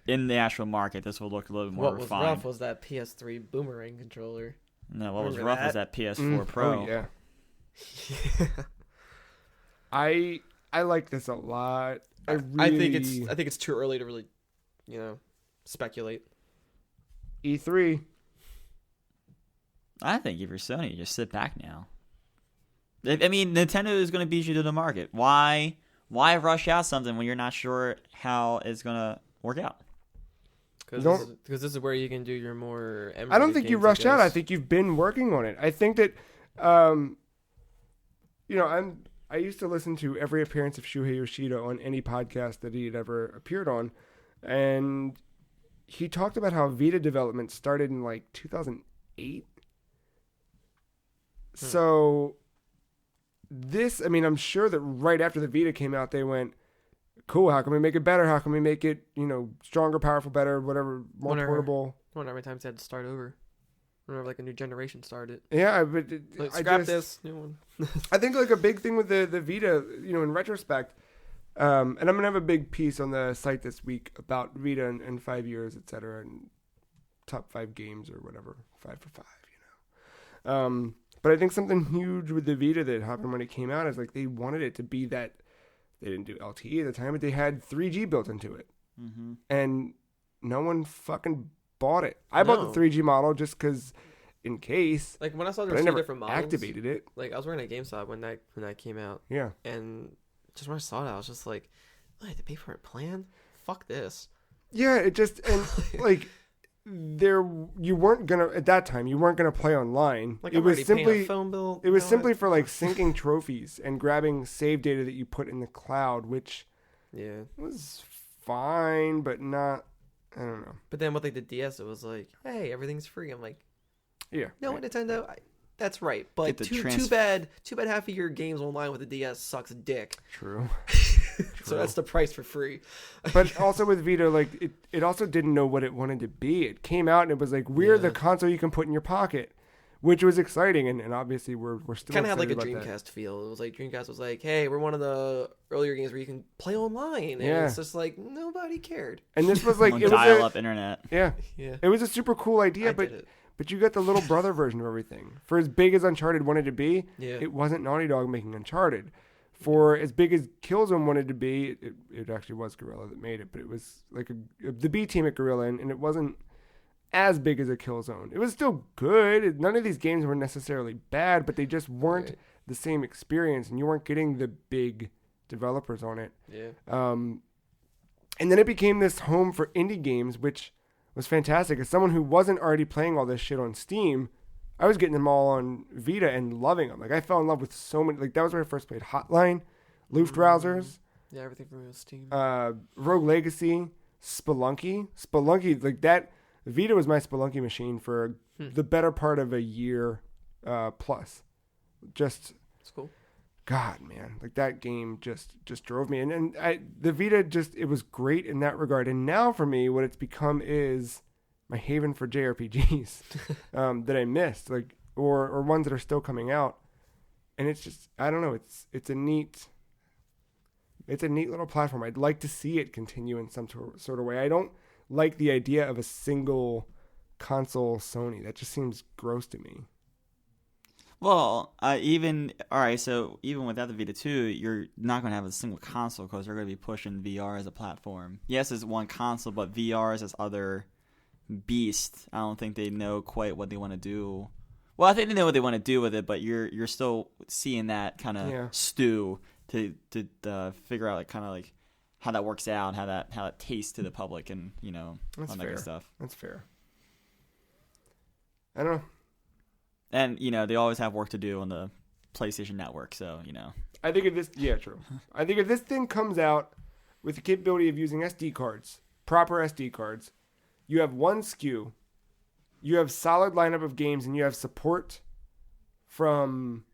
in the actual market. This will look a little more What was refined. rough was that PS3 boomerang controller. No, what was Remember rough was that PS4 Oh, Pro. yeah. I like this a lot. I think it's too early to really, speculate. E3. I think if you're Sony, just sit back now. I mean, Nintendo is going to beat you to the market. Why rush out something when you're not sure how it's going to work out? Because Don't- this is where you can do your more. I don't think you rushed out. I think you've been working on it. I think that, I used to listen to every appearance of Shuhei Yoshida on any podcast that he had ever appeared on, and he talked about how Vita development started in like 2008. So this, I mean, I'm sure that right after the Vita came out, they went, cool, how can we make it better? How can we make it, stronger, powerful, better, whatever, more Wonder- portable? I wonder how many times they had to start over. Whenever like a new generation started. Yeah, but Like, I scrap just, this new one. I think like a big thing with the Vita, in retrospect, and I'm gonna have a big piece on the site this week about Vita in 5 years, et cetera, and top 5 games or whatever, 5 for 5, But I think something huge with the Vita that happened when it came out is like they wanted it to be that they didn't do LTE at the time, but they had 3G built into it, and no one fucking bought it. I bought No. the 3G model just because, in case, Like when I saw there but I were two never different models. activated it. Like I was working at GameStop when that came out, Yeah. and just when I saw it, I was just like, "I had to pay for a plan? Fuck this!" Yeah, it just and like you weren't gonna at that time. You weren't gonna play online. Like it I'm was already paying simply a phone bill. it was you know simply what? for like syncing trophies and grabbing save data that you put in the cloud, which Yeah. was fine, but not. I don't know. But then with like the DS, it was like, "Hey, everything's free." I'm like, Yeah. "No, Nintendo, That's right, but Get the too bad half of your games online with the DS sucks dick. True. So that's the price for free. But also with Vita, like it also didn't know what it wanted to be. It came out and it was like, we're the console you can put in your pocket, which was exciting. And obviously we're still kind of had like a about Dreamcast that. feel. It was like Dreamcast was like, hey, we're one of the earlier games where you can play online. And it's just like nobody cared. And this was like On it was dial-up internet. Yeah. It was a super cool idea, but you got the little brother version of everything. For as big as Uncharted wanted to be, it wasn't Naughty Dog making Uncharted. For as big as Killzone wanted to be, it actually was Guerrilla that made it, but it was like the B team at Guerrilla, and it wasn't as big as a Killzone. It was still good. None of these games were necessarily bad, but they just weren't the same experience, and you weren't getting the big developers on it. And then it became this home for indie games, which was fantastic. As someone who wasn't already playing all this shit on Steam, I was getting them all on Vita and loving them. Like, I fell in love with so many. Like, that was where I first played Hotline, Luftrausers. Yeah, everything from Steam. Rogue Legacy, Spelunky, like that. Vita was my Spelunky machine for the better part of a year plus. Just, it's cool. God, man, like that game just drove me. And the Vita it was great in that regard. And now for me, what it's become is my haven for JRPGs that I missed, like or ones that are still coming out. And it's just, I don't know, it's a neat little platform. I'd like to see it continue in some sort of way. I don't like the idea of a single console Sony. That just seems gross to me. Well, even without the Vita 2, you're not going to have a single console because they're going to be pushing VR as a platform. Yes, it's one console, but VR is this other beast. I don't think they know quite what they want to do. Well, I think they know what they want to do with it, but you're still seeing that kind of stew to figure out like kind of like how that works out, how that tastes to the public, and all that kind of stuff. That's fair. I don't know. And they always have work to do on the PlayStation Network, so I think if this, true. I think if this thing comes out with the capability of using SD cards, proper SD cards, you have one SKU, you have solid lineup of games, and you have support from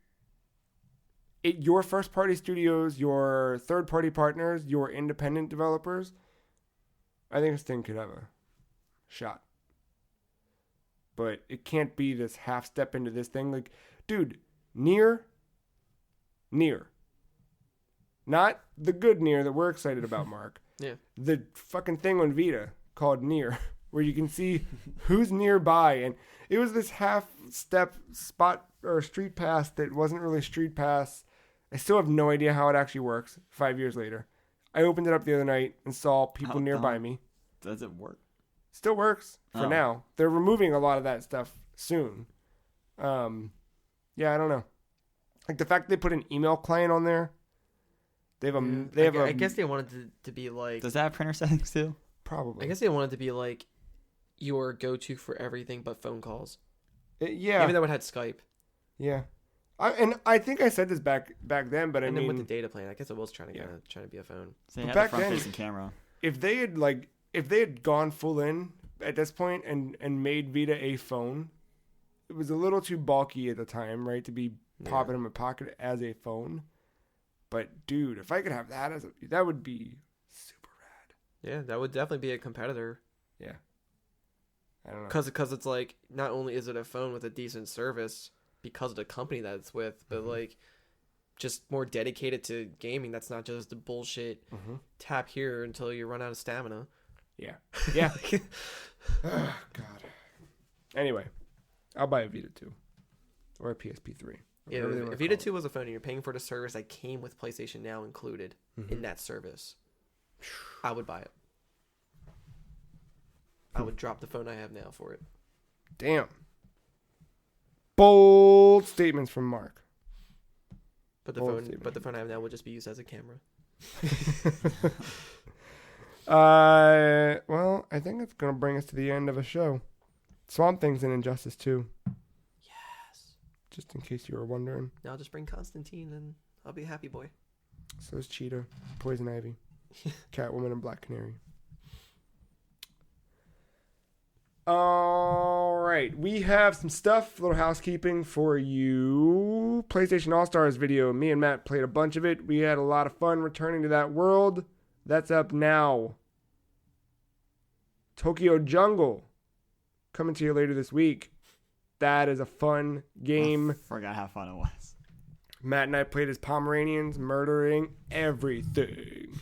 your first party studios, your third party partners, your independent developers. I think this thing could have a shot. But it can't be this half step into this thing. Like, dude, Nier. Not the good Nier that we're excited about, Mark. Yeah. The fucking thing on Vita called Nier, where you can see who's nearby. And it was this half step spot or street pass that wasn't really street pass. I still have no idea how it actually works 5 years later. I opened it up the other night and saw people nearby me. Does it work? Still works for now. They're removing a lot of that stuff soon. I don't know. Like the fact that they put an email client on there. I guess they wanted to be like. Does that have printer settings too? Probably. I guess they wanted to be like your go-to for everything but phone calls. Yeah. Even though it had Skype. Yeah. I think I said this back then, but then with the data plan, I guess it was trying to be a phone. So they had back the front-facing camera. If they had gone full in at this point and made Vita a phone, it was a little too bulky at the time, right, to be popping in my pocket as a phone. But dude, if I could have that that would be super rad. Yeah, that would definitely be a competitor. Yeah. I don't know. Because it's like, not only is it a phone with a decent service because of the company that it's with, but like just more dedicated to gaming. That's not just the bullshit tap here until you run out of stamina. Yeah. Oh, God. Anyway, I'll buy a Vita 2 or a PSP 3. Yeah, if Vita 2 was a phone and you're paying for the service that came with PlayStation Now included in that service, I would buy it. I would drop the phone I have now for it. Damn. Bold statements from Mark. But the phone I have now would just be used as a camera. Well, I think it's gonna bring us to the end of a show. Swamp Thing's in Injustice 2. Yes. Just in case you were wondering. Now I'll just bring Constantine and I'll be a happy boy. So is Cheetah, Poison Ivy, Catwoman, and Black Canary. All right. right, we have some stuff, a little housekeeping for you. PlayStation All-Stars video. Me and Matt played a bunch of it. We had a lot of fun returning to that world. That's up now. Tokyo Jungle coming to you later this week. That is a fun game. I forgot how fun it was. Matt and I played as Pomeranians, murdering everything.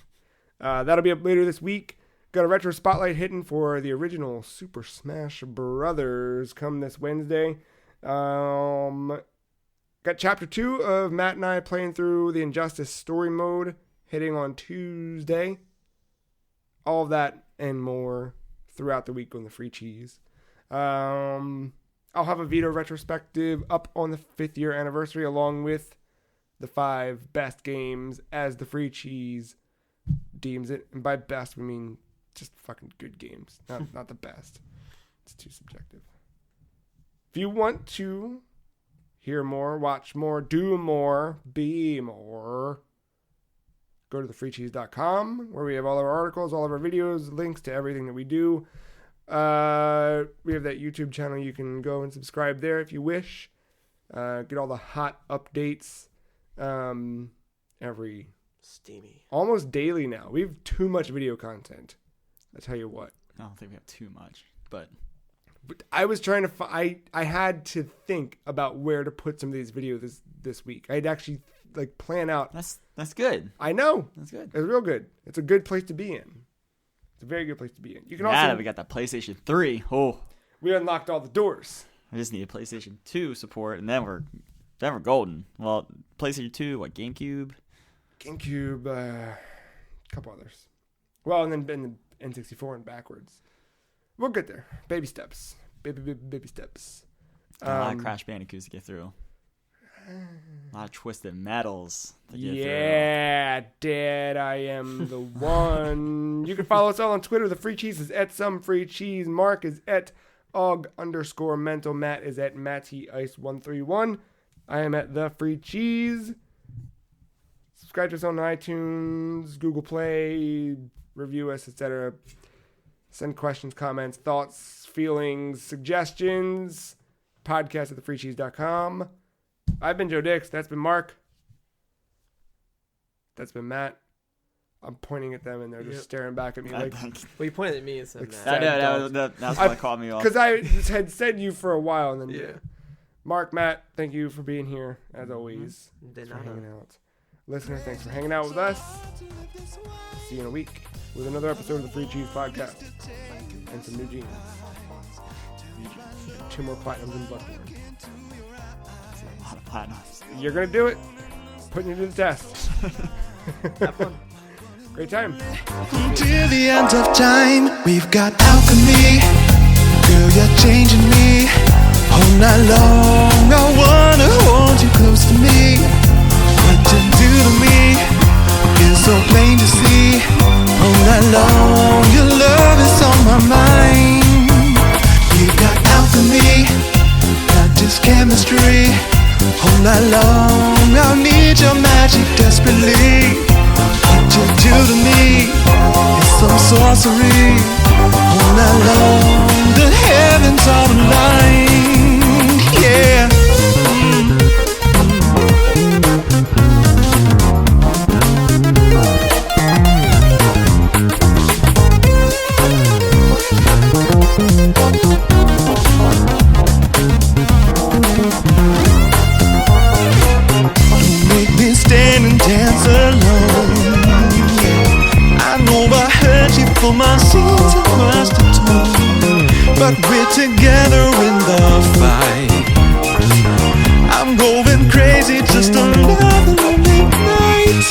That'll be up later this week. Got a retro spotlight hitting for the original Super Smash Brothers come this Wednesday. Got Chapter 2 of Matt and I playing through the Injustice story mode hitting on Tuesday. All of that and more throughout the week on the Free Cheese. I'll have a Vita retrospective up on the 5th year anniversary along with the 5 best games as the Free Cheese deems it. And by best, we mean just fucking good games. Not the best. It's too subjective. If you want to hear more, watch more, do more, be more, go to thefreecheese.com where we have all of our articles, all of our videos, links to everything that we do. We have that YouTube channel. You can go and subscribe there if you wish. Get all the hot updates every Steamy. almost daily now. We have too much video content. I tell you what. I don't think we have too much, but I was trying to I had to think about where to put some of these videos this week. I'd actually plan out. that's good. I know. That's good. It's real good. It's a good place to be in. It's a very good place to be in. You can Yeah, we got that PlayStation 3. Oh, we unlocked all the doors. I just need a PlayStation 2 support, and then we're golden. Well, PlayStation 2, GameCube, a couple others. Well, and then N64 and backwards. We'll get there. Baby steps. Baby steps. a lot of Crash Bandicoots to get through. A lot of Twisted Metals to get through. Yeah, Dad, I am the one. You can follow us all on Twitter. The Free Cheese is at @somefreecheese. Marc is at @og_mental. Matt is at MattyIce131. I am at The Free Cheese. Subscribe to us on iTunes, Google Play, review us, etc. Send questions, comments, thoughts, feelings, suggestions. Podcast at thefreecheese.com. I've been Joe Dix. That's been Marc. That's been Matt. I'm pointing at them and they're just staring back at me like. Well, you pointed at me and said Like that. That's what caught me off. Because I had said you for a while and then. Yeah. Marc, Matt, thank you for being here as always. De Thanks for nada. hanging out. Listener, thanks for hanging out with us. See you in a week with another episode of the Free Cheese Podcast and some new jeans. 2 more platinums in Bloodborne. A lot of platinums. You're gonna do it. Putting you to the test. Have fun. Great time. Till the end of time, we've got alchemy. Girl, you're changing me. All night long, I wanna hold you close to me. What you do to me is so plain to see. All night long, your love is on my mind. We've got alchemy, not just chemistry. All night long, I need your magic desperately. What you do to me is some sorcery. All night long, the heavens are aligned. Yeah. Don't make me stand and dance alone. I know I hurt you for my sins I must atone, but we're together in the fight. I'm going crazy, just another lonely night.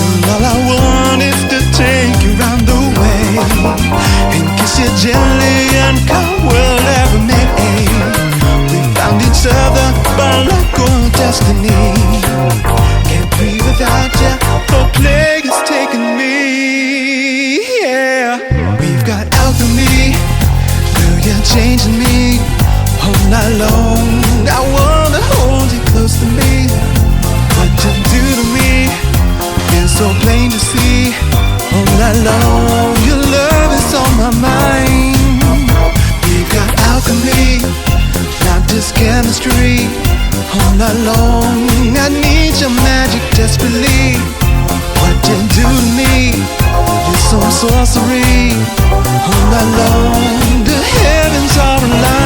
And all I want is to take you round the way and kiss you gently and come whatever may. We found each other by luck or destiny. Can't be without you, the plague is taking me. Yeah, we've got alchemy. Girl, you're changing me. All night long, I wanna hold you close to me. What you do to me is so plain to see. All night long, your love is on my mind. We've got alchemy. the street all night long. I need your magic desperately. What you do to me is some sorcery. All night long, the heavens are alive.